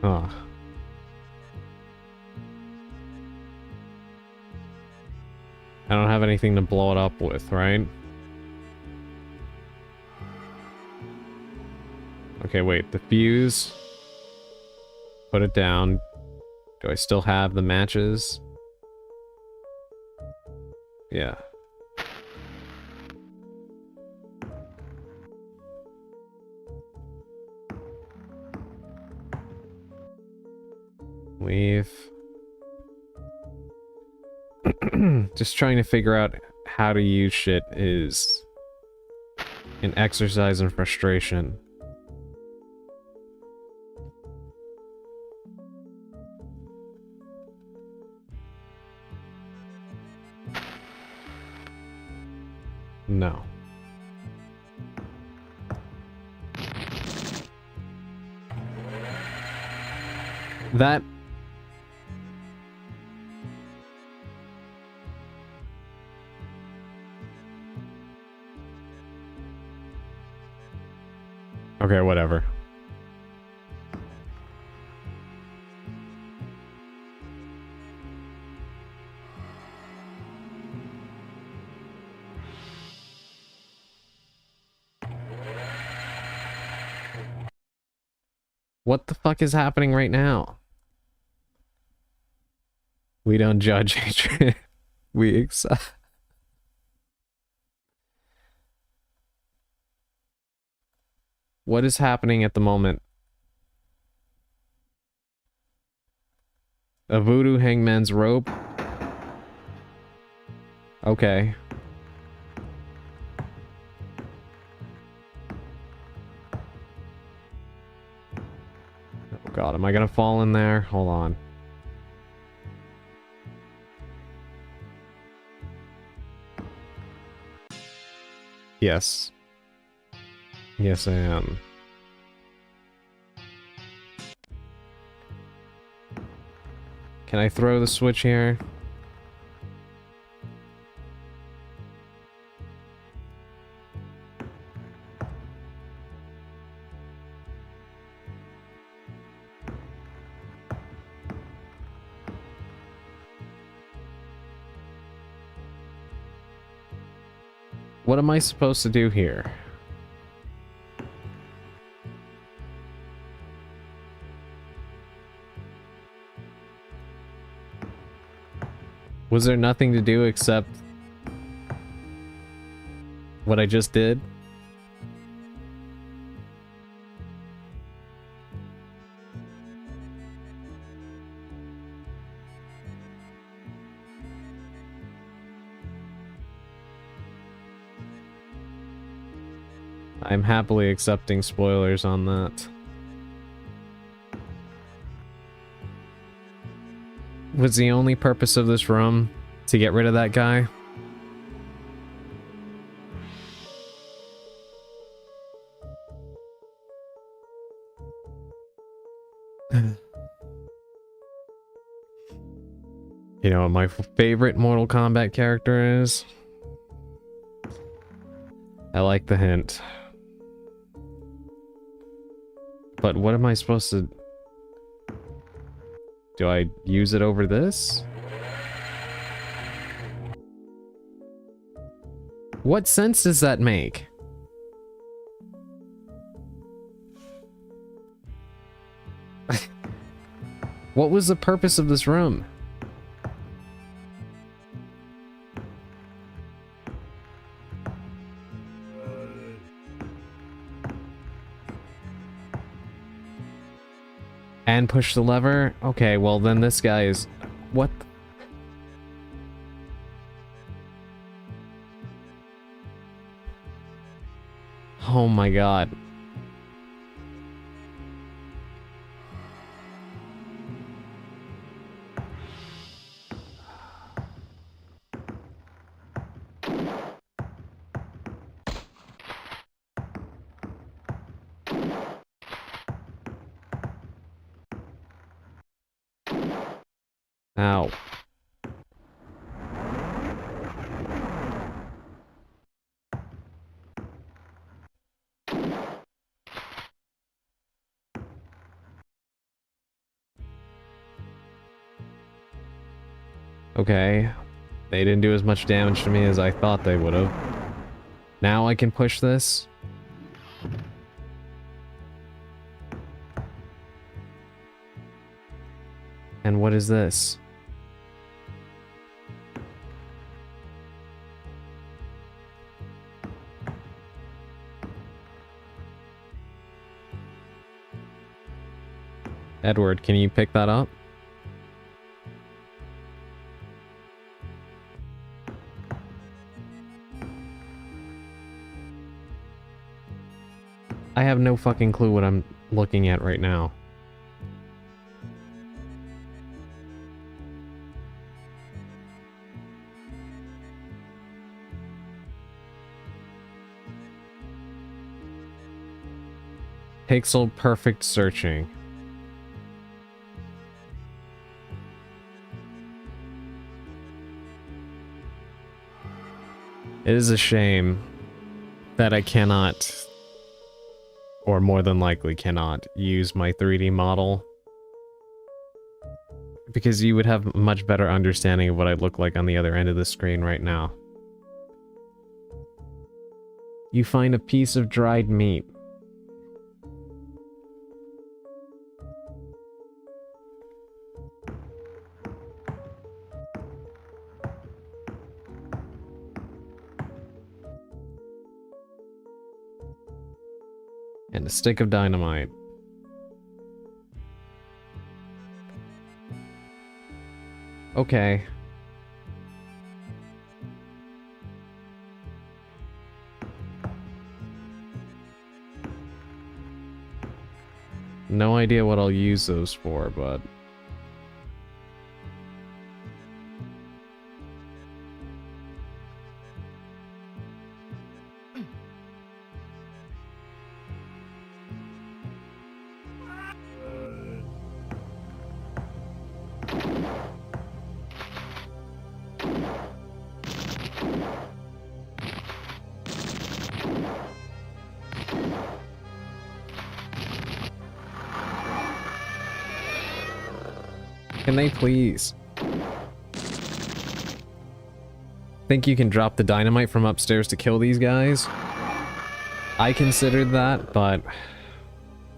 B: Oh. I don't have anything to blow it up with, right? Okay, wait. The fuse. Put it down. Do I still have the matches? Yeah. Leave. Just trying to figure out how to use shit is an exercise in frustration. No. That... Okay, whatever. What the fuck is happening right now? We don't judge hatred. We accept. What is happening at the moment? A voodoo hangman's rope? Okay. Oh god, am I gonna fall in there? Hold on. Yes. Yes, I am. Can I throw the switch here? What am I supposed to do here? Was there nothing to do except what I just did? I'm happily accepting spoilers on that. Was the only purpose of this room to get rid of that guy? You know what my favorite Mortal Kombat character is? I like the hint. But what am I supposed to... Do I use it over this? What sense does that make? What was the purpose of this room? And push the lever? Okay, well then this guy is... What? Oh my god. Ow. Okay. They didn't do as much damage to me as I thought they would have. Now I can push this. And what is this? Edward, can you pick that up? I have no fucking clue what I'm looking at right now. Pixel perfect searching. It is a shame that I cannot, or more than likely cannot, use my 3D model. Because you would have a much better understanding of what I look like on the other end of the screen right now. You find a piece of dried meat. And a stick of dynamite. Okay. No idea what I'll use those for, but... Can they please? Think you can drop the dynamite from upstairs to kill these guys? I considered that, but...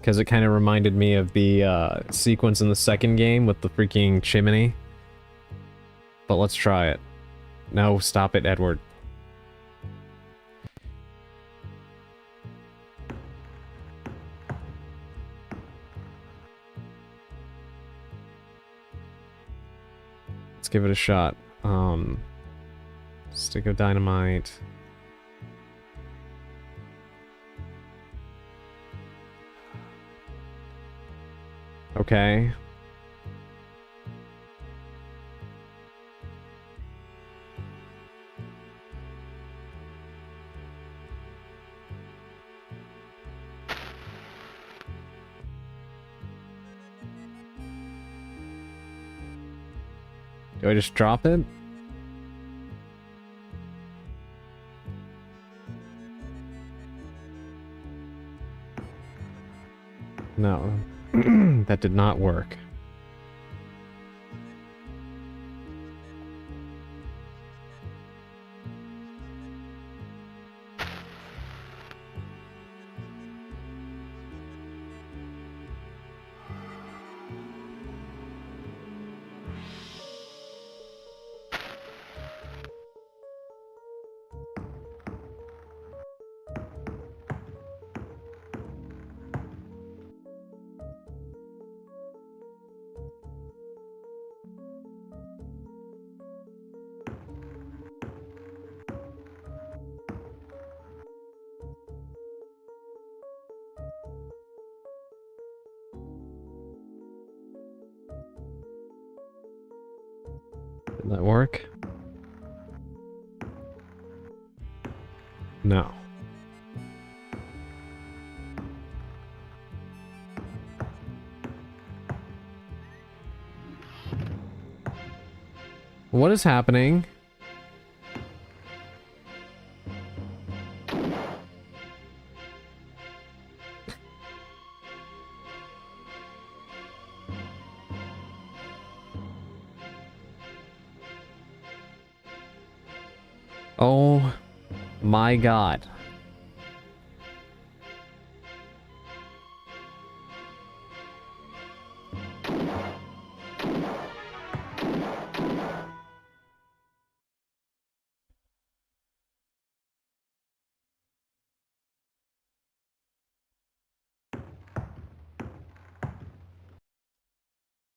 B: because it kind of reminded me of the sequence in the second game with the freaking chimney. But let's try it. No, stop it, Edward. Let's give it a shot. Stick of dynamite. Okay. Do I just drop it? No. That did not work. Did that work? No. What is happening? Oh my God.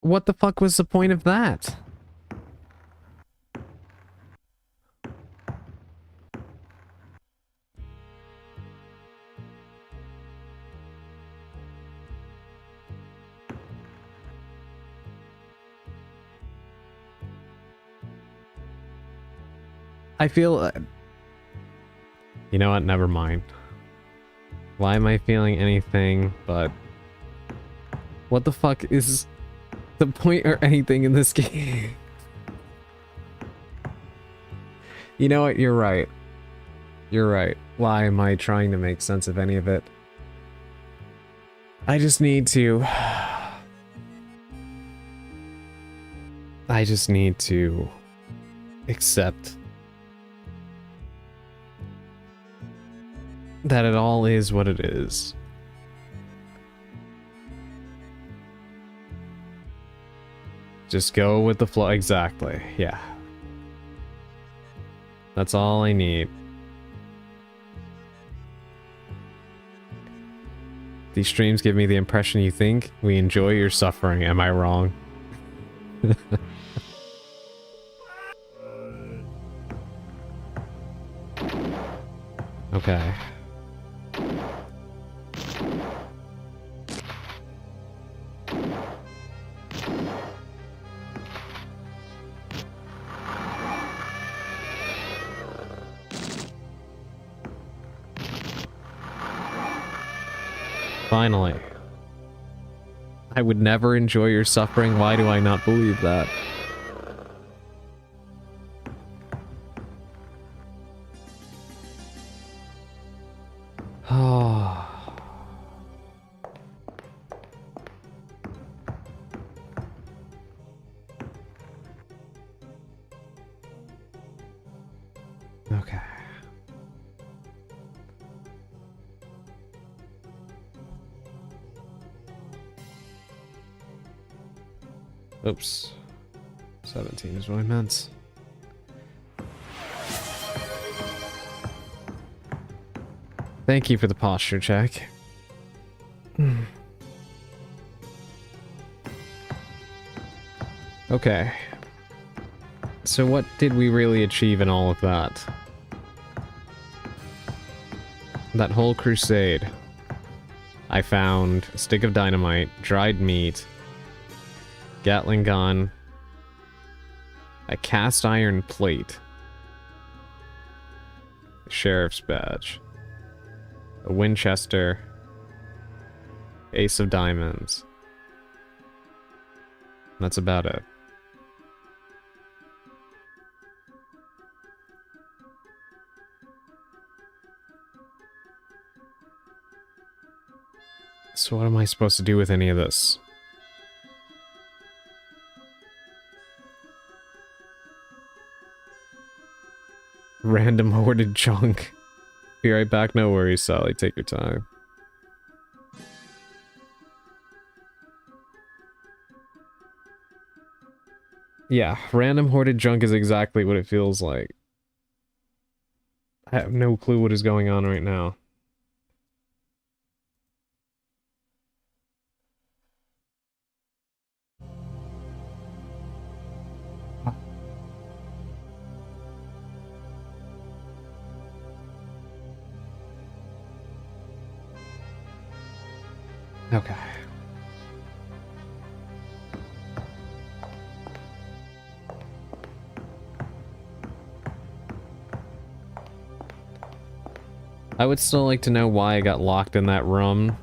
B: What the fuck was the point of that? I feel... you know what? Never mind. Why am I feeling anything but... what the fuck is the point or anything in this game? You know what? You're right. You're right. Why am I trying to make sense of any of it? I just need to... I just need to accept that it all is what it is. Just go with the flow. Exactly. Yeah. That's all I need. These streams give me the impression you think we enjoy your suffering. Am I wrong? Okay. Finally. I would never enjoy your suffering. Why do I not believe that? Oh. Okay. Oops. 17 is what I meant. Thank you for the posture check. Okay. So what did we really achieve in all of that? That whole crusade. I found a stick of dynamite, dried meat, Gatling gun, a cast iron plate, a sheriff's badge, a Winchester, ace of diamonds. That's about it. So what am I supposed to do with any of this? Random hoarded junk. Be right back, no worries, Sally. Take your time. Yeah, random hoarded junk is exactly what it feels like. I have no clue what is going on right now. Okay. I would still like to know why I got locked in that room,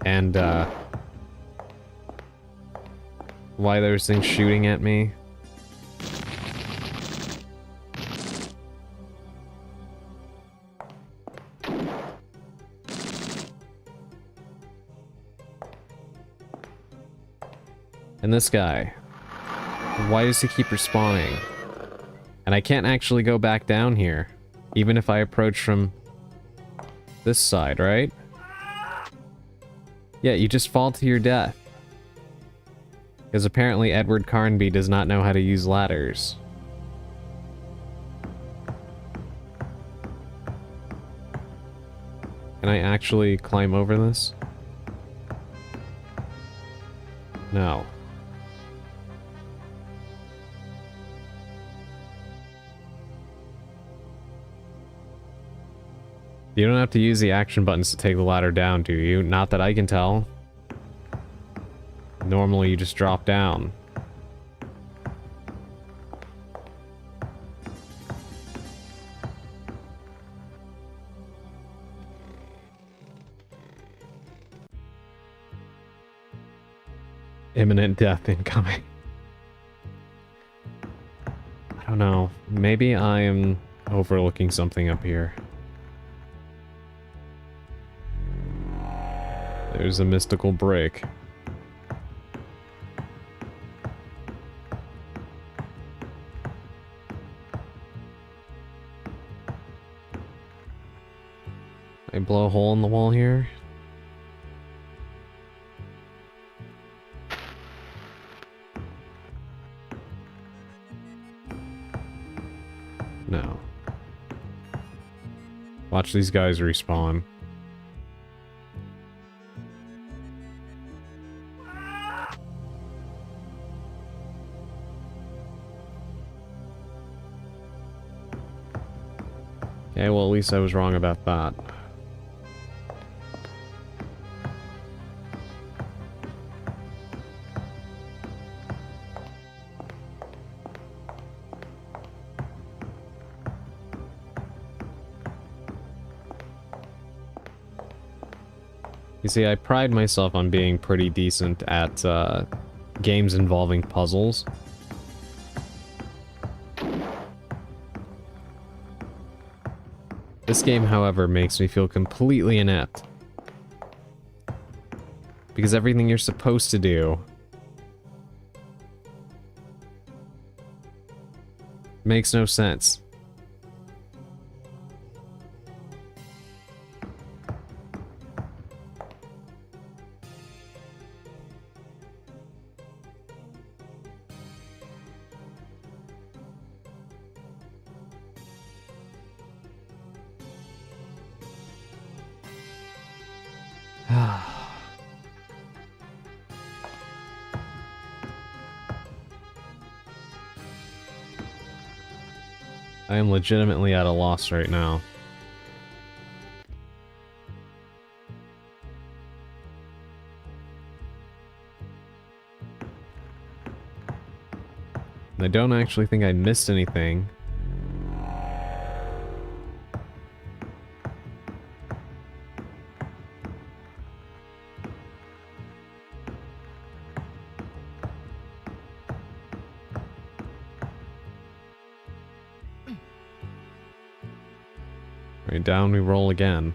B: and, why there's things shooting at me. And this guy. Why does he keep respawning? And I can't actually go back down here, even if I approach from this side, right? Yeah, you just fall to your death. Because apparently Edward Carnby does not know how to use ladders. Can I actually climb over this? No. You don't have to use the action buttons to take the ladder down, do you? Not that I can tell. Normally you just drop down. Imminent death incoming. I don't know. Maybe I am overlooking something up here. There's a mystical break. I blow a hole in the wall here. No. Watch these guys respawn. Okay, well at least I was wrong about that. You see, I pride myself on being pretty decent at games involving puzzles. This game, however, makes me feel completely inept. Because everything you're supposed to do makes no sense. I am legitimately at a loss right now. I don't actually think I missed anything. Right, down we roll again.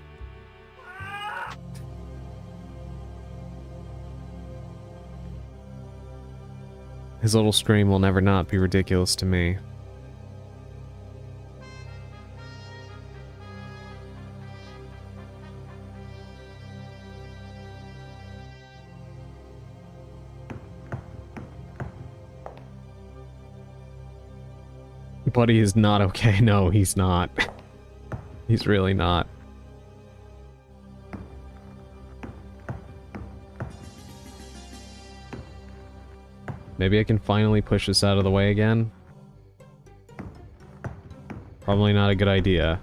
B: His little scream will never not be ridiculous to me. Buddy is not okay. No, he's not. He's really not. Maybe I can finally push this out of the way again. Probably not a good idea.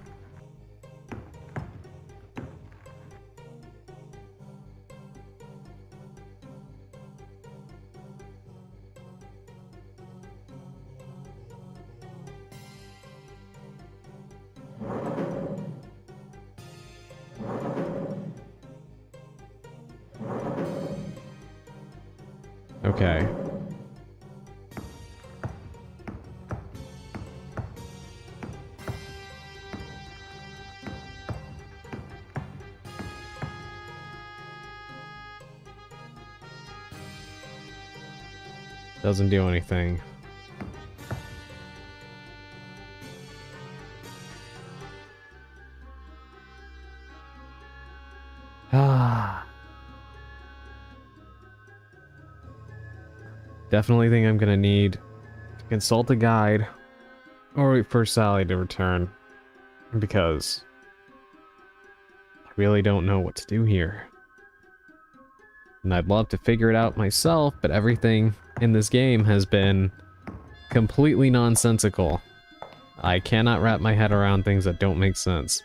B: Okay. Doesn't do anything. Ah. Definitely think I'm gonna need to consult a guide or wait for Sally to return, because I really don't know what to do here. And I'd love to figure it out myself, but everything in this game has been completely nonsensical. I cannot wrap my head around things that don't make sense.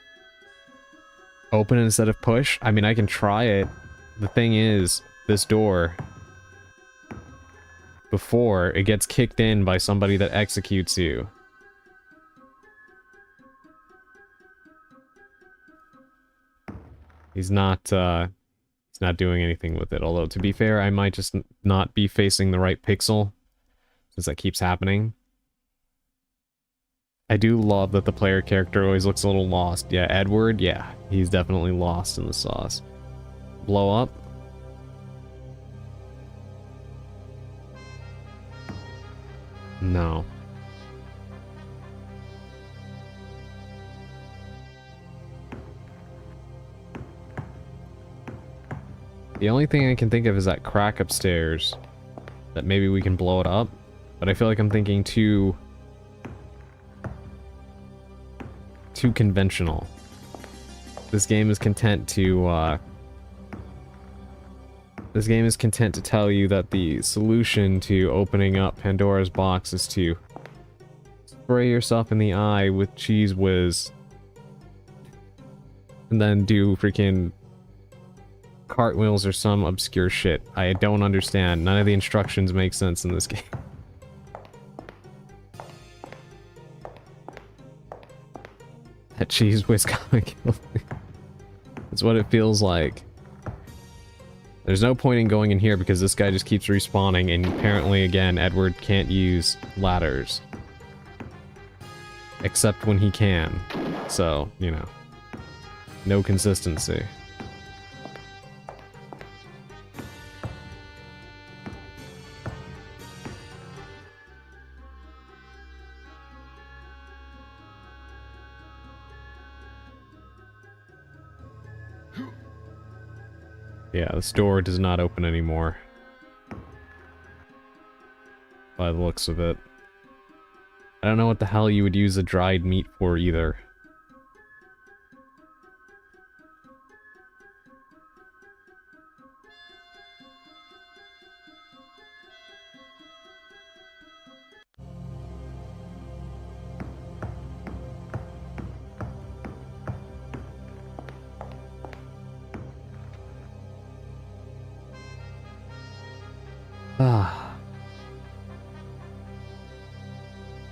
B: Open instead of push? I mean, I can try it. The thing is, this door, before it gets kicked in by somebody that executes you, he's not doing anything with it. Although, to be fair, I might just not be facing the right pixel, since that keeps happening. I do love that the player character always looks a little lost. Yeah, Edward, yeah, he's definitely lost in the sauce. Blow up. No. The only thing I can think of is that crack upstairs. That maybe we can blow it up. But I feel like I'm thinking too conventional. This game is content to tell you that the solution to opening up Pandora's box is to spray yourself in the eye with Cheese Whiz and then do freaking cartwheels or some obscure shit. I don't understand. None of the instructions make sense in this game. That Cheese Whiz gonna kill me. That's what it feels like. There's no point in going in here because this guy just keeps respawning, and apparently, again, Edward can't use ladders. Except when he can. So, you know. No consistency. Yeah, this door does not open anymore. By the looks of it. I don't know what the hell you would use a dried meat for either.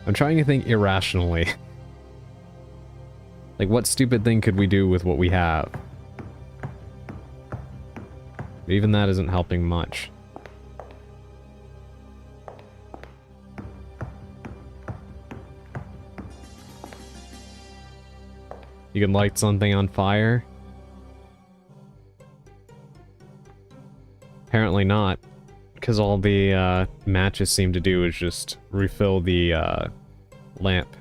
B: I'm trying to think irrationally. Like, what stupid thing could we do with what we have? Even that isn't helping much. You can light something on fire? Apparently not. Because all the matches seem to do is just refill the lamp.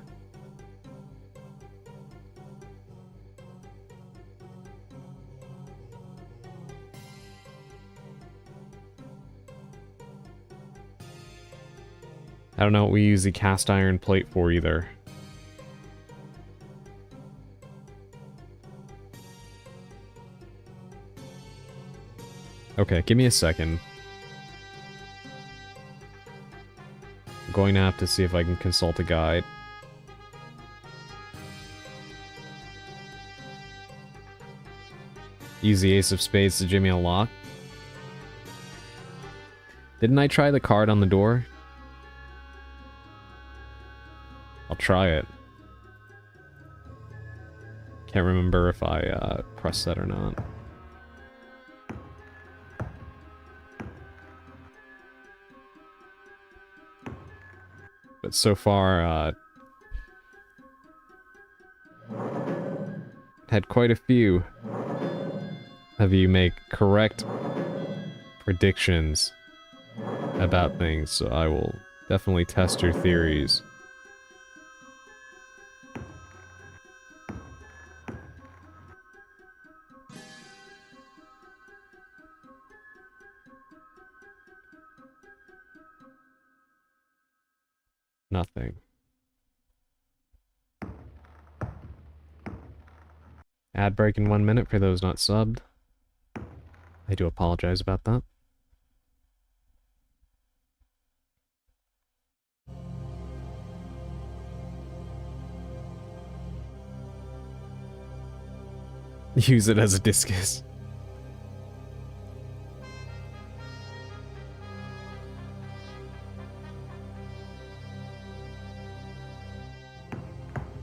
B: I don't know what we use the cast iron plate for either. Okay, give me a second. I'm going to have to see if I can consult a guide. Use the ace of spades to jimmy a lock. Didn't I try the card on the door? I'll try it. Can't remember if I pressed that or not. But so far, had quite a few of you make correct predictions about things, so I will definitely test your theories. Nothing. Ad break in 1 minute for those not subbed. I do apologize about that. Use it as a discus.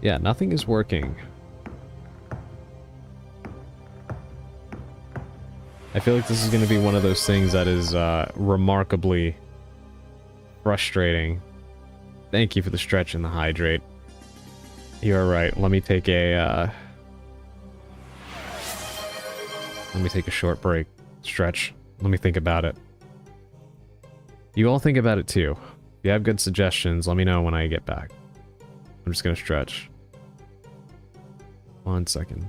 B: Yeah, nothing is working. I feel like this is going to be one of those things that is remarkably frustrating. Thank you for the stretch and the hydrate. You're right. Let me take a short break. Stretch. Let me think about it. You all think about it too. If you have good suggestions, let me know when I get back. I'm just gonna stretch. 1 second.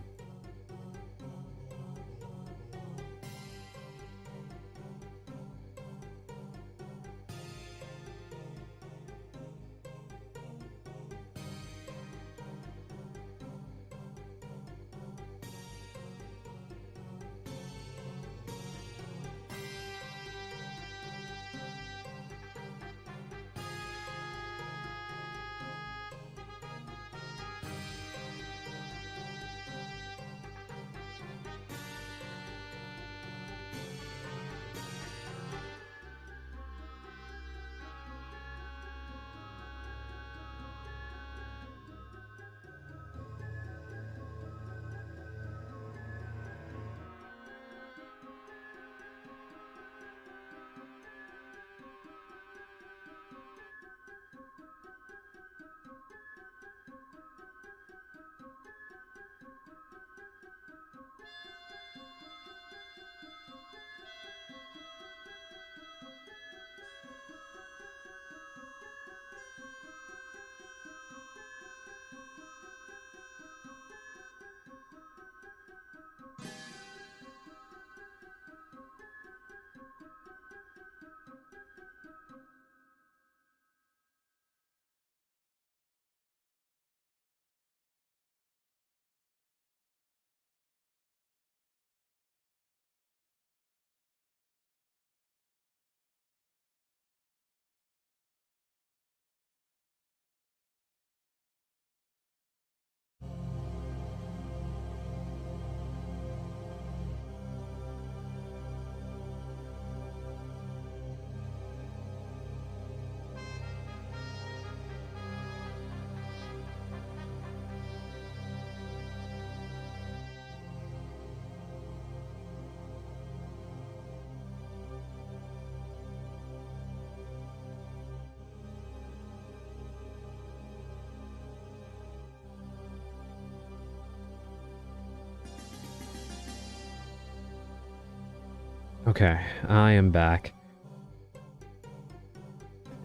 B: Okay, I am back.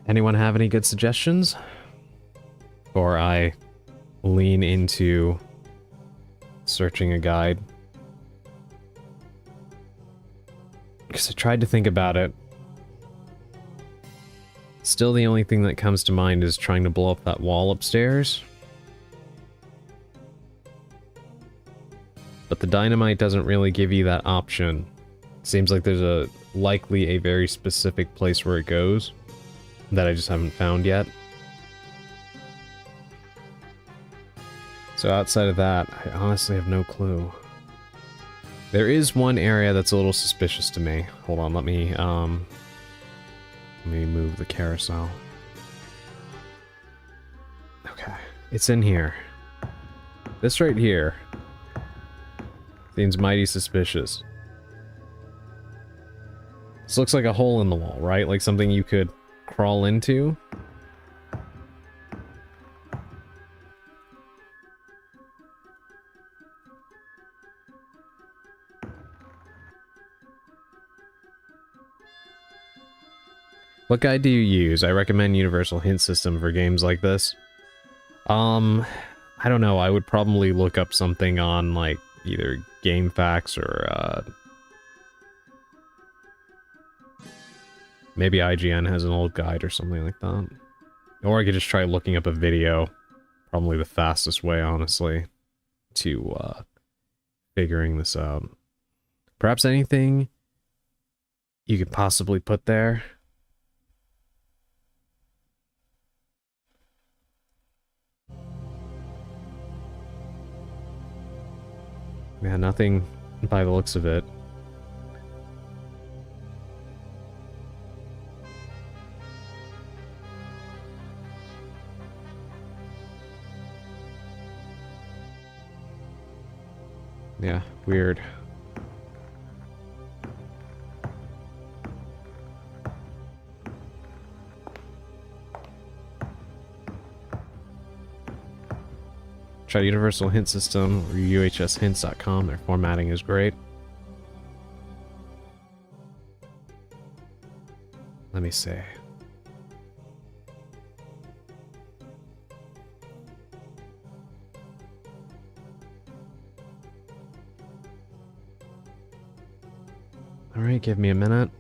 B: Anyone have any good suggestions? Or I lean into searching a guide. Because I tried to think about it. Still, the only thing that comes to mind is trying to blow up that wall upstairs. But the dynamite doesn't really give you that option. Seems like there's likely a very specific place where it goes that I just haven't found yet. So outside of that, I honestly have no clue. There is one area that's a little suspicious to me. Hold on, let me move the carousel. Okay, it's in here. This right here seems mighty suspicious. This looks like a hole in the wall, right? Like something you could crawl into. What guide do you use? I recommend Universal Hint System for games like this. I don't know. I would probably look up something on, like, either GameFAQs or, maybe IGN has an old guide or something like that. Or I could just try looking up a video. Probably the fastest way, honestly, to, figuring this out. Perhaps anything you could possibly put there. Yeah, nothing by the looks of it. Yeah, weird. Try Universal Hint System or UHShints.com. Their formatting is great. Let me see. Alright, give me a minute.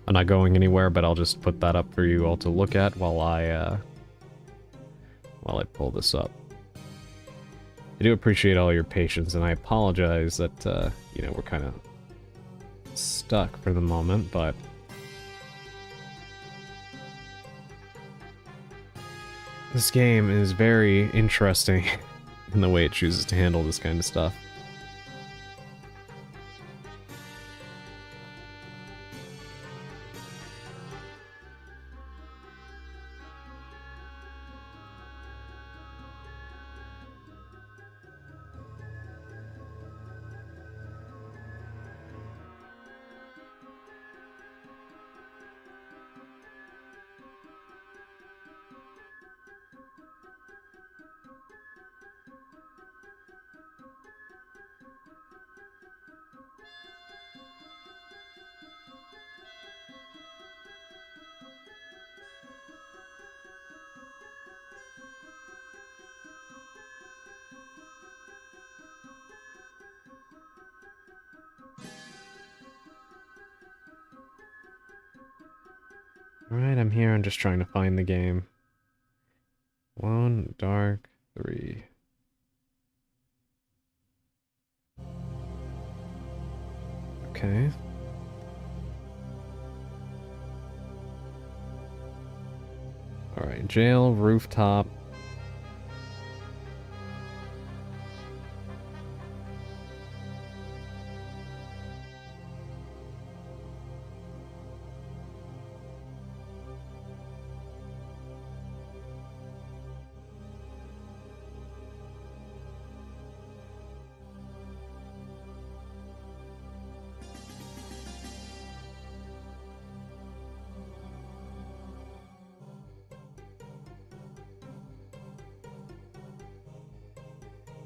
B: I'm not going anywhere, but I'll just put that up for you all to look at while I pull this up. I do appreciate all your patience, and I apologize that, you know, we're kind of stuck for the moment, but this game is very interesting in the way it chooses to handle this kind of stuff. Alright, I'm here. I'm just trying to find the game. Lone Dark 3. Okay. Alright, jail, rooftop.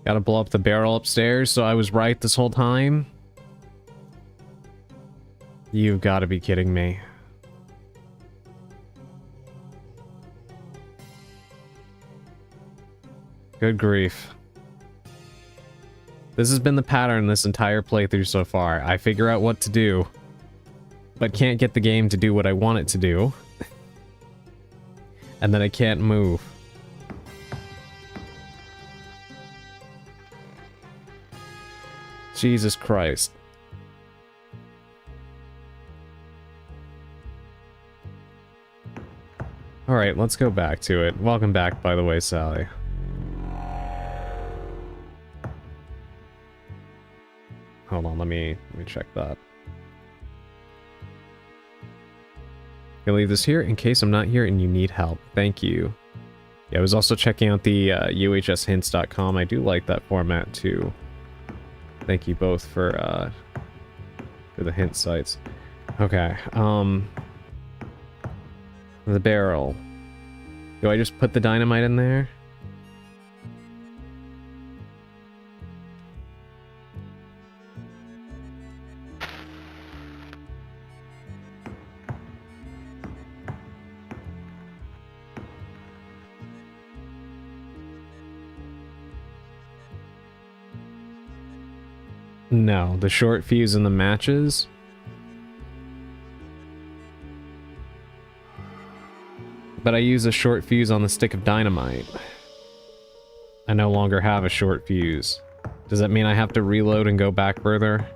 B: Gotta blow up the barrel upstairs, so I was right this whole time? You've gotta be kidding me. Good grief. This has been the pattern this entire playthrough so far. I figure out what to do, but can't get the game to do what I want it to do. And then I can't move. Jesus Christ. Alright, let's go back to it. Welcome back, by the way, Sally. Hold on, let me check that. I'll leave this here in case I'm not here and you need help. Thank you. Yeah, I was also checking out the uhshints.com. I do like that format too. Thank you both for the hint sites. Okay, the barrel. Do I just put the dynamite in there? No, the short fuse in the matches. But I use a short fuse on the stick of dynamite. I no longer have a short fuse. Does that mean I have to reload and go back further?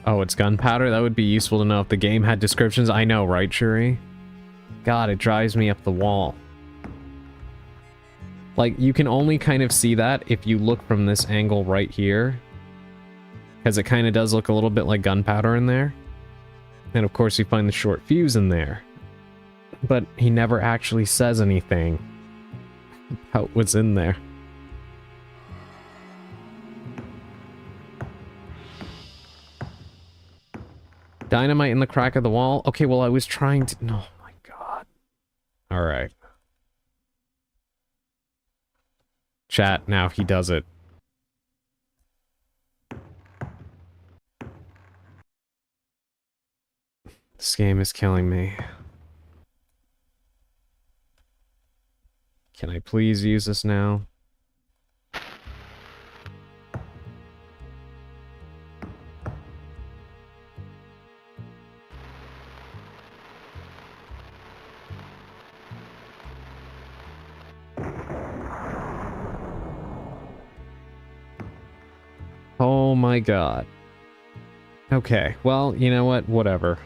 B: Oh, it's gunpowder? That would be useful to know if the game had descriptions. I know, right, Shuri? God, it drives me up the wall. Like, you can only kind of see that if you look from this angle right here. Because it kind of does look a little bit like gunpowder in there. And of course you find the short fuse in there. But he never actually says anything about what's in there. Dynamite in the crack of the wall? Okay, well, I was trying to... Oh, my God. Alright. Chat, now he does it. This game is killing me. Can I please use this now? Oh my God. Okay, well, you know what? Whatever.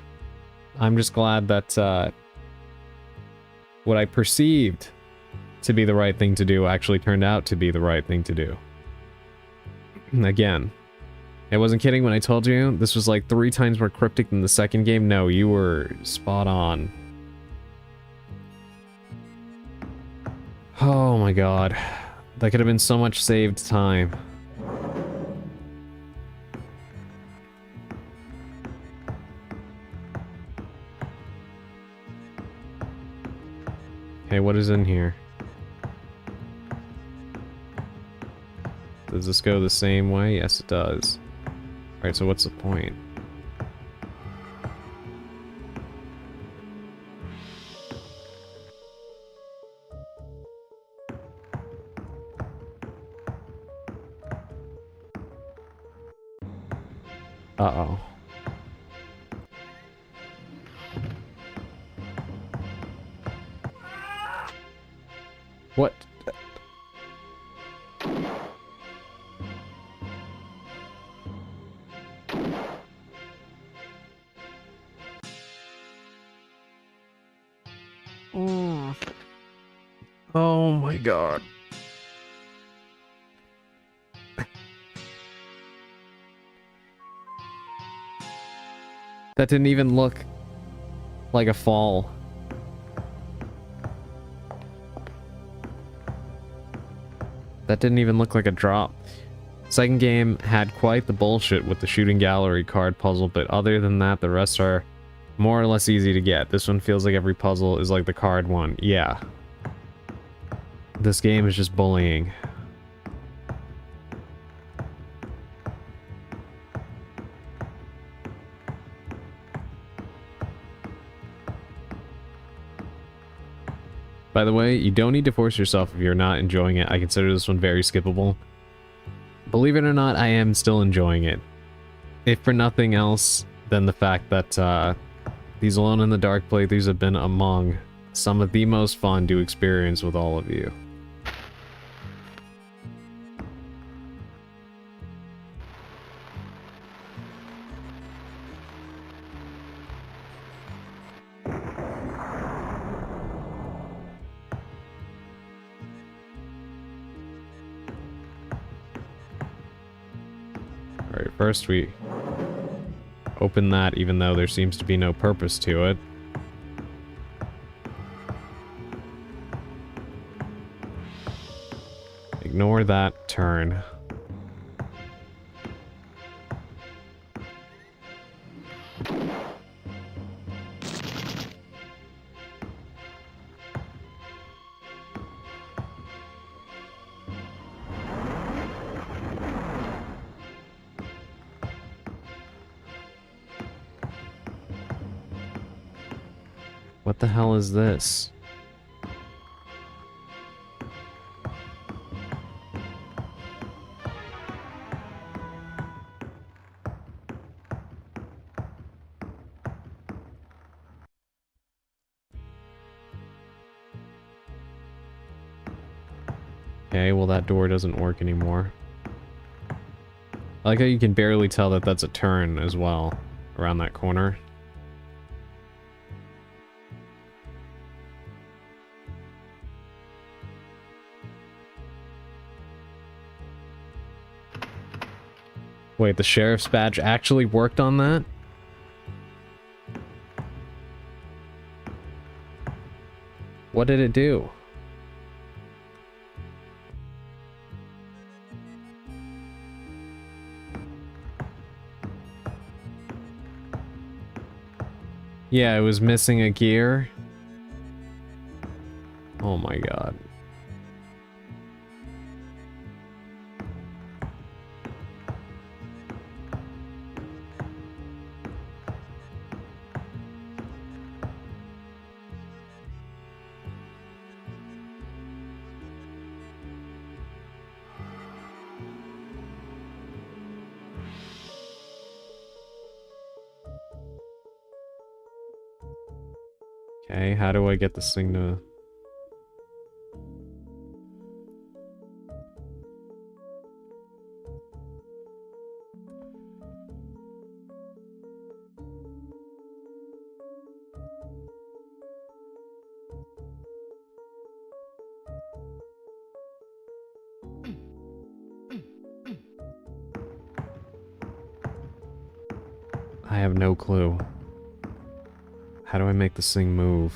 B: I'm just glad that what I perceived to be the right thing to do actually turned out to be the right thing to do. Again, I wasn't kidding when I told you this was like 3 times more cryptic than the second game. No, you were spot on. Oh my God. That could have been so much saved time. Okay, what is in here? Does this go the same way? Yes, it does. Alright, so what's the point? Uh-oh. What? Oh my God. That didn't even look like a fall. That didn't even look like a drop. Second game had quite the bullshit with the shooting gallery card puzzle, but other than that, the rest are more or less easy to get. This one feels like every puzzle is like the card one. Yeah. This game is just bullying. By the way, you don't need to force yourself if you're not enjoying it. I consider this one very skippable. Believe it or not, I am still enjoying it. If for nothing else than the fact that these Alone in the Dark playthroughs have been among some of the most fun to experience with all of you. Alright, first we open that even though there seems to be no purpose to it. Ignore that turn. What the hell is this? Okay, well that door doesn't work anymore. I like how you can barely tell that that's a turn as well, around that corner. Wait, the sheriff's badge actually worked on that? What did it do? Yeah, it was missing a gear. Oh my god. Okay, how do I get this thing to... I have no clue. How do I make this thing move?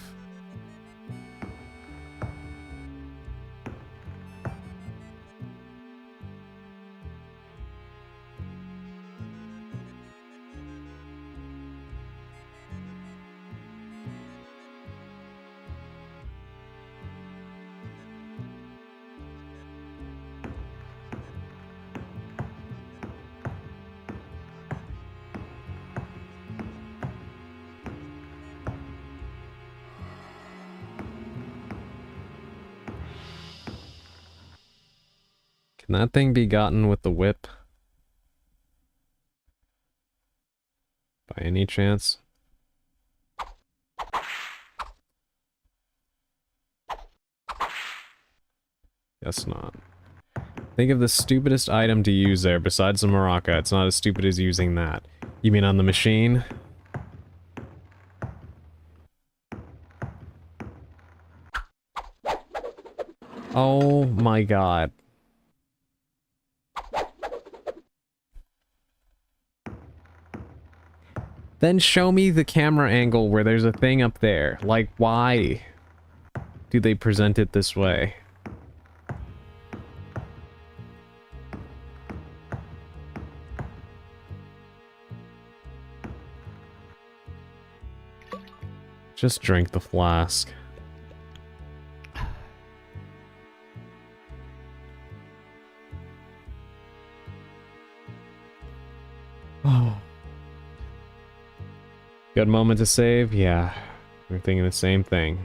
B: Can that thing be gotten with the whip? By any chance? Guess not. Think of the stupidest item to use there besides the maraca. It's not as stupid as using that. You mean on the machine? Oh my god. Then show me the camera angle where there's a thing up there. Like, why do they present it this way? Just drink the flask. Oh. Good moment to save? Yeah. We're thinking the same thing.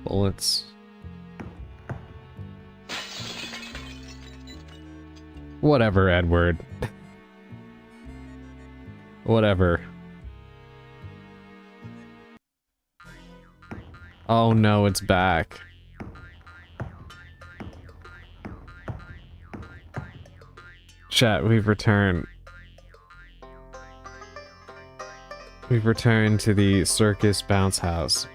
B: Bullets. Whatever, Edward. Whatever. Oh no, it's back. Chat, we've returned. We've returned to the circus bounce house.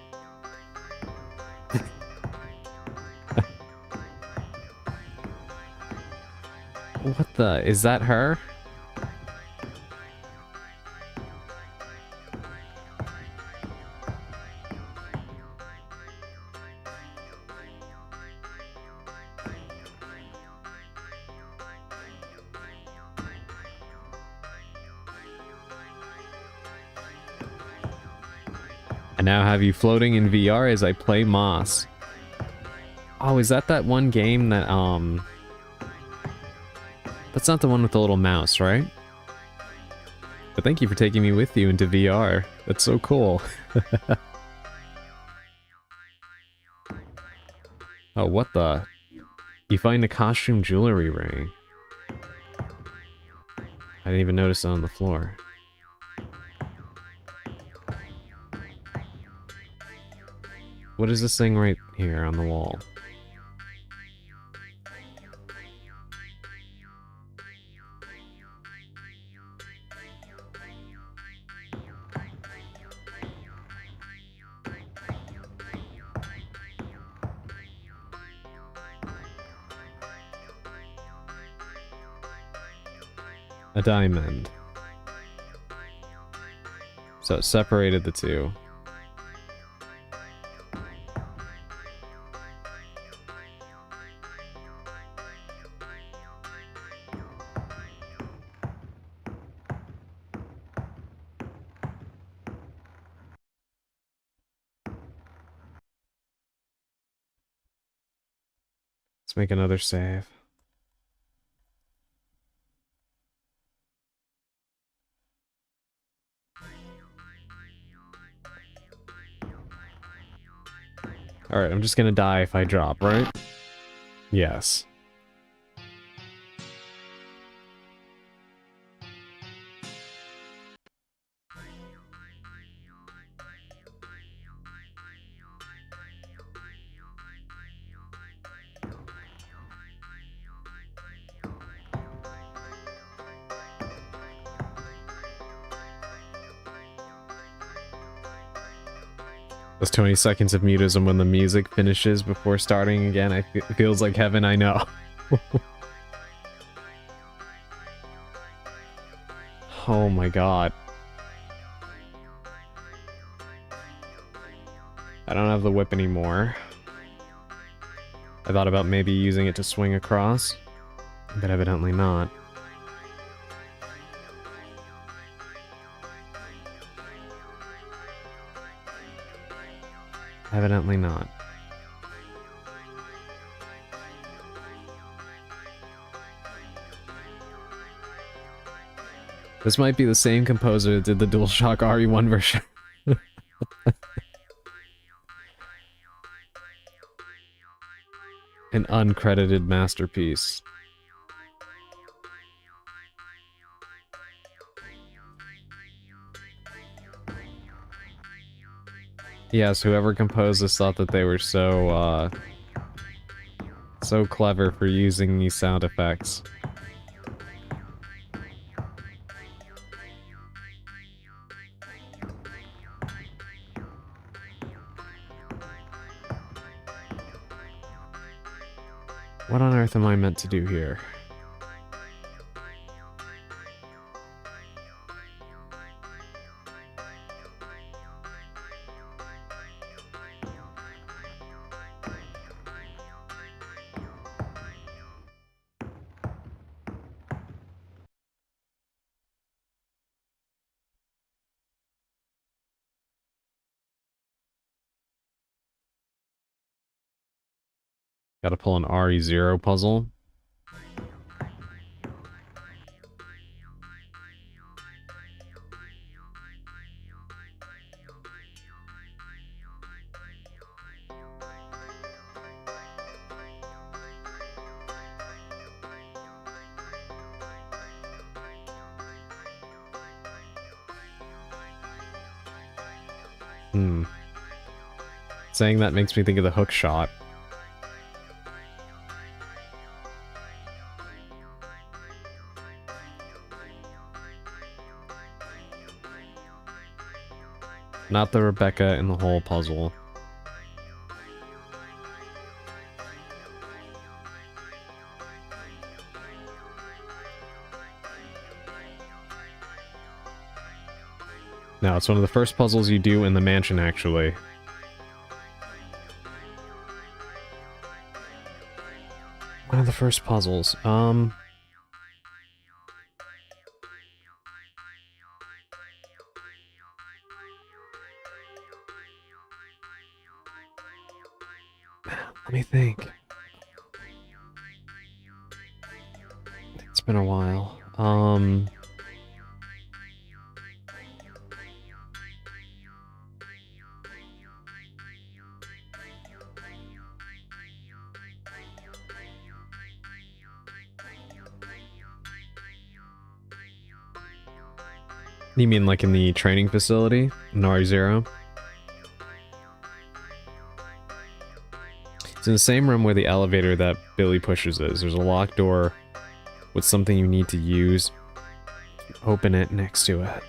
B: What the? Is that her? I now have you floating in VR as I play Moss. Oh, is that one game that, That's not the one with the little mouse, right? But thank you for taking me with you into VR. That's so cool. Oh, what the? You find a costume jewelry ring. I didn't even notice it on the floor. What is this thing right here on the wall? A diamond. So it separated the two. Let's make another save. Alright, I'm just gonna die if I drop, right? Yes. Those 20 seconds of mutism when the music finishes before starting again, it feels like heaven, I know. Oh my god. I don't have the whip anymore. I thought about maybe using it to swing across, but evidently not. Evidently not. This might be the same composer that did the DualShock RE1 version. An uncredited masterpiece. Yes, whoever composed this thought that they were so clever for using these sound effects. What on earth am I meant to do here? Gotta pull an RE0 puzzle. Saying that makes me think of the hook shot. Not the Rebecca in the whole puzzle. No, it's one of the first puzzles you do in the mansion, actually. One of the first puzzles. Let me think. It's been a while. You mean like in the training facility in RE0? It's in the same room where the elevator that Billy pushes is. There's a locked door with something you need to use. Open it next to it.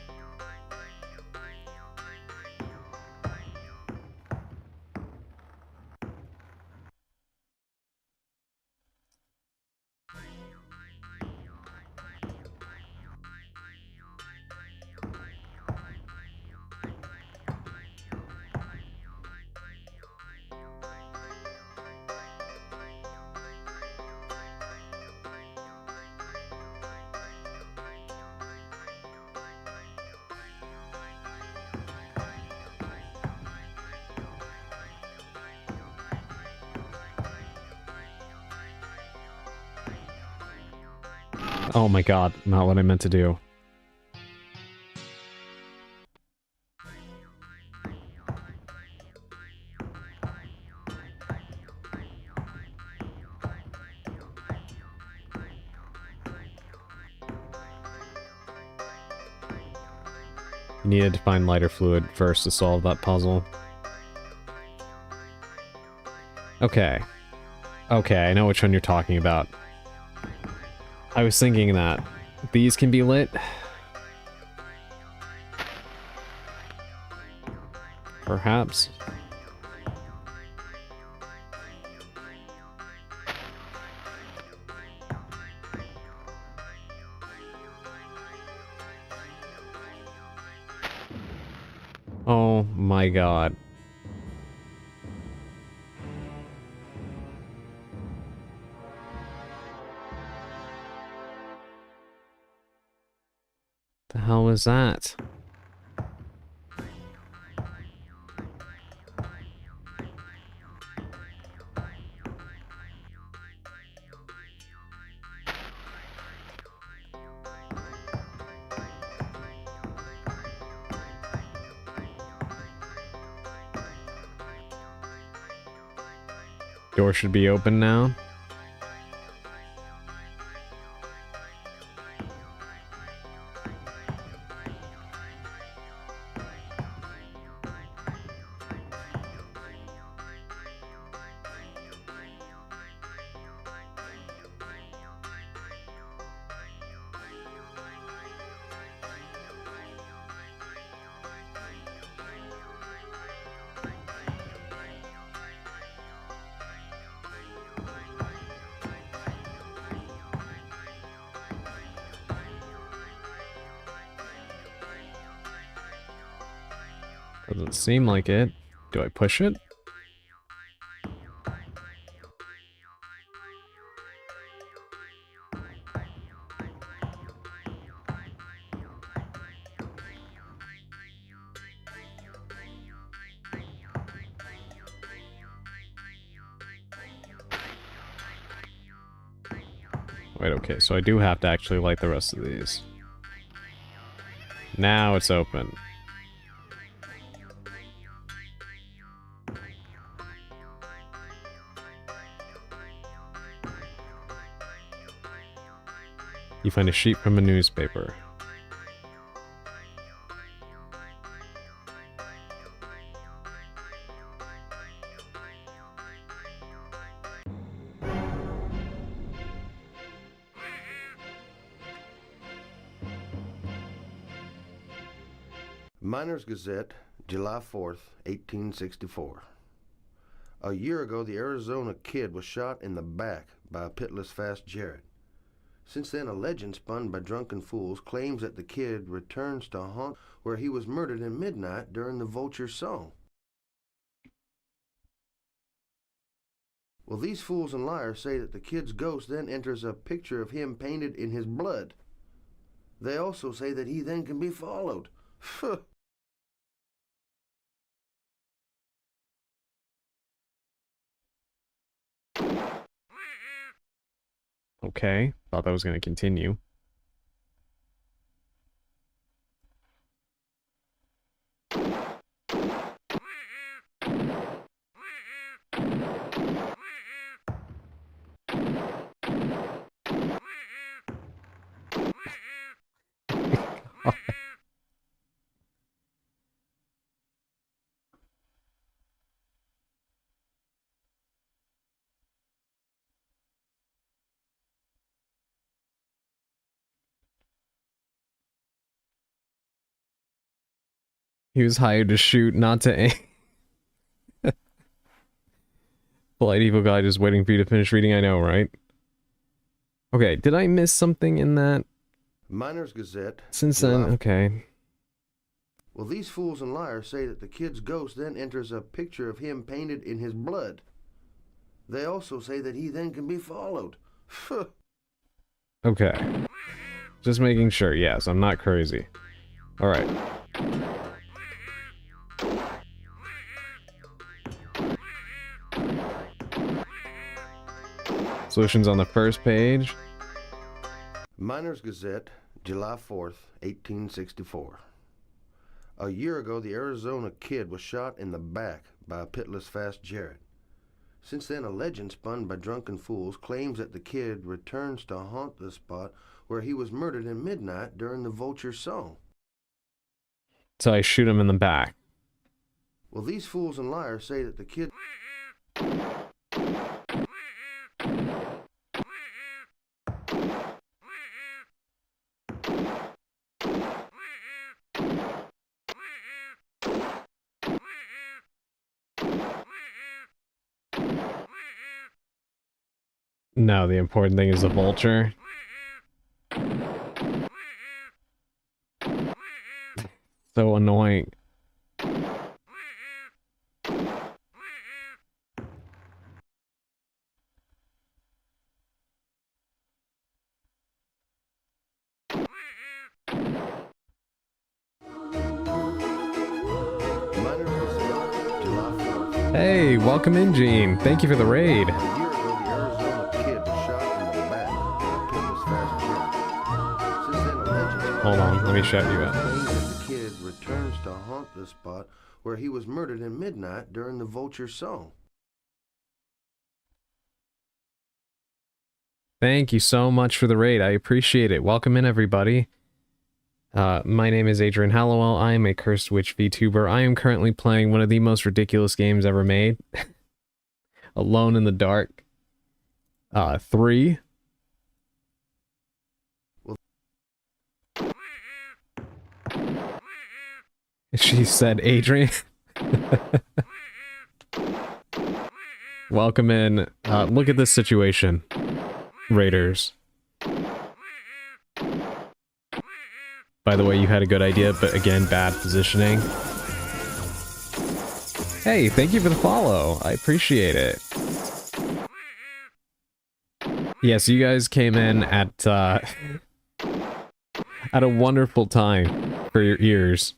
B: Oh my god, not what I meant to do. You needed to find lighter fluid first to solve that puzzle. Okay. Okay, I know which one you're talking about. I was thinking that these can be lit. Perhaps. Oh my god. The hell was that? Door should be open now. Doesn't seem like it. Do I push it? Wait, okay, so I do have to actually light the rest of these. Now it's open. You find a sheet from a newspaper.
E: Miners Gazette, July 4th, 1864. A year ago, the Arizona Kid was shot in the back by a pitless Fast Jarrett. Since then, a legend spun by drunken fools claims that the Kid returns to haunt where he was murdered in midnight during the Vulture song. Well, these fools and liars say that the Kid's ghost then enters a picture of him painted in his blood. They also say that he then can be followed.
B: Okay, thought that was going to continue. He was hired to shoot, not to aim. Polite evil guy just waiting for you to finish reading, I know, right? Okay, did I miss something in that?
E: Miners Gazette.
B: Since then, okay.
E: Well, these fools and liars say that the Kid's ghost then enters a picture of him painted in his blood. They also say that he then can be followed.
B: Okay. Just making sure, yes, I'm not crazy. Alright. Solutions on the first page.
E: Miners Gazette, July 4th, 1864. A year ago, the Arizona Kid was shot in the back by a pitless Fast Jarrett. Since then, a legend spun by drunken fools claims that the Kid returns to haunt the spot where he was murdered in midnight during the Vulture song.
B: So I shoot him in the back.
E: Well, these fools and liars say that the Kid...
B: No, the important thing is the vulture. So annoying. Hey, welcome in, Gene. Thank you for the raid.
E: A year ago, the Arizona Kid was shot in the back by a pitless Fast Jarrett. Since then, a legend...
B: Hold on, let me shout you out.
E: claims that the Kid returns to haunt the spot where he was murdered in midnight during the Vulture song.
B: Thank you so much for the raid. I appreciate it. Welcome in, everybody. My name is Adrian Hallowell. I am a Cursed Witch VTuber. I am currently playing one of the most ridiculous games ever made. Alone in the Dark. 3. She said, Adrian. Welcome in. Look at this situation. Raiders. By the way, you had a good idea, but again, bad positioning. Hey, thank you for the follow. I appreciate it. Yes, you guys came in at a wonderful time for your ears.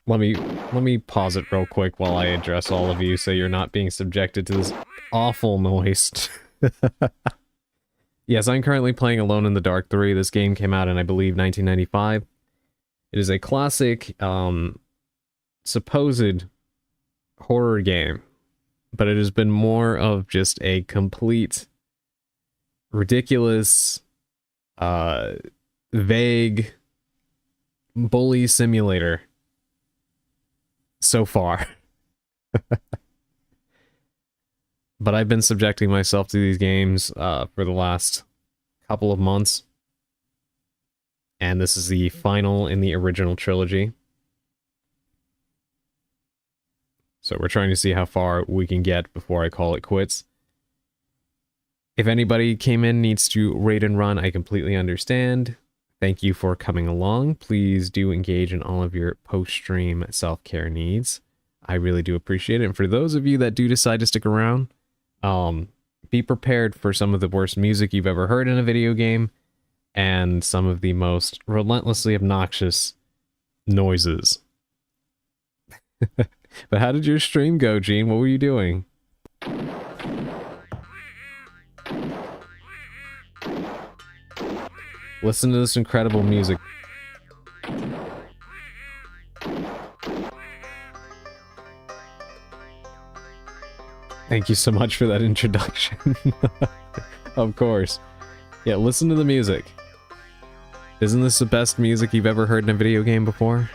B: Let me pause it real quick while I address all of you so you're not being subjected to this awful noise. Yes, I'm currently playing Alone in the Dark 3. This game came out in, I believe, 1995. It is a classic, supposed horror game, but it has been more of just a complete, ridiculous, vague bully simulator so far. But I've been subjecting myself to these games for the last couple of months. And this is the final in the original trilogy. So we're trying to see how far we can get before I call it quits. If anybody came in needs to raid and run, I completely understand. Thank you for coming along. Please do engage in all of your post-stream self-care needs. I really do appreciate it. And for those of you that do decide to stick around, be prepared for some of the worst music you've ever heard in a video game and some of the most relentlessly obnoxious noises. But how did your stream go, Gene? What were you doing? Listen to this incredible music. Thank you so much for that introduction. Of course. Yeah, listen to the music. Isn't this the best music you've ever heard in a video game before?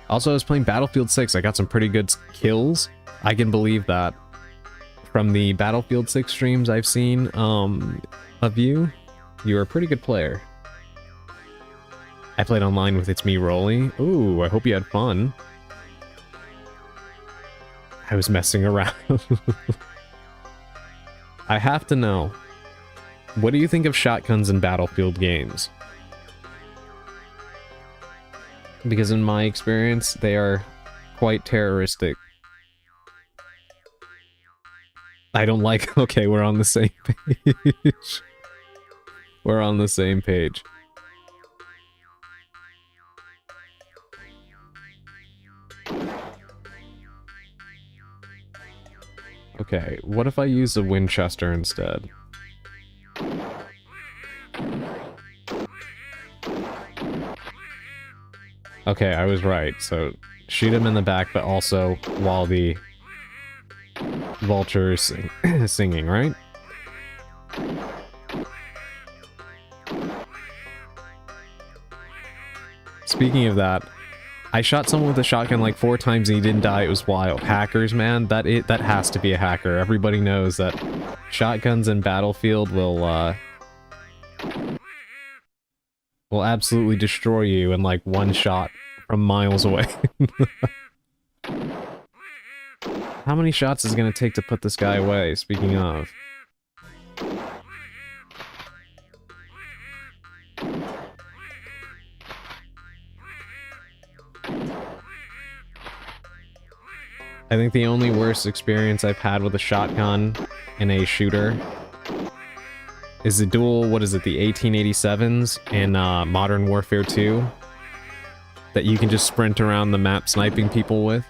B: Also, I was playing Battlefield 6. I got some pretty good kills. I can believe that. From the Battlefield 6 streams I've seen of you, you're a pretty good player. I played online with It's Me Rolly. Ooh, I hope you had fun. I was messing around. I have to know, what do you think of shotguns in Battlefield games? Because in my experience, they are quite terroristic. I don't like... Okay, we're on the same page. We're on the same page. Okay, what if I use a Winchester instead? Okay, I was right. So, shoot him in the back, but also while the vulture is singing, right? Speaking of that, I shot someone with a shotgun like 4 times and he didn't die. It was wild. Hackers, man. That has to be a hacker. Everybody knows that shotguns in Battlefield will absolutely destroy you in like one shot from miles away. How many shots is it gonna take to put this guy away, speaking of? I think the only worst experience I've had with a shotgun in a shooter is the dual, what is it, the 1887s in Modern Warfare 2? That you can just sprint around the map sniping people with.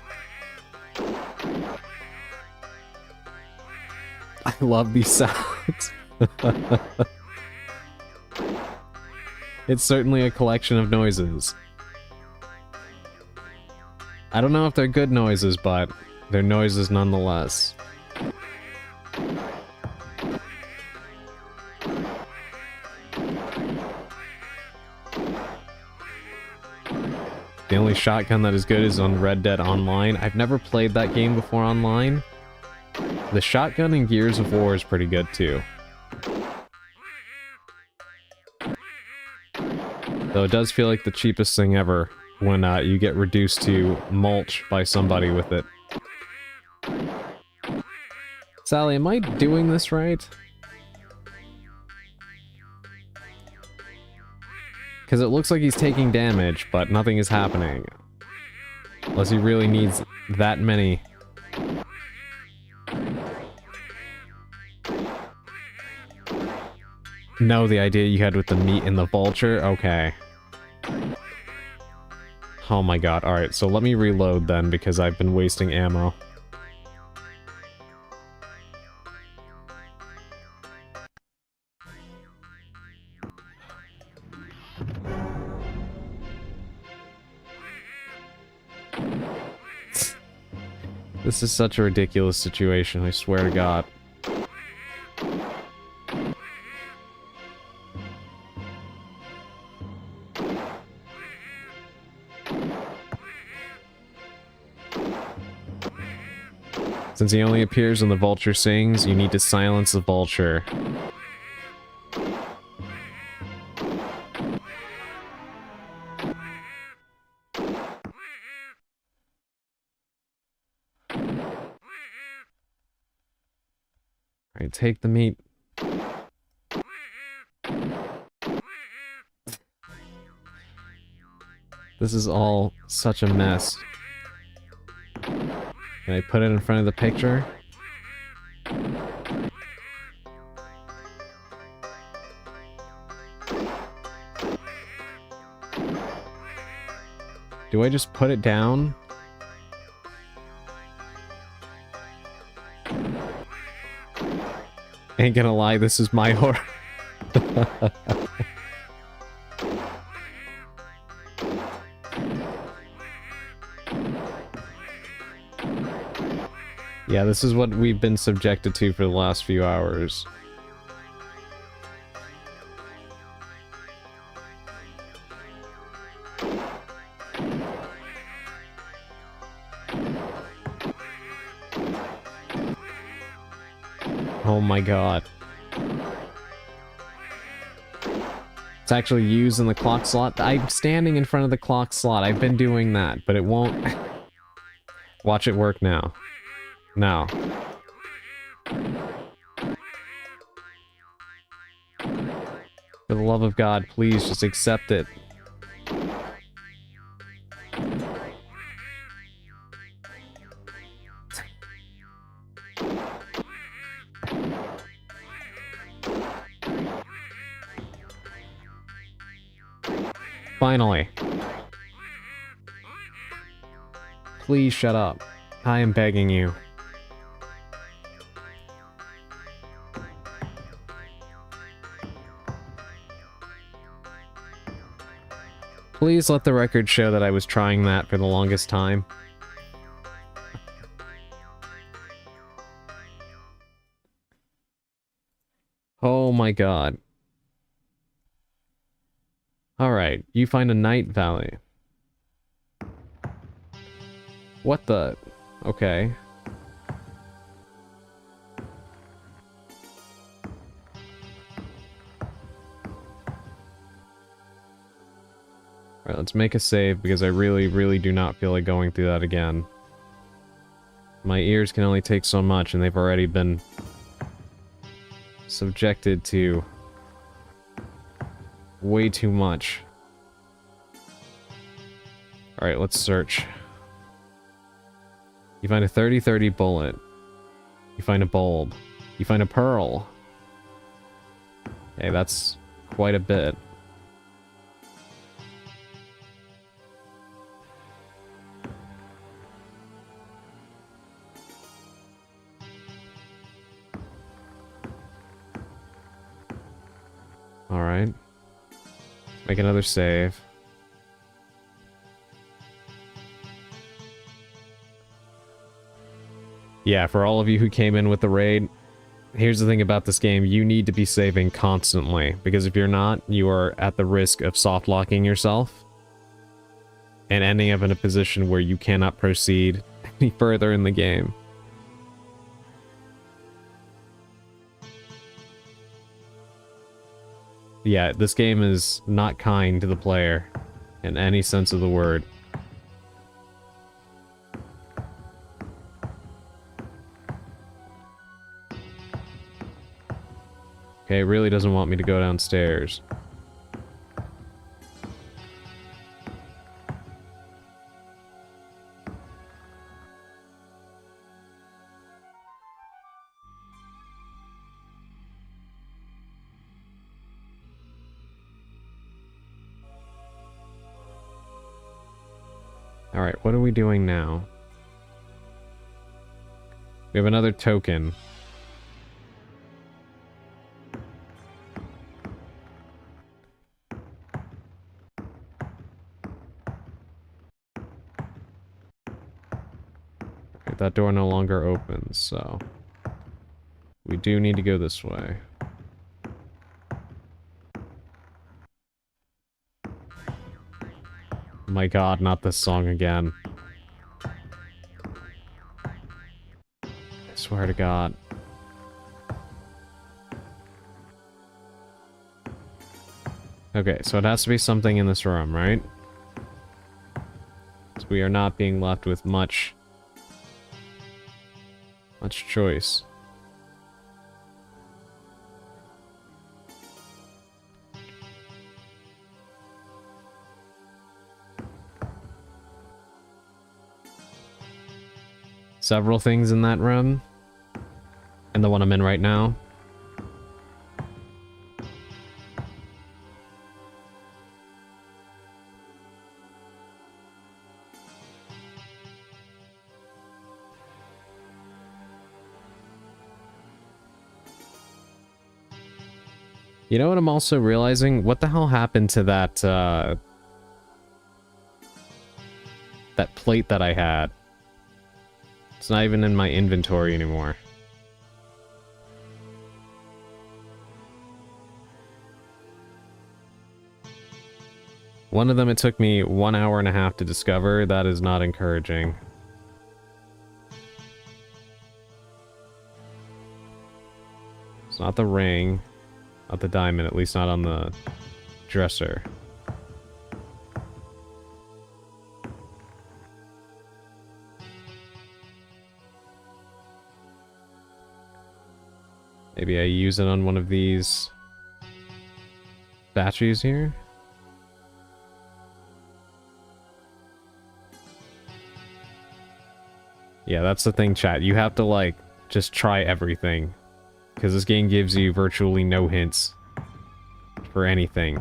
B: I love these sounds. It's certainly a collection of noises. I don't know if they're good noises, but they're noises nonetheless. The only shotgun that is good is on Red Dead Online. I've never played that game before online. The shotgun in Gears of War is pretty good too. Though it does feel like the cheapest thing ever when you get reduced to mulch by somebody with it. Sally, am I doing this right? Because it looks like he's taking damage, but nothing is happening. Unless he really needs that many. No, the idea you had with the meat and the vulture? Okay. Oh my god, alright, so let me reload then, because I've been wasting ammo. This is such a ridiculous situation, I swear to God. Since he only appears when the vulture sings, you need to silence the vulture. Alright, take the meat. This is all such a mess. Can I put it in front of the picture? Do I just put it down? Ain't gonna lie, this is my horror. Yeah, this is what we've been subjected to for the last few hours. Oh my god. It's actually used in the clock slot. I'm standing in front of the clock slot. I've been doing that, but it won't... Watch it work now. Now. For the love of God, please just accept it. Finally. Please shut up. I am begging you. Please let the record show that I was trying that for the longest time. Oh my god. Alright, you find a night valley. What the... Okay. Alright, let's make a save, because I really, really do not feel like going through that again. My ears can only take so much, and they've already been subjected to way too much. Alright, let's search. You find a 30-30 bullet. You find a bulb. You find a pearl. Okay, that's quite a bit. Alright. Make another save. Yeah, for all of you who came in with the raid, here's the thing about this game, you need to be saving constantly, because if you're not, you are at the risk of soft locking yourself and ending up in a position where you cannot proceed any further in the game. Yeah, this game is not kind to the player in any sense of the word. Okay, it really doesn't want me to go downstairs. Alright, what are we doing now? We have another token. But that door no longer opens, so... we do need to go this way. My god, not this song again. I swear to god. Okay, so it has to be something in this room, right? So we are not being left with much choice. Several things in that room. And the one I'm in right now. You know what I'm also realizing? What the hell happened to that, that plate that I had? It's not even in my inventory anymore. One of them, it took me 1 hour and a half to discover. That is not encouraging. It's not the ring. Not the diamond, at least not on the dresser. Maybe I use it on one of these statues here? Yeah, that's the thing, chat. You have to, like, just try everything. Because this game gives you virtually no hints for anything.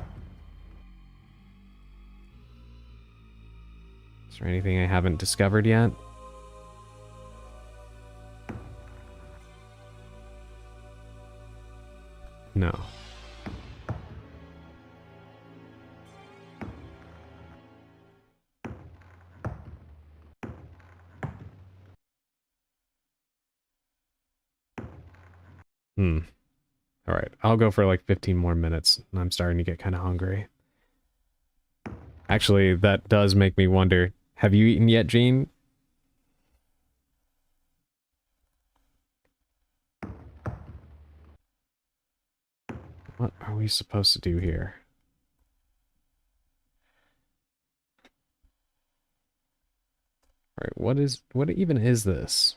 B: Is there anything I haven't discovered yet? No. Alright, I'll go for like 15 more minutes. I'm starting to get kind of hungry. Actually, that does make me wonder. Have you eaten yet, Gene? What are we supposed to do here? Alright, what even is this?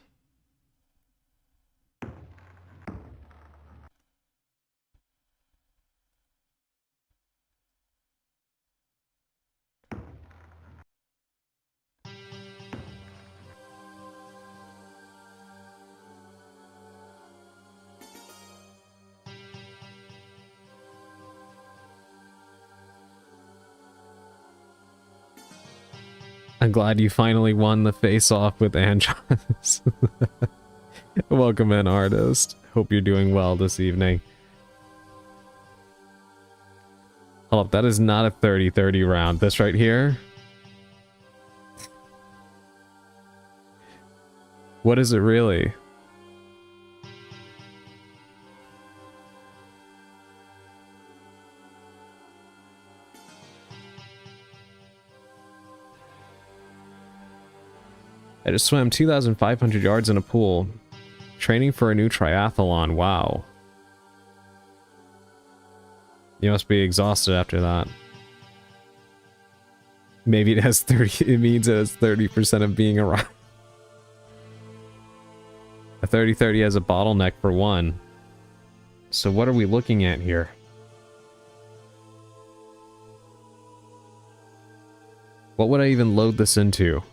B: I'm glad you finally won the face-off with Andros. Welcome in, artist. Hope you're doing well this evening. Hold up, that is not a 30-30 round. This right here? What is it really? I just swam 2,500 yards in a pool. Training for a new triathlon. Wow. You must be exhausted after that. Maybe it has 30. It means it has 30% of being around. A 30-30 has a bottleneck for one. So what are we looking at here? What would I even load this into?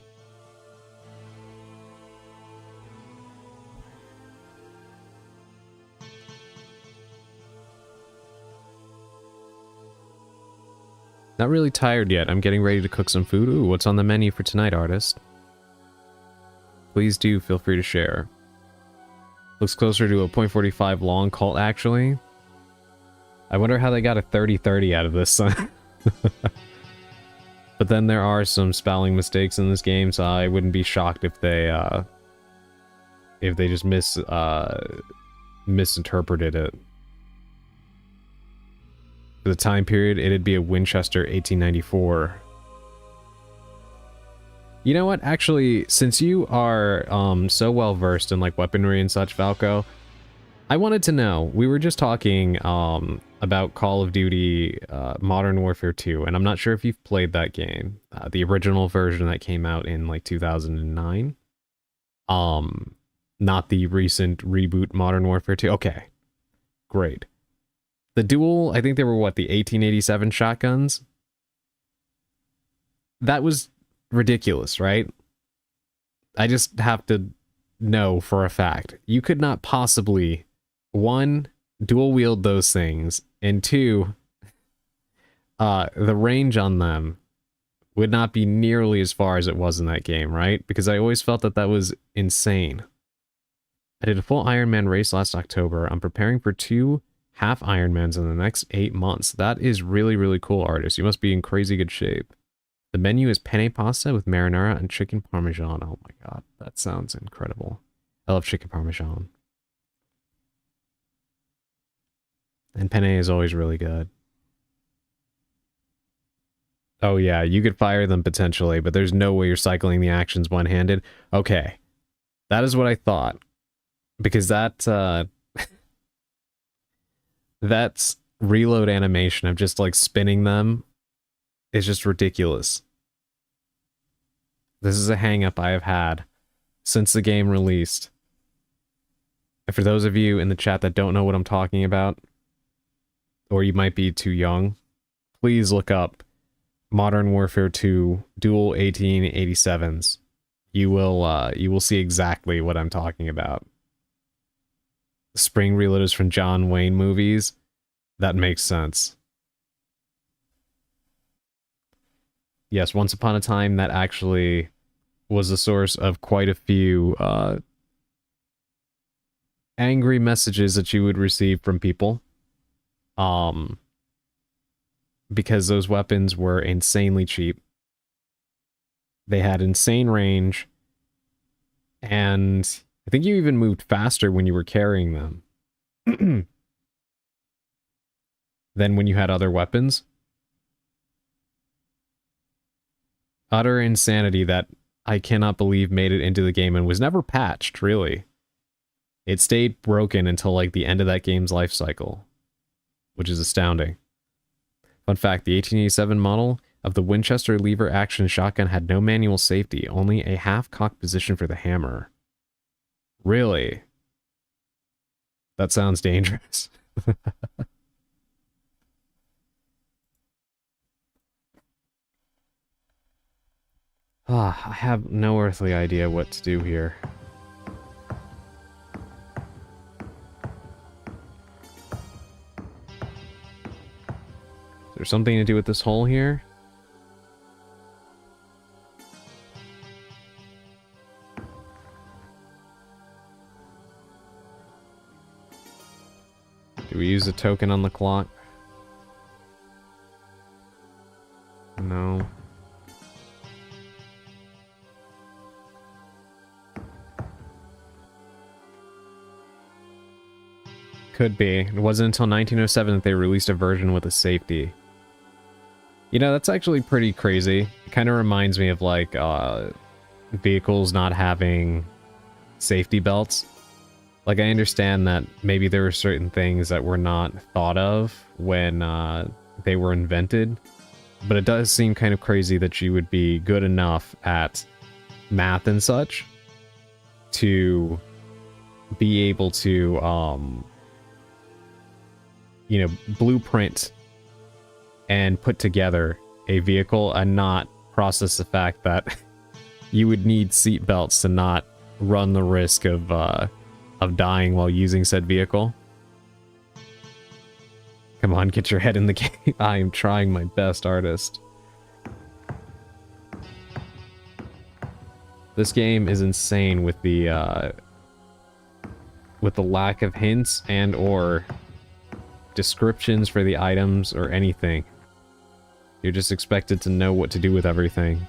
B: Not really tired yet. I'm getting ready to cook some food. Ooh, what's on the menu for tonight, artist? Please do feel free to share. Looks closer to a .45 long cult, actually. I wonder how they got a 30-30 out of this. But then there are some spelling mistakes in this game, so I wouldn't be shocked if they if they just misinterpreted it. For the time period, it'd be a Winchester 1894. You know what? Actually, since you are so well versed in like weaponry and such, Valko, I wanted to know. We were just talking about Call of Duty Modern Warfare 2, and I'm not sure if you've played that game, the original version that came out in like 2009. Not the recent reboot Modern Warfare 2. Okay, great. The dual, I think they were what, the 1887 shotguns? That was ridiculous, right? I just have to know for a fact. You could not possibly, one, dual wield those things, and two, the range on them would not be nearly as far as it was in that game, right? Because I always felt that that was insane. I did a full Ironman race last October. I'm preparing for 2 half Ironmans in the next 8 months. That is really, really cool, artist. You must be in crazy good shape. The menu is penne pasta with marinara and chicken parmesan. Oh my god, that sounds incredible. I love chicken parmesan. And penne is always really good. Oh yeah, you could fire them potentially, but there's no way you're cycling the actions one-handed. Okay. That is what I thought. Because that, that's reload animation of just like spinning them is just ridiculous. This is a hang-up I have had since the game released. And for those of you in the chat that don't know what I'm talking about, or you might be too young, please look up Modern Warfare 2 Dual 1887s. You will see exactly what I'm talking about. The spring reloaders from John Wayne movies. That makes sense. Yes, once upon a time, that actually was the source of quite a few angry messages that you would receive from people. Because those weapons were insanely cheap. They had insane range, and I think you even moved faster when you were carrying them than when you had other weapons. Utter insanity that I cannot believe made it into the game and was never patched, really. It stayed broken until like the end of that game's life cycle, which is astounding. Fun fact, the 1887 model of the Winchester lever action shotgun had no manual safety, only a half-cock position for the hammer. Really? That sounds dangerous. I have no earthly idea what to do here. Is there something to do with this hole here? Do we use a token on the clock? No. Could be. It wasn't until 1907 that they released a version with a safety. You know, that's actually pretty crazy. It kind of reminds me of, like, vehicles not having safety belts. Like, I understand that maybe there were certain things that were not thought of when they were invented, but it does seem kind of crazy that you would be good enough at math and such to be able to, you know, blueprint and put together a vehicle and not process the fact that you would need seat belts to not run the risk of dying while using said vehicle. Come on, get your head in the game. I am trying my best, artist. This game is insane with the lack of hints and or descriptions for the items or anything. You're just expected to know what to do with everything.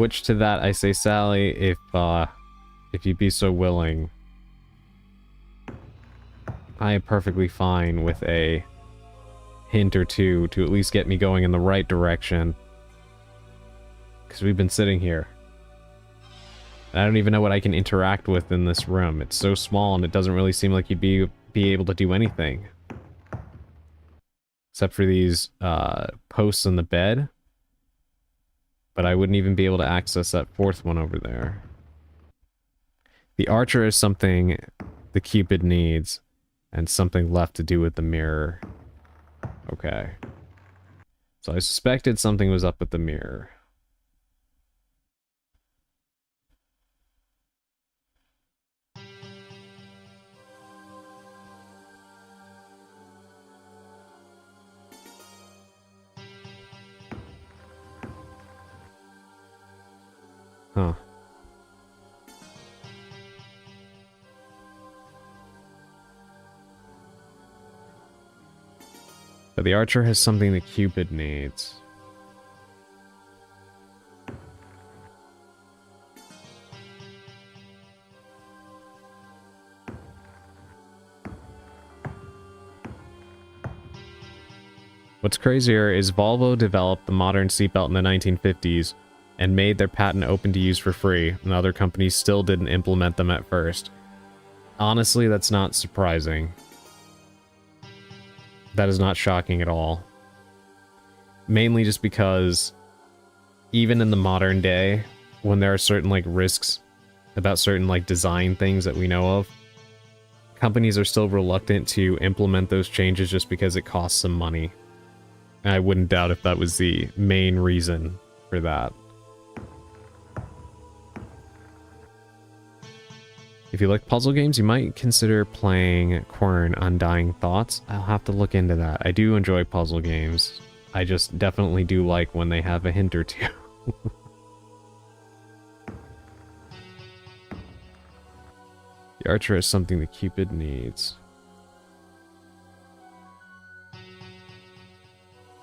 B: Which to that I say, Sally, if you'd be so willing, I am perfectly fine with a hint or two to at least get me going in the right direction. Because we've been sitting here. I don't even know what I can interact with in this room. It's so small and it doesn't really seem like you'd be able to do anything. Except for these posts in the bed. But I wouldn't even be able to access that fourth one over there. The archer is something the Cupid needs. And something left to do with the mirror. Okay. So I suspected something was up with the mirror. Huh. But the archer has something that Cupid needs. What's crazier is Volvo developed the modern seatbelt in the 1950s and made their patent open to use for free, and other companies still didn't implement them at first. Honestly, that's not surprising. That is not shocking at all. Mainly just because even in the modern day, when there are certain like risks about certain like design things that we know of, companies are still reluctant to implement those changes just because it costs them money. And I wouldn't doubt if that was the main reason for that. If you like puzzle games, you might consider playing Quern Undying Thoughts. I'll have to look into that. I do enjoy puzzle games. I just definitely do like when they have a hint or two. The archer is something that Cupid needs.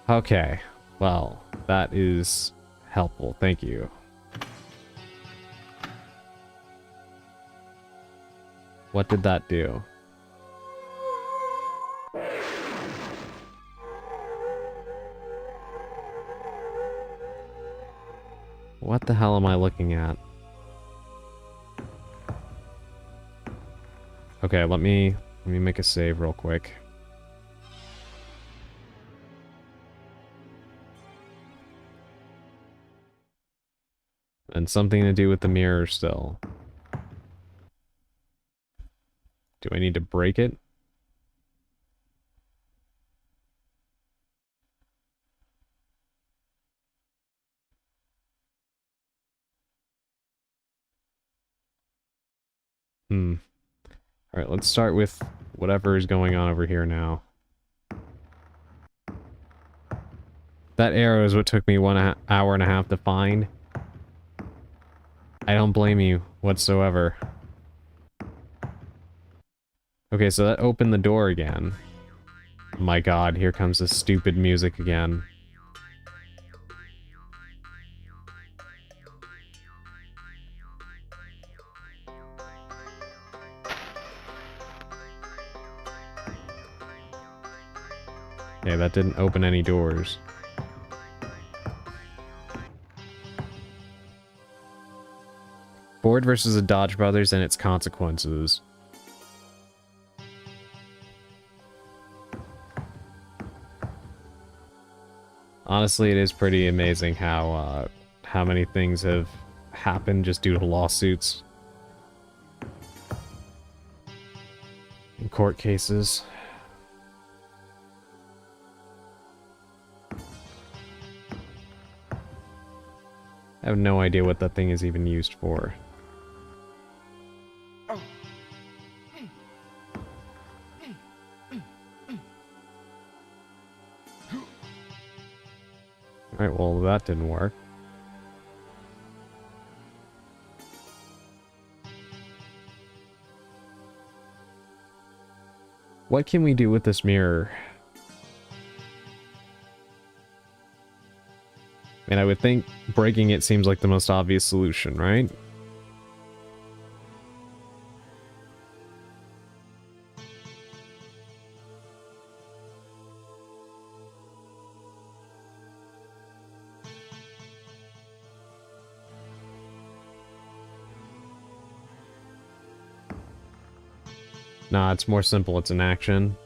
B: Okay, well, that is helpful. Thank you. What did that do? What the hell am I looking at? Okay, let me make a save real quick. And something to do with the mirror still. Do I need to break it? Alright, let's start with whatever is going on over here now. That arrow is what took me 1 hour and a half to find. I don't blame you whatsoever. Okay, so that opened the door again. My god, here comes the stupid music again. Okay, that didn't open any doors. Ford versus the Dodge Brothers and its consequences. Honestly, it is pretty amazing how many things have happened just due to lawsuits and court cases. I have no idea what that thing is even used for. Alright, well, that didn't work. What can we do with this mirror? And I would think breaking it seems like the most obvious solution, right? Nah, it's more simple. It's an action.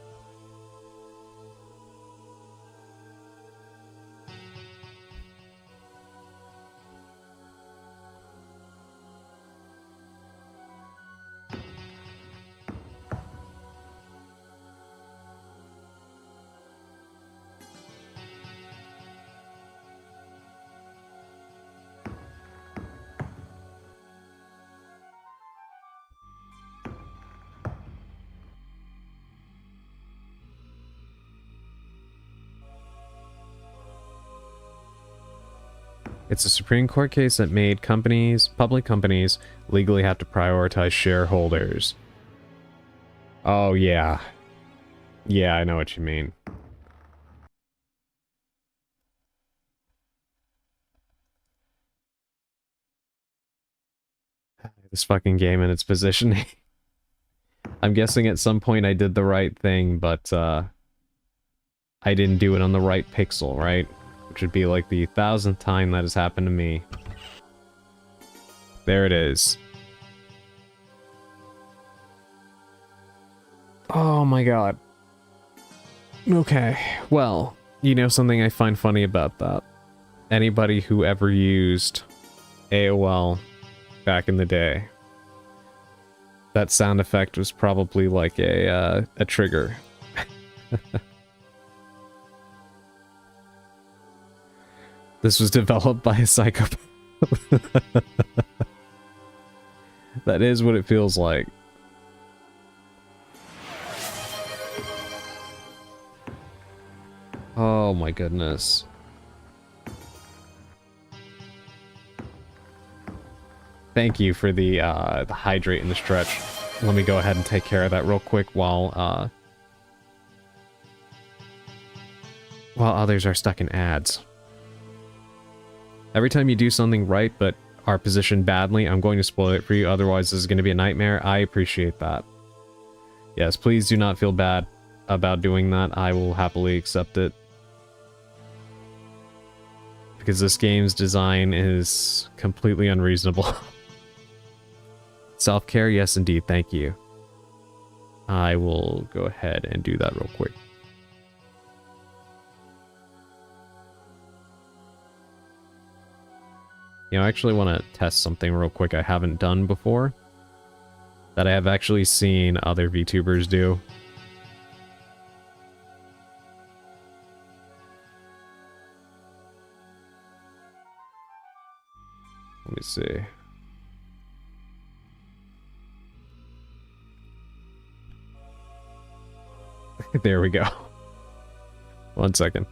B: It's a Supreme Court case that made companies, public companies, legally have to prioritize shareholders. Oh, yeah. Yeah, I know what you mean. This fucking game and its positioning. I'm guessing at some point I did the right thing, but I didn't do it on the right pixel, right? Which would be like the 1000th time that has happened to me. There it is. Oh my god. Okay, well, you know something I find funny about that? Anybody who ever used AOL back in the day, that sound effect was probably like a trigger. This was developed by a psychopath. That is what it feels like. Oh my goodness. Thank you for the hydrate and the stretch. Let me go ahead and take care of that real quick while others are stuck in ads. Every time you do something right but are positioned badly, I'm going to spoil it for you, otherwise this is going to be a nightmare. I appreciate that. Yes, please do not feel bad about doing that. I will happily accept it. Because this game's design is completely unreasonable. Self-care, yes indeed, thank you. I will go ahead and do that real quick. You know, I actually want to test something real quick I haven't done before, that I have actually seen other VTubers do. Let me see. There we go. 1 second.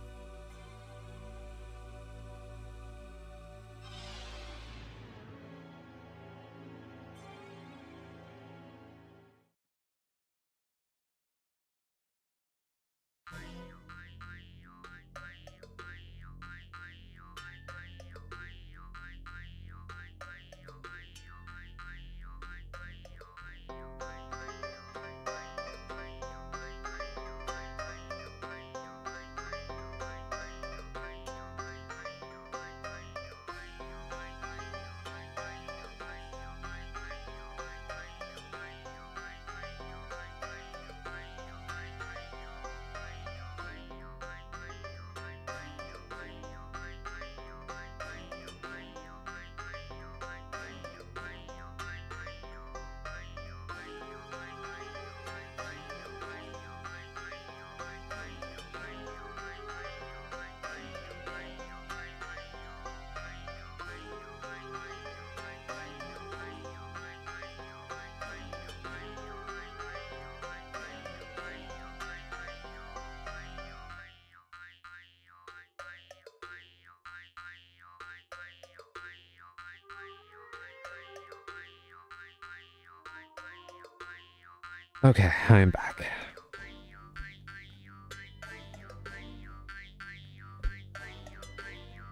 B: Okay, I am back.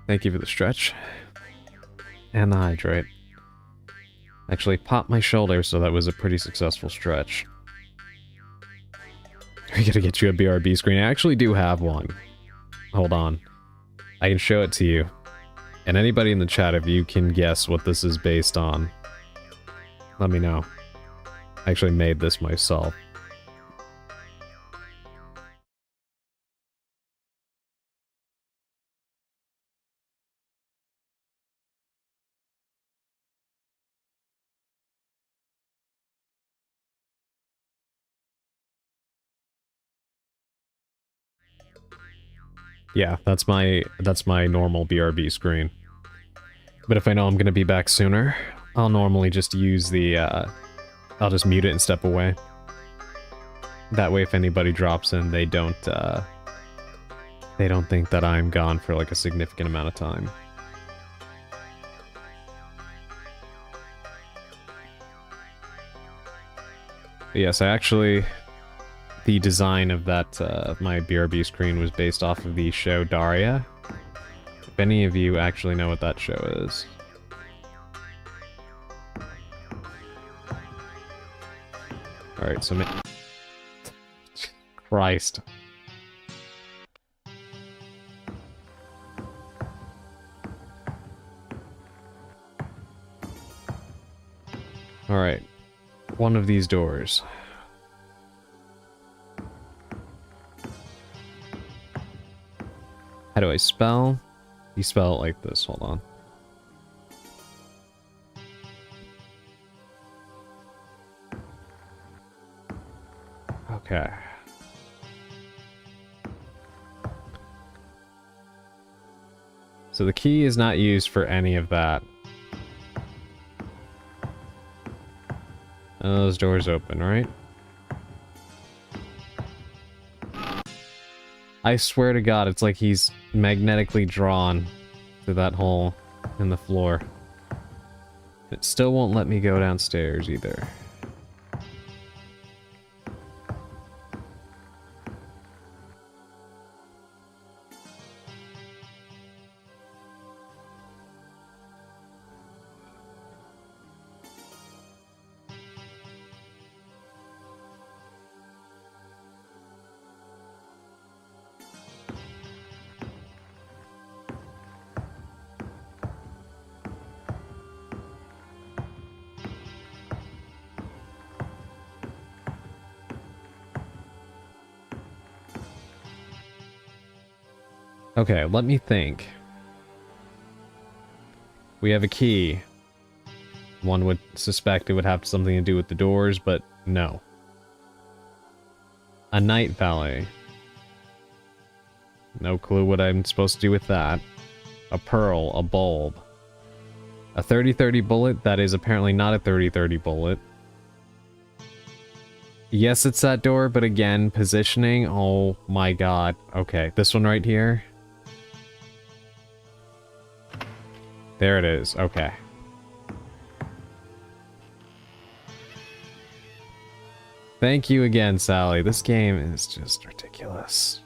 B: Thank you for the stretch. And the hydrate. Actually popped my shoulder, so that was a pretty successful stretch. I gotta get you a BRB screen. I actually do have one. Hold on. I can show it to you. And anybody in the chat, if you can guess what this is based on, let me know. I actually made this myself. Yeah, that's my normal BRB screen. But if I know I'm gonna be back sooner, I'll normally just use the, I'll just mute it and step away. That way if anybody drops in, they don't think that I'm gone for like a significant amount of time. But yes, I actually... The design of that, of my BRB screen was based off of the show Daria. If any of you actually know what that show is. Alright, so... Christ. Alright. One of these doors. How do I spell? You spell it like this, hold on. Okay. So the key is not used for any of that. And those doors open, right? I swear to God, it's like he's magnetically drawn to that hole in the floor. It still won't let me go downstairs either. Okay, let me think. We have a key. One would suspect it would have something to do with the doors, but no. A night valet. No clue what I'm supposed to do with that. A pearl, a bulb. A 30-30 bullet that is apparently not a 30-30 bullet. Yes, it's that door, but again, positioning. Oh my god. Okay, this one right here. There it is. Okay. Thank you again, Sally. This game is just ridiculous.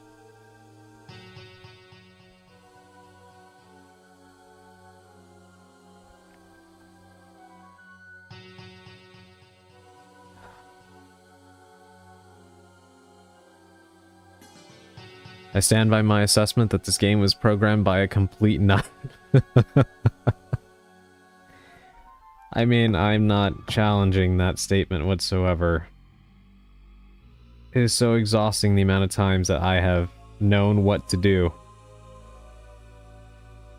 B: I stand by my assessment that this game was programmed by a complete nut. I mean, I'm not challenging that statement whatsoever. It is so exhausting the amount of times that I have known what to do.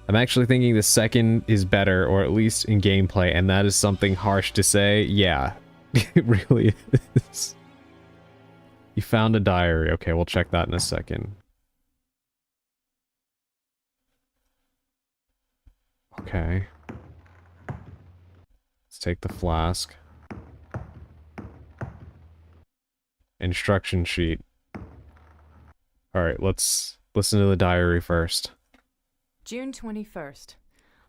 B: I'm actually thinking the second is better, or at least in gameplay, and that is something harsh to say. Yeah, it really is. You found a diary. Okay, we'll check that in a second. Okay. Let's take the flask. Instruction sheet. Alright, let's listen to the diary first.
F: June 21st.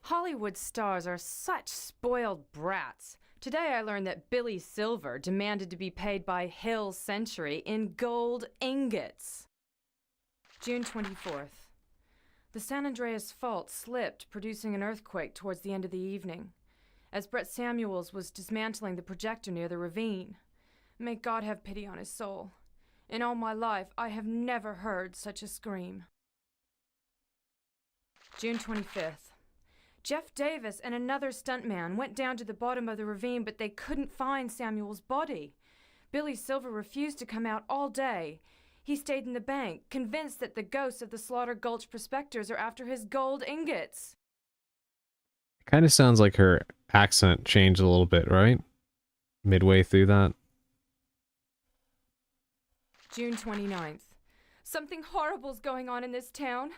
F: Hollywood stars are such spoiled brats. Today I learned that Billy Silver demanded to be paid by Hill Century in gold ingots. June 24th. The San Andreas Fault slipped, producing an earthquake towards the end of the evening, as Brett Samuels was dismantling the projector near the ravine. May God have pity on his soul. In all my life, I have never heard such a scream. June 25th. Jeff Davis and another stuntman went down to the bottom of the ravine, but they couldn't find Samuel's body. Billy Silver refused to come out all day. He stayed in the bank, convinced that the ghosts of the Slaughter Gulch prospectors are after his gold ingots.
B: It kind of sounds like her accent changed a little bit, right? Midway through that.
F: June 29th. Something horrible's going on in this town.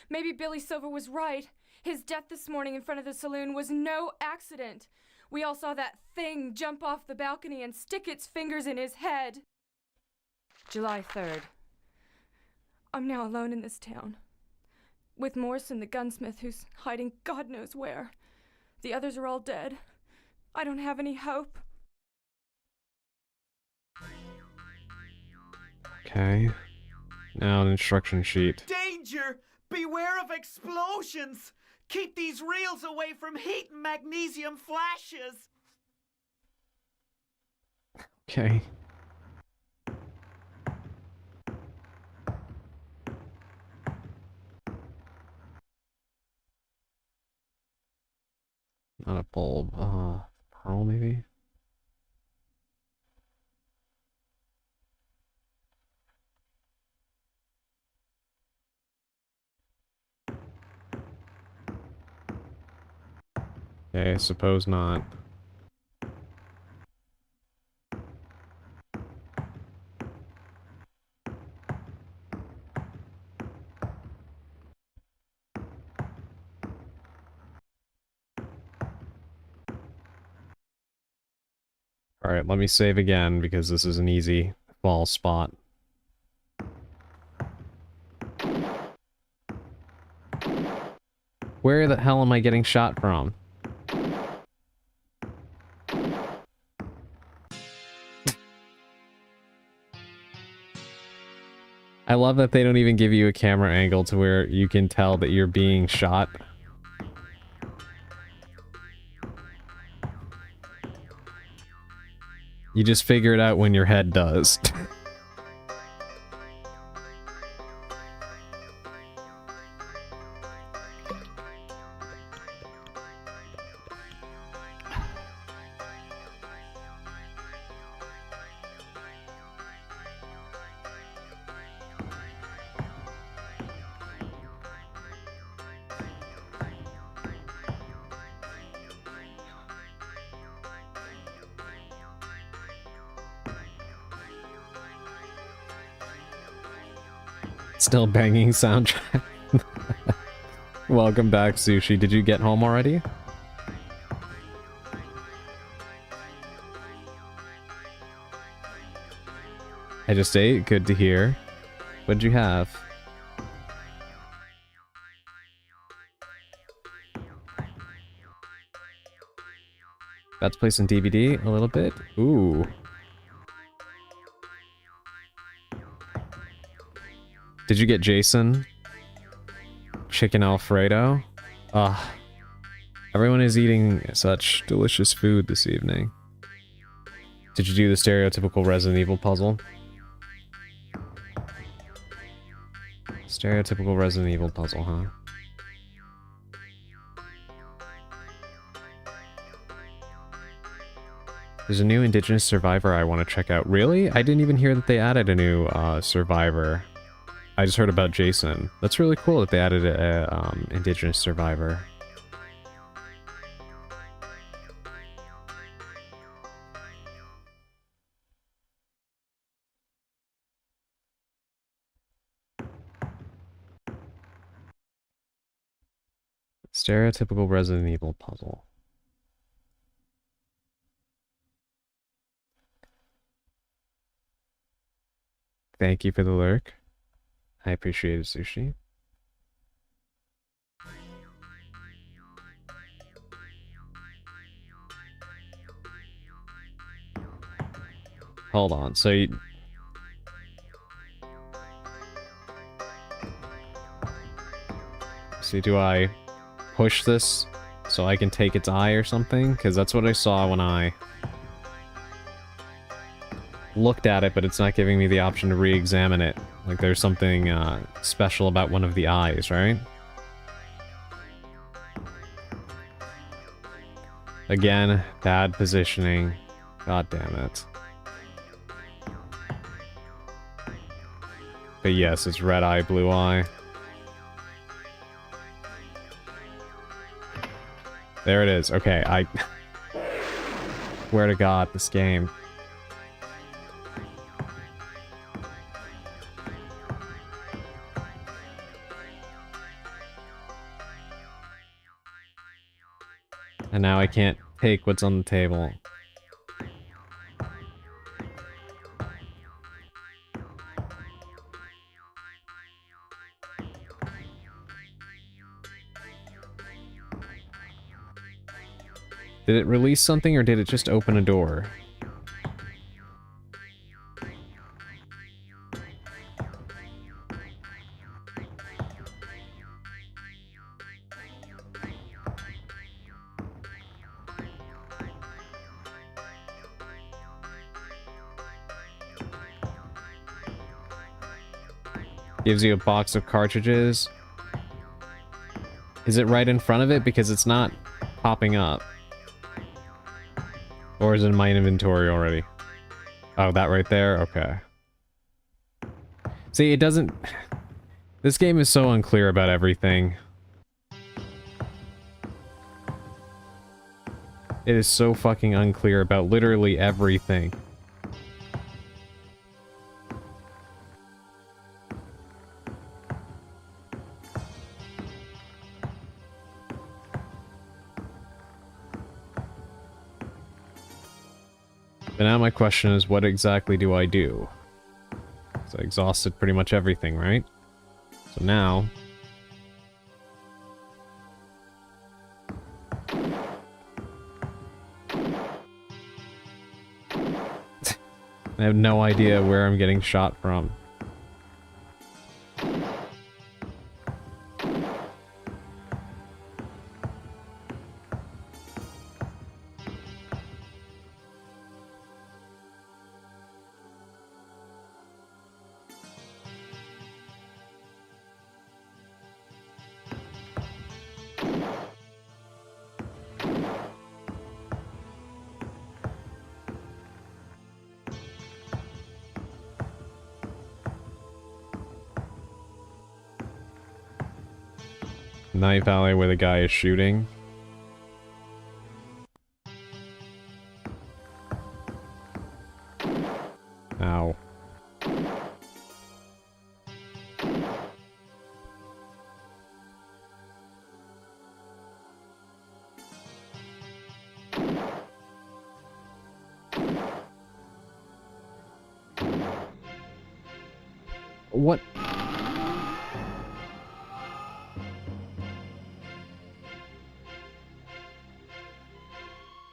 F: Maybe Billy Silver was right. His death this morning in front of the saloon was no accident. We all saw that thing jump off the balcony and stick its fingers in his head. July 3rd. I'm now alone in this town, with Morrison the gunsmith, who's hiding God knows where. The others are all dead. I don't have any hope.
B: Okay. Now an instruction sheet.
G: Danger! Beware of explosions! Keep these reels away from heat and magnesium flashes!
B: Okay. Not a bulb. Pearl maybe? Okay, suppose not. Alright, let me save again because this is an easy fall spot. Where the hell am I getting shot from? I love that they don't even give you a camera angle to where you can tell that you're being shot. You just figure it out when your head does. Still banging soundtrack. Welcome back, Sushi. Did you get home already? I just ate. Good to hear. What'd you have? About to play some DVD a little bit. Ooh. Did you get Jason? Chicken Alfredo? Ah. Everyone is eating such delicious food this evening. Did you do the stereotypical Resident Evil puzzle? Stereotypical Resident Evil puzzle, huh? There's a new Indigenous Survivor I want to check out. Really? I didn't even hear that they added a new Survivor. I just heard about Jason. That's really cool that they added a Indigenous Survivor. Stereotypical Resident Evil puzzle. Thank you for the lurk. I appreciate it, Sushi. Hold on, so you... See, do I push this so I can take its eye or something? Because that's what I saw when I looked at it, but it's not giving me the option to re-examine it. Like there's something special about one of the eyes, right? Again, bad positioning. God damn it. But yes, it's red eye, blue eye. There it is. Okay, I... Swear to God, this game. And now I can't take what's on the table. Did it release something or did it just open a door? Gives you a box of cartridges. Is it right in front of it? Because it's not popping up. Or is it in my inventory already? Oh, that right there? Okay. See, it doesn't... This game is so unclear about everything. It is so fucking unclear about literally everything. But now my question is, what exactly do I do? So I exhausted pretty much everything, right? So now... I have no idea where I'm getting shot from. Night Valley where the guy is shooting. Ow. What?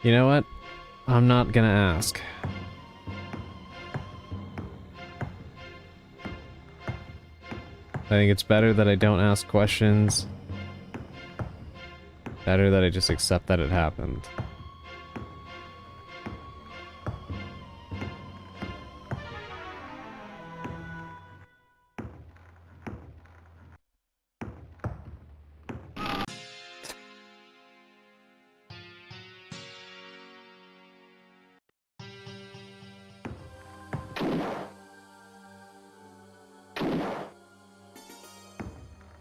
B: You know what? I'm not gonna ask. I think it's better that I don't ask questions. Better that I just accept that it happened.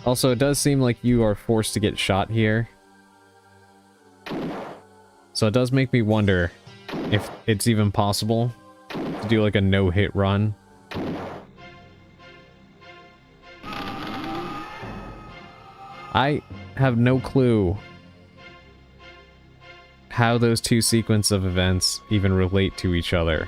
B: Also, it does seem like you are forced to get shot here. So it does make me wonder if it's even possible to do like a no-hit run. I have no clue how those two sequences of events even relate to each other.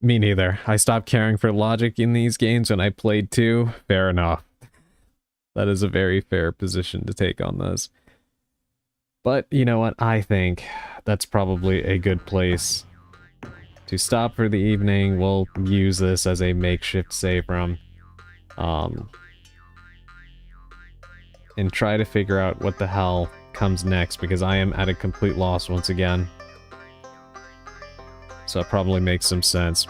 B: Me neither. I stopped caring for logic in these games when I played 2. Fair enough. That is a very fair position to take on this. But you know what? I think that's probably a good place to stop for the evening. We'll use this as a makeshift save room. And try to figure out what the hell comes next, because I am at a complete loss once again. So it probably makes some sense.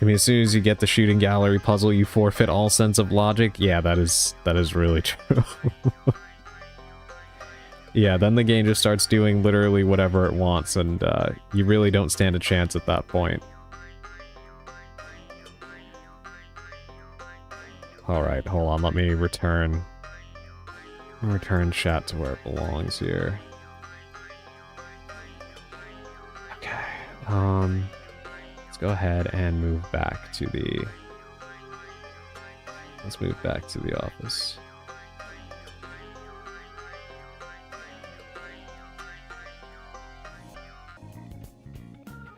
B: I mean, as soon as you get the shooting gallery puzzle, you forfeit all sense of logic. Yeah, that is really true. Yeah, then the game just starts doing literally whatever it wants, and you really don't stand a chance at that point. Alright, hold on, let me return chat to where it belongs here. Okay, let's go ahead and move back to the... Let's move back to the office.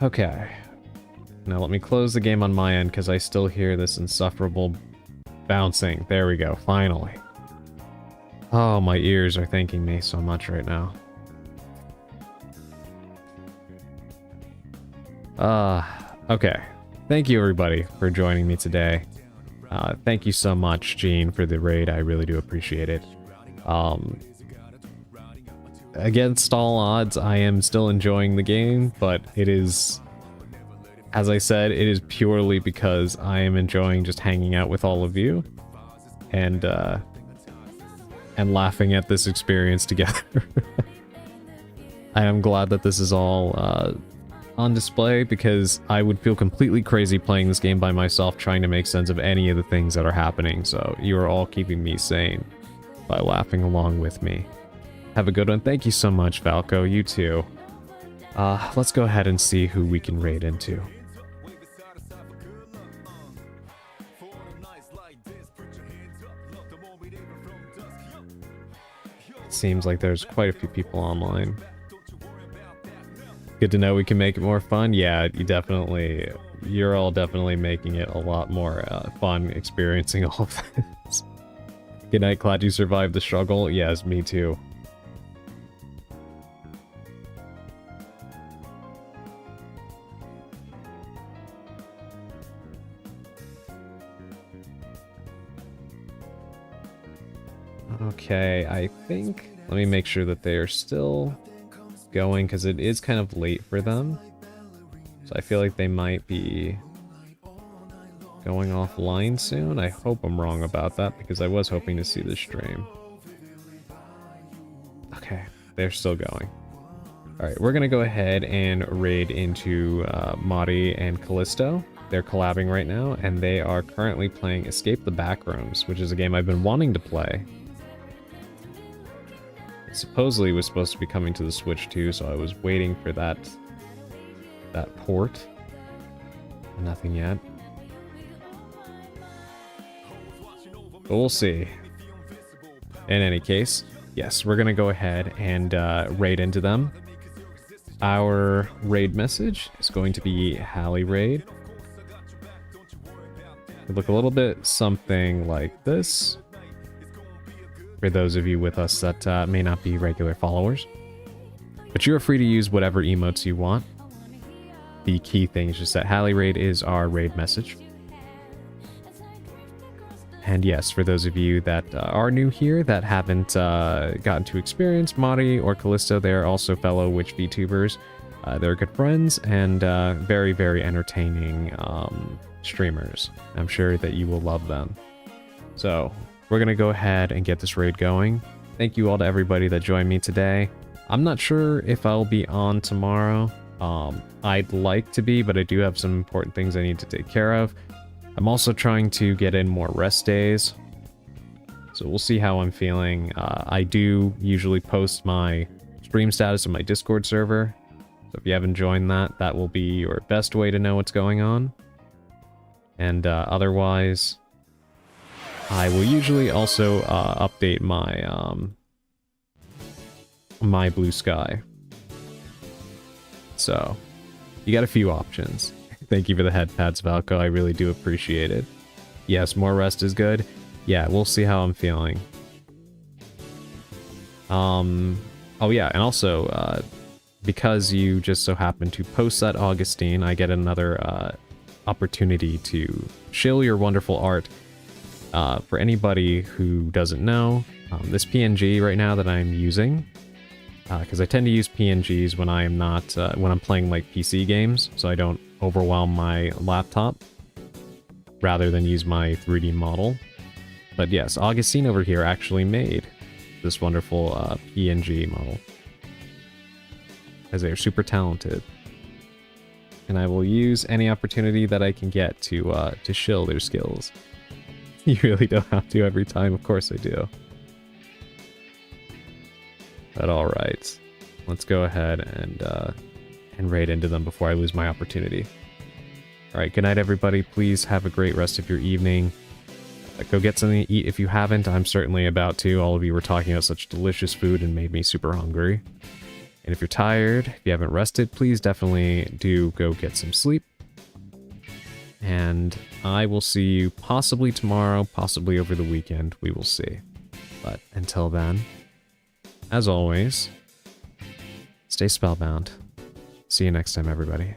B: Okay. Now let me close the game on my end, because I still hear this insufferable bouncing. There we go, finally. Oh, my ears are thanking me so much right now. Okay. Thank you, everybody, for joining me today. Thank you so much, Gene, for the raid. I really do appreciate it. Against all odds, I am still enjoying the game, but it is, as I said, it is purely because I am enjoying just hanging out with all of you and laughing at this experience together. I am glad that this is all on display, because I would feel completely crazy playing this game by myself trying to make sense of any of the things that are happening, so you are all keeping me sane by laughing along with me. Have a good one. Thank you so much, Falco. You too. Let's go ahead and see who we can raid into. It seems like there's quite a few people online. Good to know we can make it more fun. Yeah, you're all definitely making it a lot more fun experiencing all of this. Good night, glad you survived the struggle. Yes, me too. Okay, I think... Let me make sure that they are still going, because it is kind of late for them. So I feel like they might be going offline soon. I hope I'm wrong about that, because I was hoping to see the stream. Okay, they're still going. Alright, we're gonna go ahead and raid into Mari and Callisto. They're collabing right now, and they are currently playing Escape the Backrooms, which is a game I've been wanting to play. Supposedly was supposed to be coming to the Switch too, so I was waiting for that port. Nothing yet. But we'll see. In any case, yes, we're gonna go ahead and raid into them. Our raid message is going to be Hallie Raid. It'll look a little bit something like this. For those of you with us that may not be regular followers. But you are free to use whatever emotes you want. The key thing is just that Hallie Raid is our raid message. And yes, for those of you that are new here, that haven't gotten to experience Mari or Callisto, they are also fellow Witch VTubers. They're good friends and very, very entertaining streamers. I'm sure that you will love them. So... we're going to go ahead and get this raid going. Thank you all to everybody that joined me today. I'm not sure if I'll be on tomorrow. I'd like to be, but I do have some important things I need to take care of. I'm also trying to get in more rest days. So we'll see how I'm feeling. I do usually post my stream status on my Discord server. So if you haven't joined that, that will be your best way to know what's going on. And otherwise... I will usually also update my my Blue Sky. So, you got a few options. Thank you for the head pats, Valko. I really do appreciate it. Yes, more rest is good. Yeah, we'll see how I'm feeling. Oh yeah, and also, because you just so happen to post that, Augustine, I get another opportunity to shill your wonderful art. For anybody who doesn't know, this PNG right now that I'm using, because I tend to use PNGs when I am not, when I'm playing like PC games, so I don't overwhelm my laptop, rather than use my 3D model. But yes, Augustine over here actually made this wonderful PNG model, as they are super talented. And I will use any opportunity that I can get to shill their skills. You really don't have to every time, of course I do. But alright, let's go ahead and raid into them before I lose my opportunity. Alright, good night everybody, please have a great rest of your evening. Go get something to eat if you haven't, I'm certainly about to. All of you were talking about such delicious food and made me super hungry. And if you're tired, if you haven't rested, please definitely do go get some sleep. And I will see you possibly tomorrow, possibly over the weekend, we will see. But until then, as always, stay spellbound. See you next time, everybody.